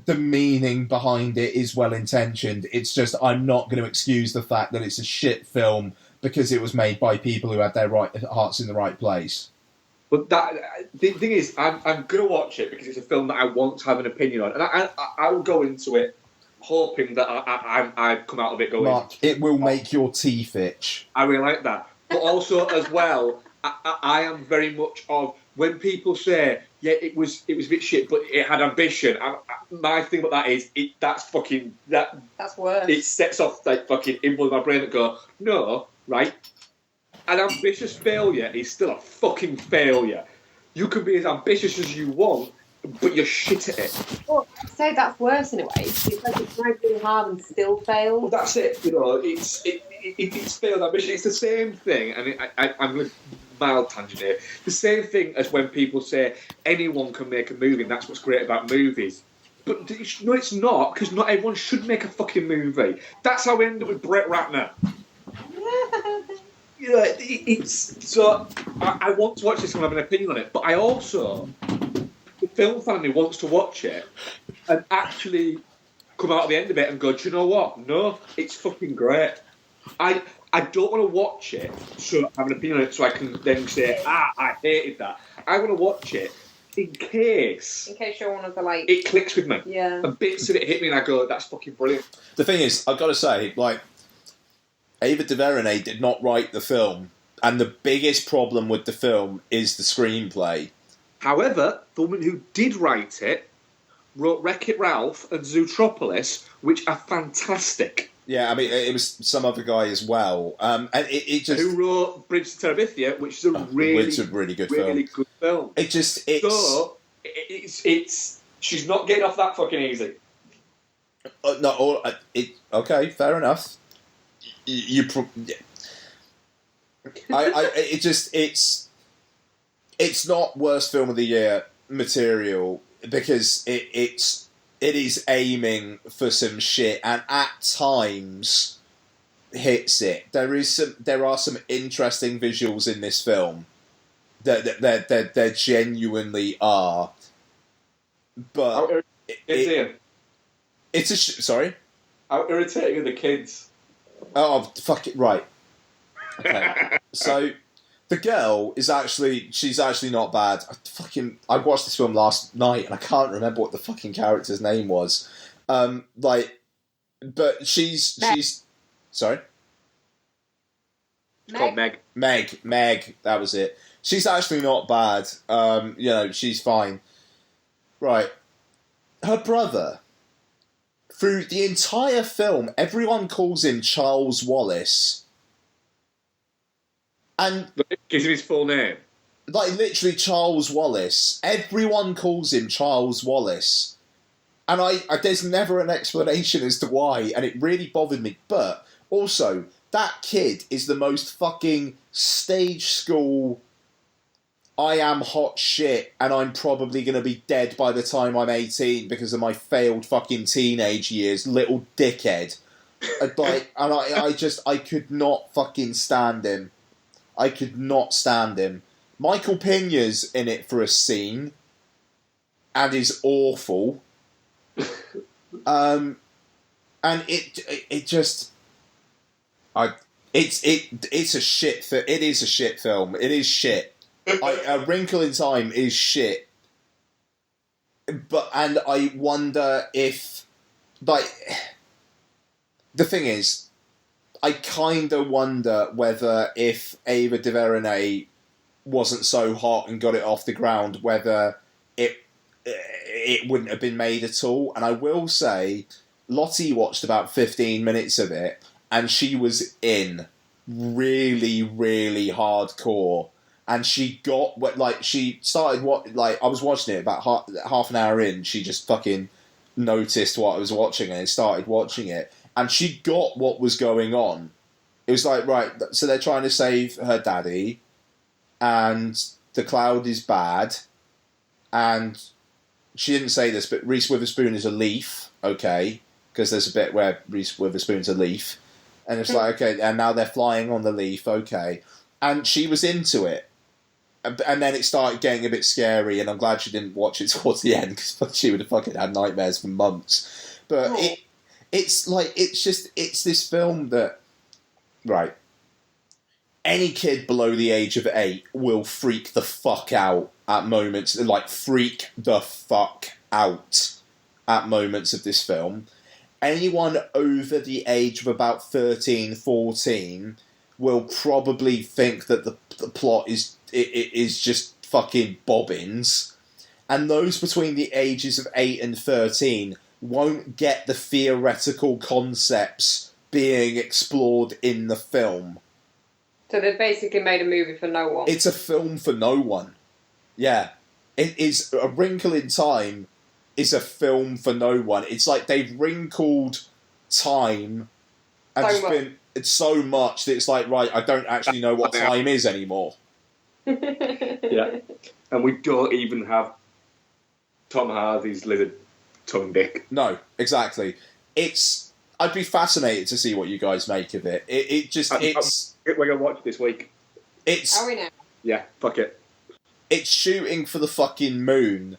the meaning behind it is well intentioned. It's just I'm not going to excuse the fact that it's a shit film because it was made by people who had their hearts in the right place. But the thing is, I'm going to watch it because it's a film that I want to have an opinion on, and I will go into it hoping that I come out of it going, Mark, it will make your teeth itch. I really like that. But also as well, I am very much of when people say, yeah, it was a bit shit, but it had ambition. My thing about that is that's worse. It sets off like fucking input in my brain that go, no, right? An ambitious failure is still a fucking failure. You can be as ambitious as you want, but you're shit at it. Well, I'd say that's worse in a way. It's like it's tried really hard and still failed. Well, that's it. It's failed ambition. It's the same thing, and I'm with mild tangent here. The same thing as when people say anyone can make a movie, and that's what's great about movies. But no, it's not, because not everyone should make a fucking movie. That's how we end up with Brett Ratner. So I want to watch this and have an opinion on it, but I also, the film family wants to watch it and actually come out at the end of it and go, do you know what? No, it's fucking great. I don't want to watch it so I have an opinion on it so I can then say, I hated that. I want to watch it in case you're one of the like... It clicks with me. Yeah. And bits of it hit me and I go, that's fucking brilliant. The thing is, I've got to say, like, Ava DuVernay did not write the film, and the biggest problem with the film is the screenplay. However, the woman who did write it wrote Wreck-It Ralph and Zootropolis, which are fantastic. Yeah, I mean, it was some other guy as well. And it just... Who wrote Bridge to Terabithia, which is a really good film. It's... So, it's... She's not getting off that fucking easy. Okay, fair enough. It's not worst film of the year material because it is aiming for some shit and at times hits it. There are some interesting visuals in this film. There genuinely are, but it's sorry. How irritating are the kids? Oh, fuck it, right. Okay. So, The girl is she's actually not bad. I watched this film last night and I can't remember what the fucking character's name was. But she's sorry? It's called Meg. Meg, that was it. She's actually not bad. She's fine. Right. Her brother, through the entire film, everyone calls him Charles Wallace. And gives him his full name. Like, literally Charles Wallace. Everyone calls him Charles Wallace. And there's never an explanation as to why, and it really bothered me. But, also, that kid is the most fucking stage school, I am hot shit, and I'm probably going to be dead by the time I'm 18 because of my failed fucking teenage years, little dickhead. I could not fucking stand him. I could not stand him. Michael Peña's in it for a scene, and is awful. And it's a shit. It is a shit film. It is shit. A Wrinkle in Time is shit. And I wonder if, the thing is, I kind of wonder whether if Ava DuVernay wasn't so hot and got it off the ground, whether it wouldn't have been made at all. And I will say, Lottie watched about 15 minutes of it, and she was in really, really hardcore. And she got she started I was watching it about half an hour in. She just fucking noticed what I was watching and started watching it. And she got what was going on. It was like, right, so they're trying to save her daddy, and the cloud is bad, and she didn't say this, but Reese Witherspoon is a leaf, okay, because there's a bit where Reese Witherspoon's a leaf, and it's like, okay, and now they're flying on the leaf, okay, and she was into it. And then it started getting a bit scary, and I'm glad she didn't watch it towards the end, because she would have fucking had nightmares for months. But it's this film that, right, any kid below the age of 8 will freak the fuck out at moments, freak the fuck out at moments of this film. Anyone over the age of about 13, 14 will probably think that the plot is just fucking bobbins. And those between the ages of 8 and 13 won't get the theoretical concepts being explored in the film. So they've basically made a movie for no one. It's a film for no one. Yeah. It is. A Wrinkle in Time is a film for no one. It's like they've wrinkled time and it's so much that it's like, right, I don't actually know what time is anymore. Yeah. And we don't even have Tom Hardy's lizard tongue dick. No, exactly. I'd be fascinated to see what you guys make of it. We're going to watch it this week. Are we now? Yeah, fuck it. It's shooting for the fucking moon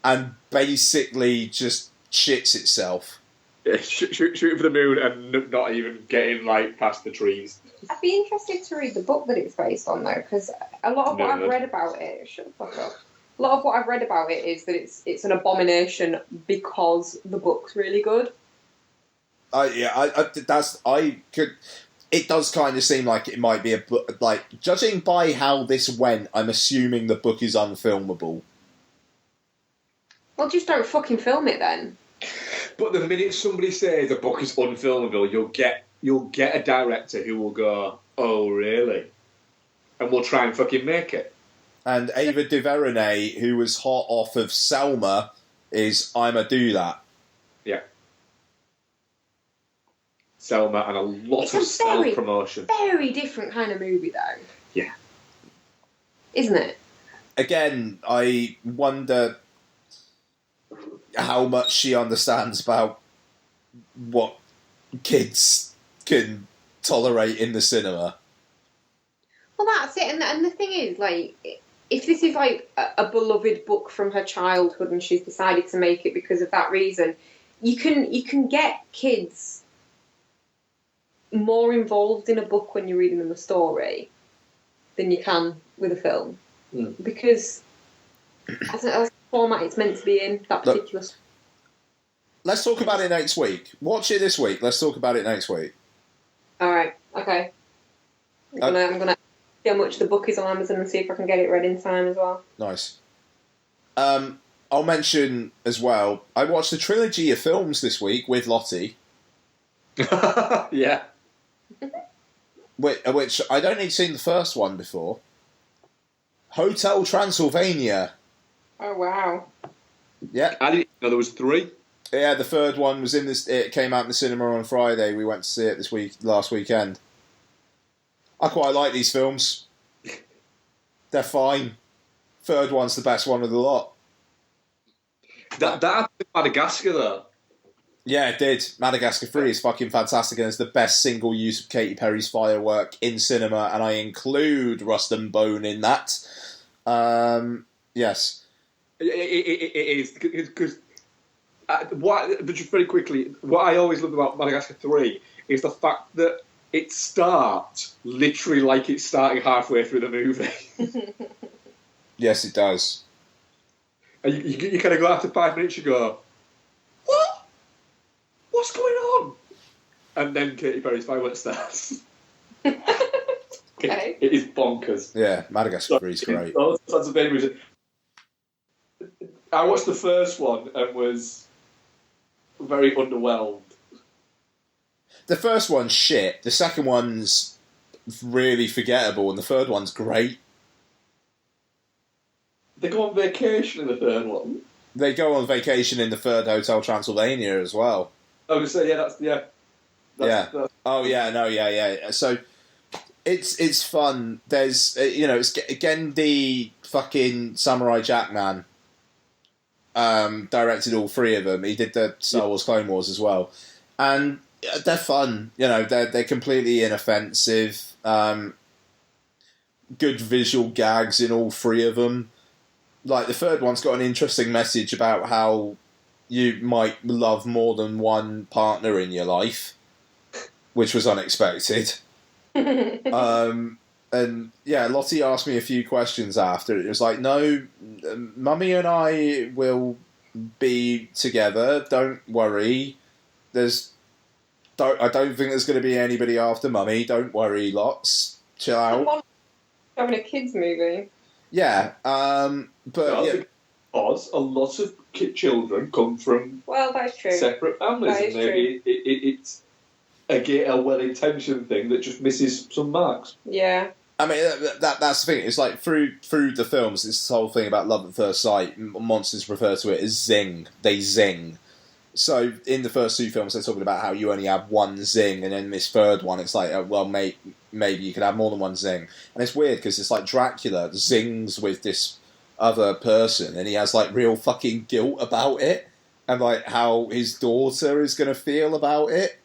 and basically just shits itself. Yeah, shooting for the moon and not even getting past the trees. I'd be interested to read the book that it's based on, though, because a lot of what I've read about it... Shut the fuck up. A lot of what I've read about it is that it's an abomination because the book's really good. It does kind of seem like it might be a book. Judging by how this went, I'm assuming the book is unfilmable. Well, just don't fucking film it then. But the minute somebody says a book is unfilmable, you'll get a director who will go, "Oh, really?" and we'll try and fucking make it. And Ava DuVernay, who was hot off of Selma, is "I'ma do that." Yeah. Selma and a lot of self-promotion. Very different kind of movie, though. Yeah. Isn't it? Again, I wonder how much she understands about what kids can tolerate in the cinema. Well, that's it. And the thing is, if this is a beloved book from her childhood and she's decided to make it because of that reason, you can get kids more involved in a book when you're reading them a story than you can with a film because I don't know the format it's meant to be in that particular. Let's talk about it next week. Watch it this week. Let's talk about it next week. All right. Okay. I'm gonna see how much the book is on Amazon and see if I can get it read in time as well. Nice. I'll mention as well, I watched a trilogy of films this week with Lottie. Yeah. Which I don't think seen the first one before. Hotel Transylvania. Oh, wow. Yeah. I didn't know there was 3. Yeah, the third one was in this. It came out in the cinema on Friday. We went to see it last weekend. I quite like these films. They're fine. Third one's the best one of the lot. That happened in Madagascar, though. Yeah, it did. Madagascar 3 is fucking fantastic and it's the best single use of Katy Perry's firework in cinema, and I include Rust and Bone in that. Yes. It is, because just very quickly, what I always loved about Madagascar 3 is the fact that it starts literally like it's starting halfway through the movie. Yes, it does. And you kind of go after 5 minutes, you go, what? What's going on? And then Katy Perry's fireworks starts. Okay. It is bonkers. Yeah, Madagascar 3 is great. I watched the first one and was very underwhelmed. The first one's shit. The second one's really forgettable, and the third one's great. They go on vacation in the third one. They go on vacation in the third Hotel Transylvania as well. I was going to say, yeah. Oh yeah, no, yeah. So it's fun. There's it's again the fucking Samurai Jack man. Directed all 3 of them. He did the Star Wars Clone Wars as well, and they're fun. They're completely inoffensive. Good visual gags in all 3 of them. Like the third one's got an interesting message about how you might love more than one partner in your life, which was unexpected. And yeah, Lottie asked me a few questions after. It was like, no, Mummy and I will be together. Don't worry. I don't think there's going to be anybody after Mummy. Don't worry, lots. Chill out. Having a kids movie. Yeah, but yeah. Because a lot of children come from that's true. separate families, that is and it's a well-intentioned thing that just misses some marks. Yeah. I mean, that's the thing. It's like through the films, it's this whole thing about love at first sight. Monsters refer to it as zing. They zing. So in the first 2 films, they're talking about how you only have one zing, and in this third one, it's like, maybe you could have more than one zing. And it's weird because it's like Dracula zings with this other person, and he has like real fucking guilt about it, and like how his daughter is going to feel about it.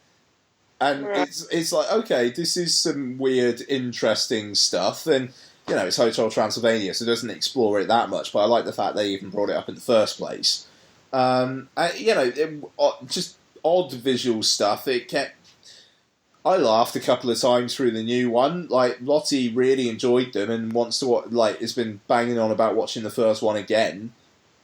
And it's like, okay, this is some weird, interesting stuff. And, it's Hotel Transylvania, so it doesn't explore it that much, but I like the fact they even brought it up in the first place. Just odd visual stuff. I laughed a couple of times through the new one. Like, Lottie really enjoyed them and wants to has been banging on about watching the first one again.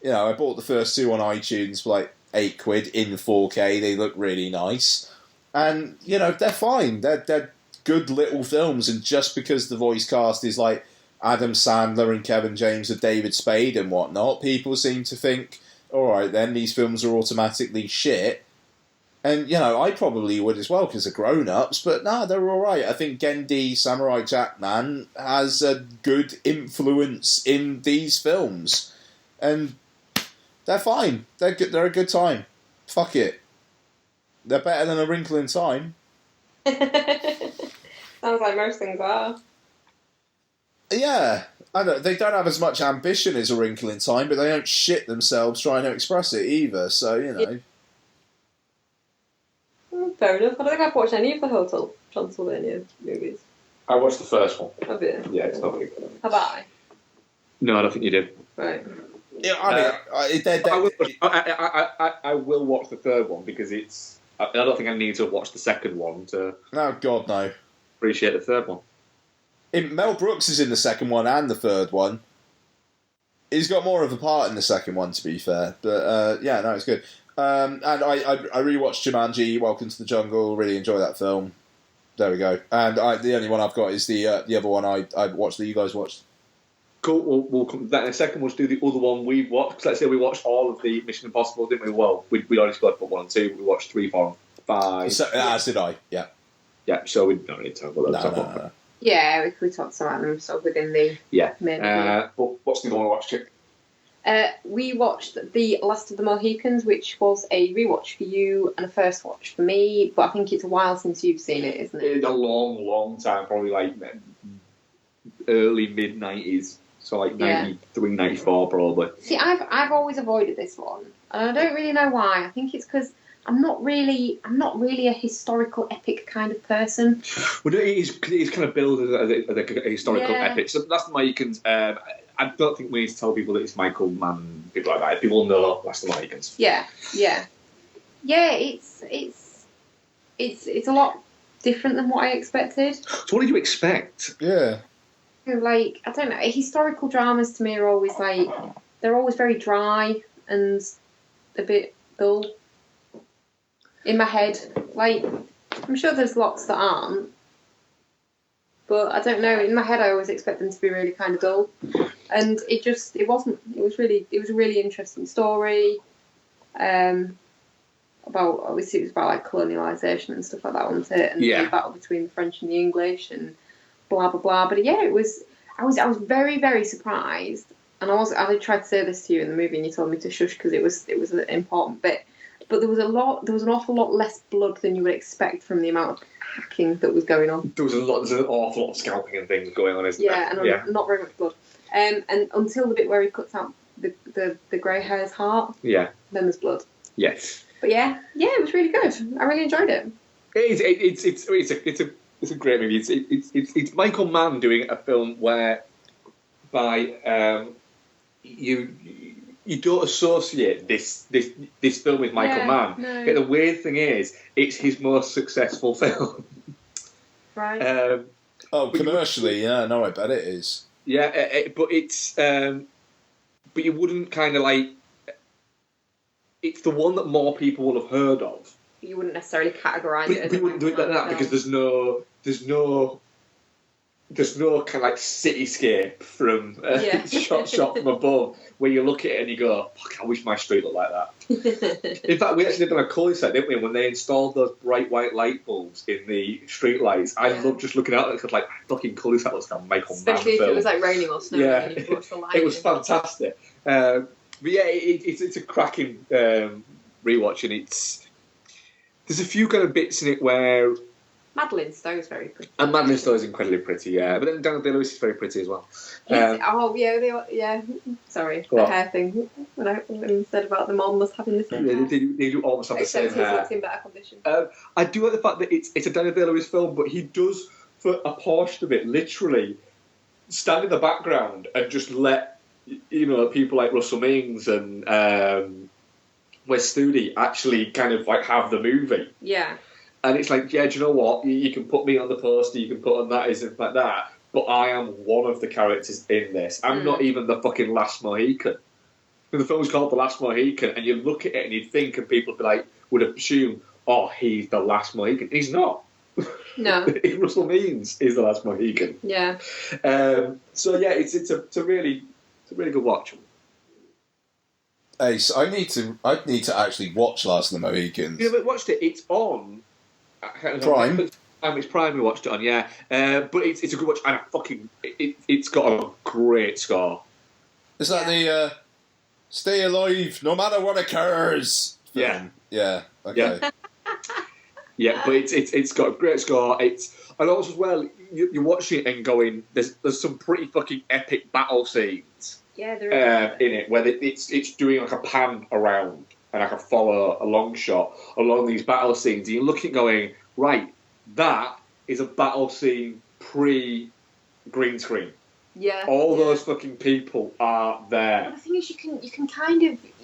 I bought the first 2 on iTunes for like £8 in 4K. They look really nice. And, they're fine. They're good little films, and just because the voice cast is like Adam Sandler and Kevin James with David Spade and whatnot, people seem to think, alright then, these films are automatically shit. And, I probably would as well because they're grown-ups, but they're alright. I think Gendy, Samurai Jack Man, has a good influence in these films. And they're fine. They're good. They're a good time. Fuck it. They're better than A Wrinkle in Time. Sounds like most things are. Yeah. I know. They don't have as much ambition as A Wrinkle in Time, but they don't shit themselves trying to express it either, so, Yeah. Fair enough. I don't think I've watched any of the Hotel Transylvania movies. I watched the first one. Have you? Yeah, it's not very good. Have I? No, I don't think you did. Right. Yeah, I will watch the third one because it's... I don't think I need to watch the second one to... Oh, God, no. appreciate the third one. Mel Brooks is in the second one and the third one. He's got more of a part in the second one, to be fair. But yeah, no, it's good. And I rewatched Jumanji: Welcome to the Jungle. Really enjoy that film. There we go. And the only one I've got is the other one I watched that you guys watched. Cool. We'll come to that in a second. We'll do the other one we've watched. Because let's say we watched all of the Mission Impossible, didn't we? Well, we already spoke about 1 and 2. We watched 3, 4, and 5. So, as did I. Yeah. Yeah. So we don't need to talk about that. No. Yeah, we talked about them sort of within the main. But what's the other one we watched? We watched The Last of the Mohicans, which was a rewatch for you and a first watch for me, but I think it's a while since you've seen it, isn't it? It's a long, long time, probably like early mid-90s, so like 93, 94 probably. See, I've always avoided this one, and I don't really know why. I think it's because I'm not really a historical epic kind of person. Well, it's kind of billed as a historical epic. So that's the Mohicans. I don't think we need to tell people that it's Michael Mann, people like that. People know Last of the Mohicans. Yeah. It's a lot different than what I expected. So what did you expect? Yeah. Like, I don't know. Historical dramas to me are always like, they're always very dry and a bit dull in my head. Like, I'm sure there's lots that aren't, but I don't know. In my head, I always expect them to be really kind of dull, and it wasn't. It was a really interesting story. About, obviously, it was about like colonialisation and stuff like that, wasn't it? And the battle between the French and the English and blah blah blah. But yeah, it was. I was very, very surprised, and I tried to say this to you in the movie, and you told me to shush because it was an important bit. But there was an awful lot less blood than you would expect from the amount of hacking that was going on. There's an awful lot of scalping and things going on, isn't there? And not very much blood. And until the bit where he cuts out the grey hare's heart. Yeah. Then there's blood. Yes. But yeah, it was really good. I really enjoyed it. It's a great movie. It's Michael Mann doing a film whereby you don't associate this film with Michael Mann. No. But the weird thing is, it's his most successful film. Right. Commercially, I bet it is. Yeah, but it's but you wouldn't kind of like. It's the one that more people will have heard of. You wouldn't necessarily categorise it as we wouldn't do it like that because there's no kind of like cityscape from shot from above where you look at it and you go, fuck, I wish my street looked like that. In fact, we actually lived on a cul-de-sac, didn't we? And when they installed those bright white light bulbs in the street lights, I loved just looking out at it because like, fucking cul-de-sac looks like a Michael Mann film. Especially if it was like raining or snowing and you could watch the light. It was fantastic. But yeah, it's a cracking rewatch, and there's a few kind of bits in it where Madeleine Stowe's very pretty. And Madeleine Stowe is incredibly pretty, yeah. But then Daniel Day-Lewis is very pretty as well. Sorry, the hair thing. When I said about them almost having the same hair. They do almost have the same hair. Except he's in better condition. I do like the fact that it's a Daniel Day-Lewis film, but he does, for a portion of it, literally stand in the background and just let people like Russell Means and Wes Studi actually kind of like have the movie. Yeah. And it's like, yeah, do you know what? You can put me on the poster, you can put on that, isn't like that. But I am one of the characters in this. I'm not even the fucking Last Mohican. The film's called The Last Mohican, and you look at it and you'd think, and people would assume, oh, he's the Last Mohican. He's not. No. Russell Means is the Last Mohican. Yeah. So yeah, it's a really good watch. Hey, so I need to actually watch Last of the Mohicans. You haven't watched it? It's on Prime. It's Prime. We watched it on, yeah. But it's a good watch, and it's got a great score. Is that the "Stay Alive, no matter what occurs"? Film? Yeah. Okay. Yeah, but it's got a great score. And also as well, you're watching it and going, there's some pretty fucking epic battle scenes. Yeah, there is. In it, where it's doing like a pan around and like a follow a long shot along these battle scenes. And you're looking going, right, that is a battle scene pre-green screen. Yeah. All those fucking people are there. Well, the thing is, you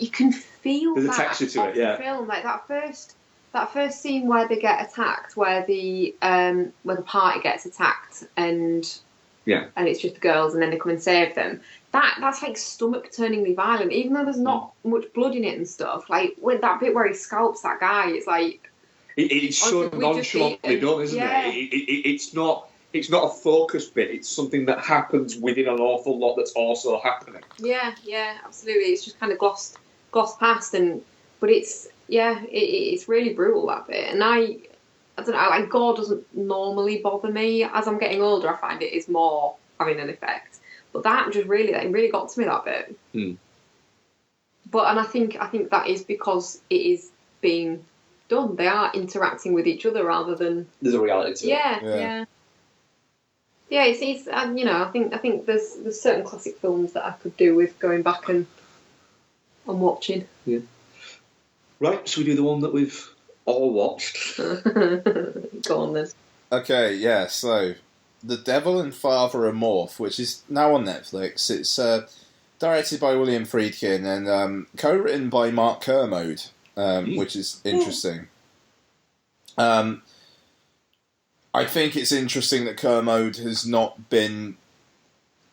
can feel there's that a texture to it, yeah. The film, like that first scene where they get attacked, where the party gets attacked, and Yeah. And it's just the girls, and then they come and save them. That's like stomach-turningly violent, even though there's not much blood in it and stuff. Like with that bit where he scalps that guy, it's like it's so nonchalantly done, isn't it? It's not a focus bit. It's something that happens within an awful lot that's also happening. Yeah, absolutely. It's just kind of glossed past, but it's it's really brutal, that bit. And I don't know, like gore doesn't normally bother me. As I'm getting older, I find it is more having an effect. But that just really got to me, that bit. And I think that is because it is being done. They are interacting with each other rather than there's a reality to it. Yeah. It's I think there's certain classic films that I could do with going back and watching. Yeah. Right, so we do the one that we've all watched. Go on then. Okay, yeah, so The Devil and Father are Morph, which is now on Netflix. It's directed by William Friedkin and co-written by Mark Kermode, which is interesting. I think it's interesting that Kermode has not been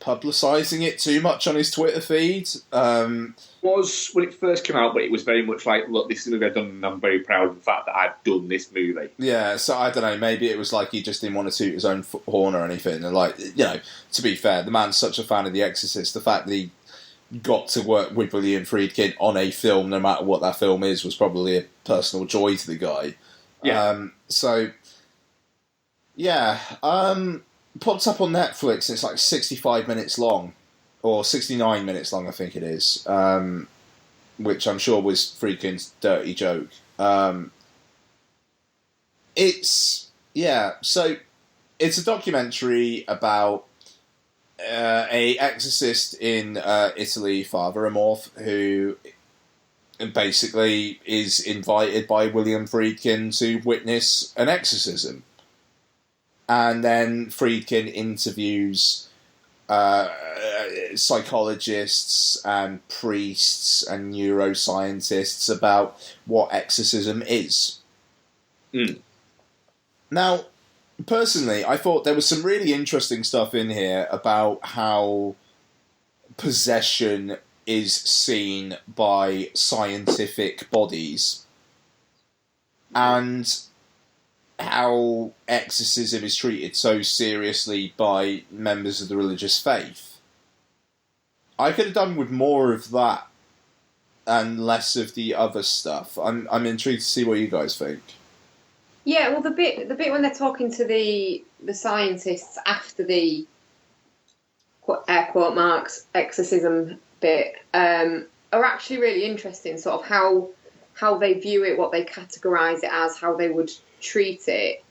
publicising it too much on his Twitter feed. Was when it first came out, but it was very much like, look, this is a movie I've done, and I'm very proud of the fact that I've done this movie. Yeah, so I don't know, maybe it was like he just didn't want to toot his own horn or anything. And like, to be fair, the man's such a fan of The Exorcist, the fact that he got to work with William Friedkin on a film, no matter what that film is, was probably a personal joy to the guy. Yeah. Pops up on Netflix, and it's like 65 minutes long, or 69 minutes long, I think it is, which I'm sure was Friedkin's dirty joke. It's a documentary about a exorcist in Italy, Father Amorth, who basically is invited by William Friedkin to witness an exorcism. And then Friedkin interviews psychologists and priests and neuroscientists about what exorcism is. Now, personally, I thought there was some really interesting stuff in here about how possession is seen by scientific bodies and how exorcism is treated so seriously by members of the religious faith. I could have done with more of that and less of the other stuff. I'm intrigued to see what you guys think. Yeah, well, the bit when they're talking to the scientists after the air quote marks exorcism bit are actually really interesting. Sort of how they view it, what they categorise it as, how they would treat it.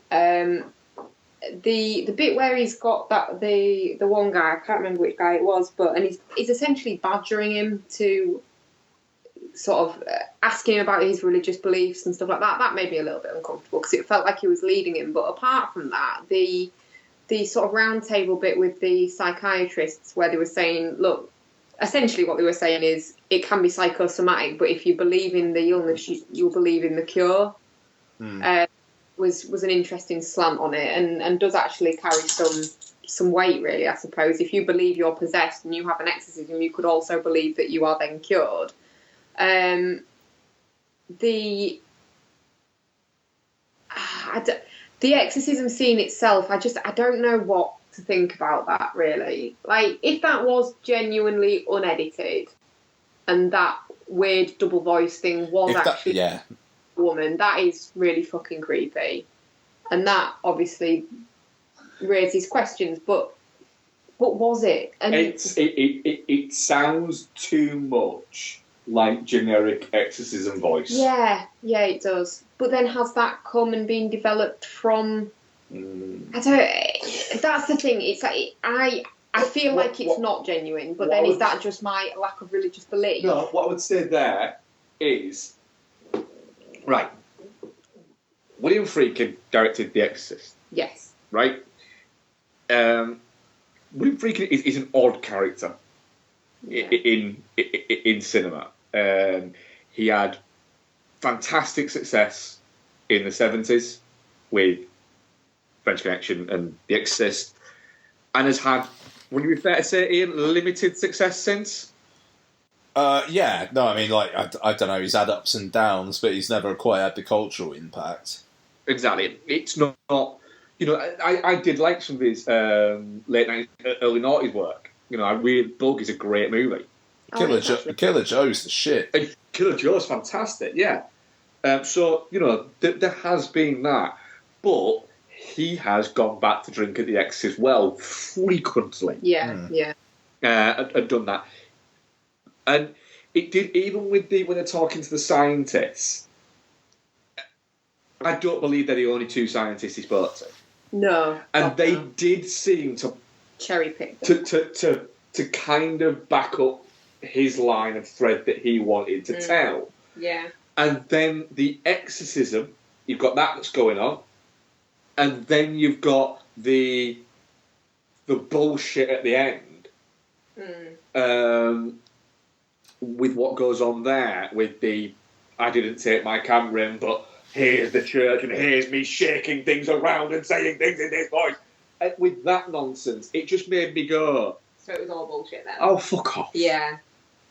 The bit where he's got the one guy, I can't remember which guy it was, and he's essentially badgering him to sort of asking him about his religious beliefs and stuff like that. That made me a little bit uncomfortable because it felt like he was leading him. But apart from that, the sort of round table bit with the psychiatrists where they were saying, look, essentially what they were saying is it can be psychosomatic, but if you believe in the illness, you'll believe in the cure. Was an interesting slant on it and does actually carry some weight, really, I suppose. If you believe you're possessed and you have an exorcism, you could also believe that you are then cured. The exorcism scene itself, I don't know what to think about that, really. Like, if that was genuinely unedited and that weird double voice thing was a woman, that is really fucking creepy. And that obviously raises questions, but was it? And it sounds too much like generic exorcism voice. Yeah, it does. But then has that come and been developed from? That's the thing. It's like I feel like it's not genuine. But then is that just my lack of religious belief? No. What I would say there is right. William Friedkin directed The Exorcist. Yes. Right. William Friedkin is an odd character. Yeah. In cinema. He had fantastic success in the 70s with French Connection and The Exorcist. and has had, would it be fair to say, Ian, limited success since? Yeah, no, I mean, like, I don't know, he's had ups and downs, but he's never quite had the cultural impact. Exactly. It's not you know, I did like some of his late 90s, early 90s work. You know, Bug is a great movie. Killer Joe's the shit. And Killer Joe's fantastic, yeah. So, you know, there has been that. But he has gone back to drink at the X as well, frequently. Yeah, yeah. And done that. And it did, even when they're talking to the scientists, I don't believe they're the only two scientists he spoke to. No. And they did seem to cherry pick to kind of back up his line of thread that he wanted to tell. Yeah. And then the exorcism, you've got that that's going on, and then you've got the bullshit at the end. With what goes on there, with the I didn't take my camera in, but here's the church, and here's me shaking things around and saying things in this voice. And with that nonsense, it just made me go, so it was all bullshit then? Oh, fuck off. Yeah.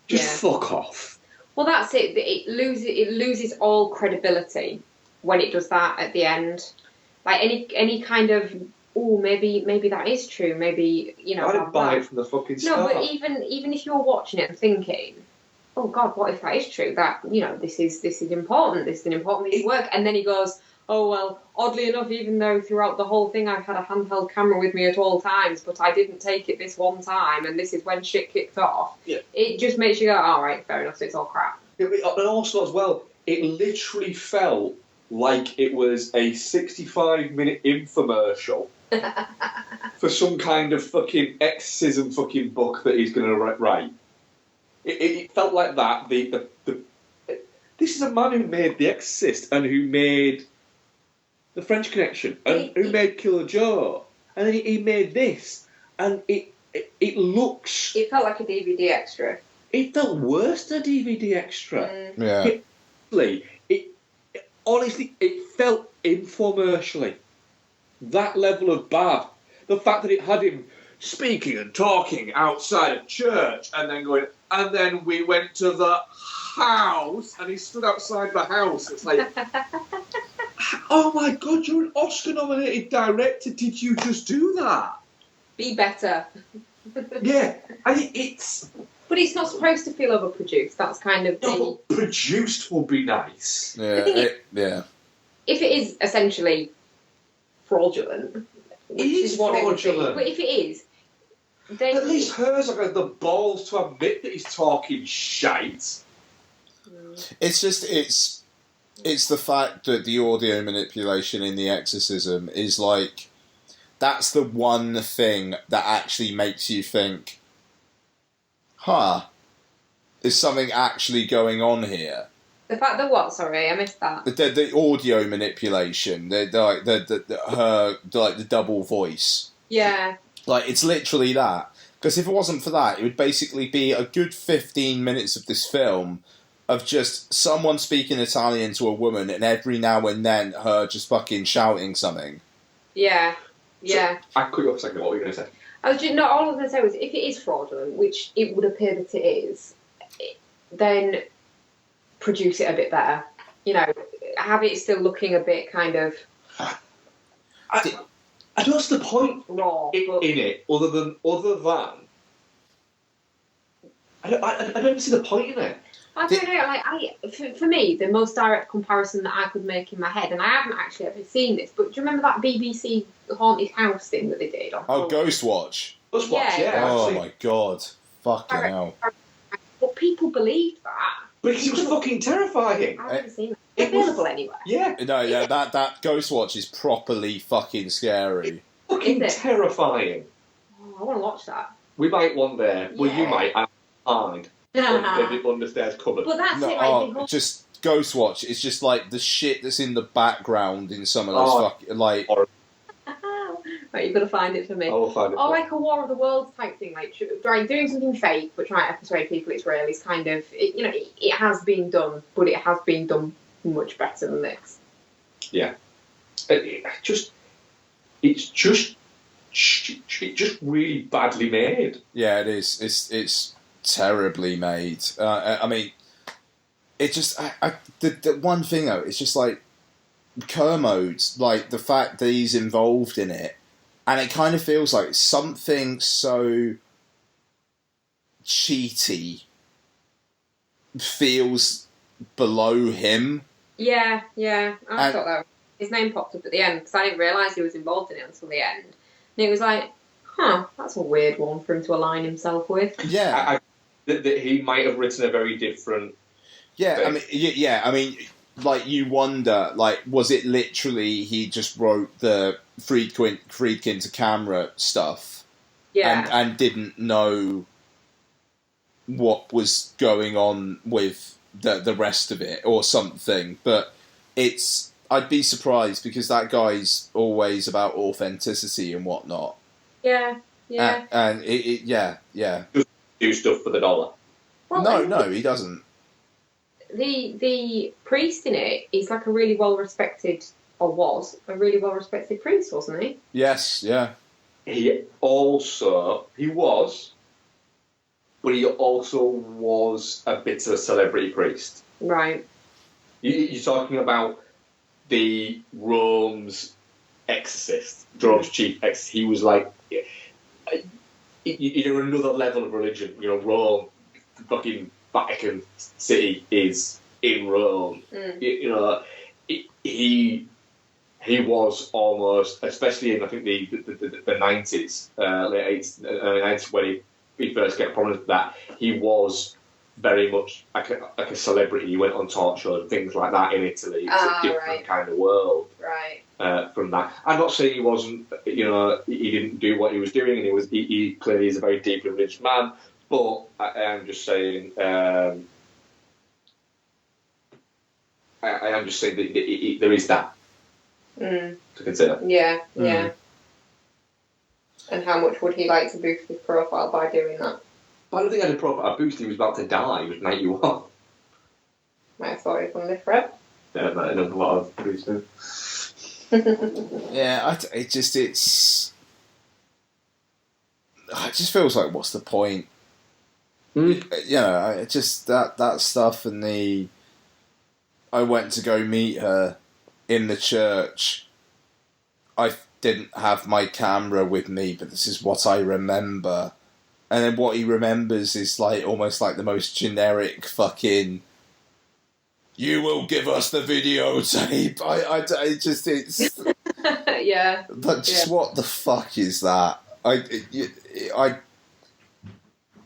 Just fuck off. Well, that's it. It loses all credibility when it does that at the end. Like any kind of, maybe that is true. Maybe, you know. I didn't buy it from the fucking start. No, but even if you're watching it and thinking, oh God, what if that is true? That, you know, this is important. This is an important piece of work. And then he goes, oh well, oddly enough, even though throughout the whole thing I've had a handheld camera with me at all times, but I didn't take it this one time, and this is when shit kicked off. Yeah. It just makes you go, all right, fair enough, so it's all crap. And also as well, it literally felt like it was a 65-minute infomercial for some kind of fucking exorcism fucking book that he's going to write. It felt like that. This is a man who made The Exorcist and who made The French Connection and who made Killer Joe, and then he made this, and it looks. It felt like a DVD extra. It felt worse than a DVD extra. Yeah. Honestly, it felt infomercially. That level of bad. The fact that it had him speaking and talking outside a church and then going, and then we went to the house, and he stood outside the house. It's like, oh my God, you're an Oscar-nominated director. Did you just do that? Be better. Yeah, it's... But it's not supposed to feel overproduced. That's kind of... No, but produced will be nice. Yeah, If it is essentially fraudulent... It is fraudulent. But if it is... Then at least hers have the balls to admit that he's talking shite. It's just... It's the fact that the audio manipulation in The Exorcism is like... That's the one thing that actually makes you think... Is something actually going on here? The fact that what? Sorry, I missed that. The audio manipulation, the double voice. Yeah. Like, it's literally that. Because if it wasn't for that, it would basically be a good 15 minutes of this film of just someone speaking Italian to a woman, and every now and then her just fucking shouting something. Yeah. Yeah. So, I cut you off a second. What were you going to say? All I was going to say was, if it is fraudulent, which it would appear that it is, then produce it a bit better. You know, have it still looking a bit kind of... I don't see the point raw in it, other than... I don't see the point in it. I don't know, for me, the most direct comparison that I could make in my head, and I haven't actually ever seen this, but do you remember that BBC Haunted House thing that they did? Ghost Watch. Ghost Watch, yeah. Oh my God. Fucking hell. But people believed that. Because it was fucking terrifying. I've never seen it. It's available anywhere. Yeah. No, yeah, that Ghost Watch is properly fucking scary. It's fucking terrifying. Oh, I want to watch that. We might one day. Well, you might. I hide. In the understairs cupboard. But that's it. Just Ghost Watch. It's just like the shit that's in the background in some of those fucking like. Right, you've got to find it for me. I will find it. Or like a War of the Worlds type thing, like doing something fake but trying to persuade people it's real is kind of, it has been done, but it has been done much better than this. Yeah, it's just just really badly made. Yeah, it is. It's terribly made. I mean, it just the one thing though, it's just like Kermode's, like the fact that he's involved in it, and it kind of feels like something so cheaty feels below him. Yeah. I thought that his name popped up at the end because I didn't realise he was involved in it until the end, and it was like, that's a weird one for him to align himself with. Yeah, that he might have written a very different. Yeah, thing. I mean, like you wonder, like, was it literally he just wrote the Friedkin to camera stuff, and didn't know what was going on with the rest of it or something? But I'd be surprised because that guy's always about authenticity and whatnot. Yeah. And yeah. Just do stuff for the dollar. Well, No, he doesn't. The priest in it is like a really well respected, or was a really well respected priest, wasn't he? Yes, yeah. He was, but he also was a bit of a celebrity priest. Right. You're talking about the Rome's exorcist, Rome's chief exorcist. He was like, another level of religion. You know, Rome, fucking Vatican City is in Rome. You know, he was almost, especially in I think the 90s, late 80s, 90s when he first got prominent. That he was very much like a celebrity. He went on talk shows and things like that in Italy. It's a different kind of world. Right. From that, I'm not saying he wasn't. You know, he didn't do what he was doing, and he clearly is a very deeply religious man. But I am just saying. I am just saying that there is that to consider. Yeah. And how much would he like to boost his profile by doing that? I don't think I had a boost. He was about to die. He was 91. Might have thought he was on this thread. Yeah, but another lot of boosting. Yeah, it just feels like, what's the point? You know, it just that stuff and I went to go meet her in the church. I didn't have my camera with me, but this is what I remember. And then what he remembers is like almost like the most generic fucking. You will give us the videotape. It's yeah. But just what the fuck is that?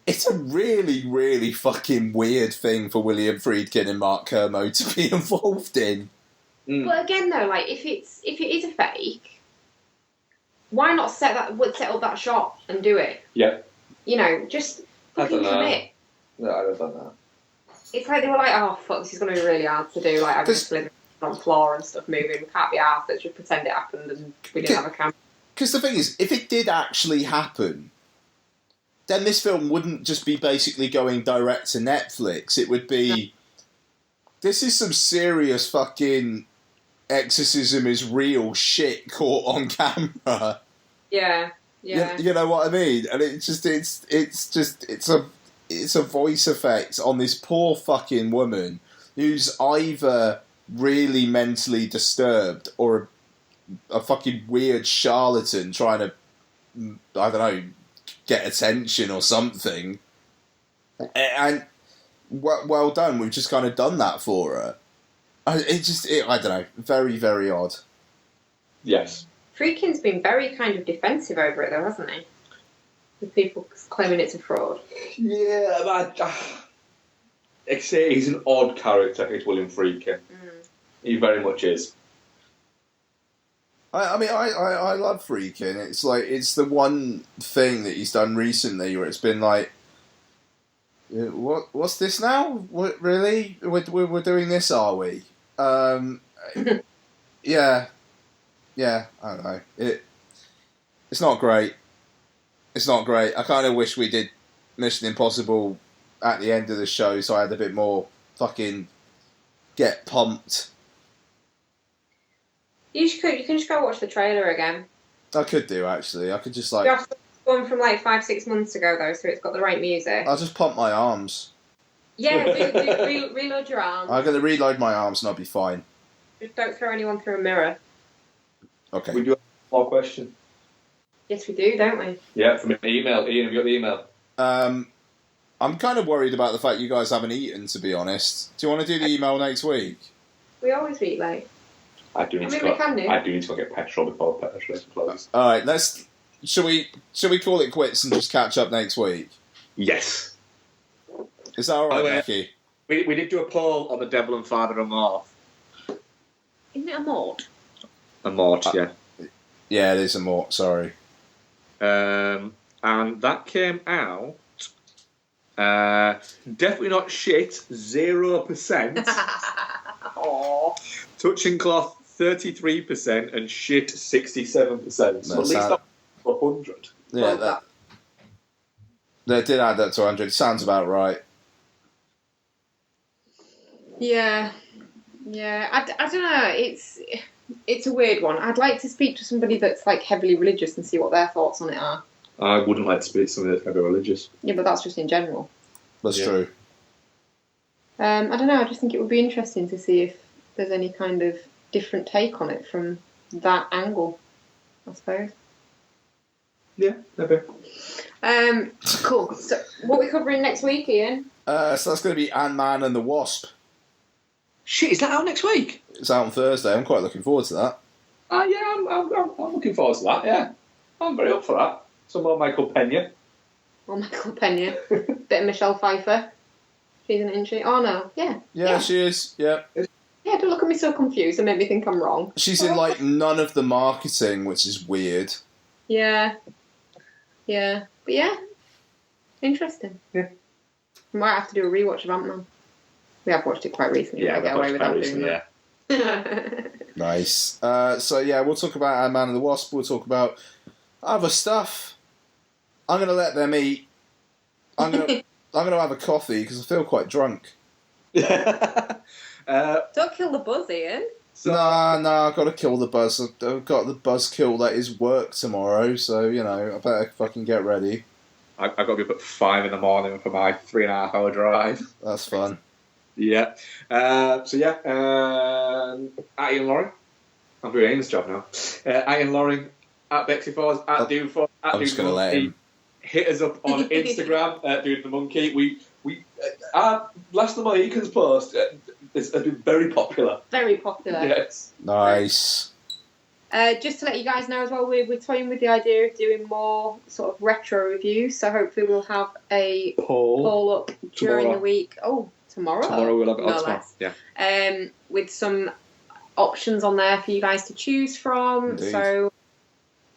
It's a really, really fucking weird thing for William Friedkin and Mark Kermode to be involved in. But again, though, like if it is a fake, why not set up that shot and do it? Yeah. You know, just fucking commit. No, I don't know that. It's like they were like, oh fuck, this is going to be really hard to do. Like I'm just living on the floor and stuff moving. We can't be arsed. Let's just pretend it happened and we didn't have a camera. Because the thing is, if it did actually happen, then this film wouldn't just be basically going direct to Netflix. It would be, this is some serious fucking exorcism is real shit caught on camera. Yeah. You know what I mean? And it's a voice effect on this poor fucking woman who's either really mentally disturbed or a fucking weird charlatan trying to, I don't know, get attention or something. And well done, we've just kind of done that for her. I don't know, very, very odd. Yes. Friedkin's been very kind of defensive over it though, hasn't he? With people claiming it's a fraud. Yeah, but I say he's an odd character, it's William Friedkin. He very much is. I mean, I love Friedkin. It's like, it's the one thing that he's done recently where it's been like, what's this now? What, really? We're doing this, are we? Yeah, I don't know. It's not great. It's not great. I kind of wish we did Mission Impossible at the end of the show so I had a bit more fucking get pumped. You can just go watch the trailer again. I could do, actually. I could just, You have to one from like 5-6 months ago, though, so it's got the right music. I'll just pump my arms. Yeah, reload your arms. I'm going to reload my arms and I'll be fine. Just don't throw anyone through a mirror. Okay. We do have one more question. Yes, we do, don't we? Yeah, from an email. Ian, have you got the email? I'm kind of worried about the fact you guys haven't eaten, to be honest. Do you want to do the email next week? We always eat late. I do need to go get petrol before the petrol station closes. All right, Shall we call it quits and just catch up next week? Yes. Is that all right, Becky? We did do a poll on the Devil and Father and Morph. Isn't it a mort? A Mort, yeah. Yeah, it is a mort, sorry. And that came out... definitely not shit, 0%. Touching cloth, 33%, and shit, 67%. So at least that's 100. Yeah, that did add that to 100. Sounds about right. Yeah. I don't know. It's a weird one. I'd like to speak to somebody that's like heavily religious and see what their thoughts on it are. I wouldn't like to speak to somebody that's heavily religious. Yeah, but that's just in general. That's true. I don't know. I just think it would be interesting to see if there's any kind of different take on it from that angle, I suppose. Yeah, maybe. Cool. So, what are we covering next week, Ian? So that's going to be Ant-Man and the Wasp. Shit, is that out next week? It's out on Thursday. I'm quite looking forward to that. Yeah, I'm looking forward to that, yeah. I'm very up for that. Some more Michael Pena. Oh, Michael Pena. Bit of Michelle Pfeiffer. She's an isn't she? Oh, no. Yeah, she is. Yeah. Yeah, don't look at me so confused and make me think I'm wrong. She's in, like, none of the marketing, which is weird. Yeah. But yeah. Interesting. Yeah. We might have to do a rewatch of Ant-Man. We have watched it quite recently. Yeah, get away without doing that. Yeah. Nice. So, yeah, we'll talk about Ant-Man and the Wasp. We'll talk about other stuff. I'm going to let them eat. I'm going to have a coffee because I feel quite drunk. Don't kill the buzz, Ian. Nah, I've got to kill the buzz. I've got the buzzkill that is work tomorrow, so, I better fucking get ready. I've got to be up at 5 in the morning for my 3.5 hour drive. That's fun. Yeah. At Ian Loring. I'm doing Ian's job now. Ian Loring, at Becky Fours, at Dude Fours, at I'm Dude just going to let him. Hit us up on Instagram, Dude the Monkey. Our Last of the Mohicans post has been very popular. Very popular. Yes. Nice. Just to let you guys know as well, we're toying with the idea of doing more sort of retro reviews, so hopefully we'll have a poll up during the week. Oh, tomorrow? Tomorrow we'll have it no on less. Yeah. With some options on there for you guys to choose from. Indeed. So,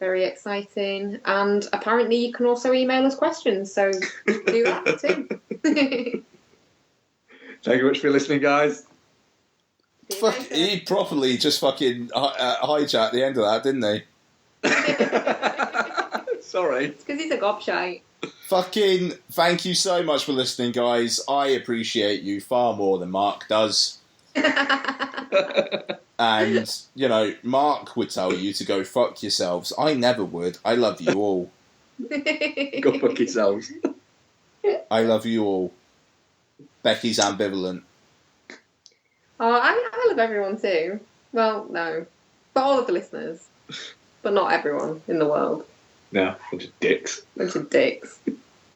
very exciting. And apparently you can also email us questions, so do that too. Thank you very much for listening, guys. He properly just fucking hijacked the end of that, didn't he? Sorry. It's because he's a gobshite. Fucking thank you so much for listening, guys. I appreciate you far more than Mark does. And, Mark would tell you to go fuck yourselves. I never would. I love you all. Go fuck yourselves. I love you all. Becky's ambivalent. Oh, I love everyone too. Well, no. But all of the listeners. But not everyone in the world. No, bunch of dicks. Bunch of dicks.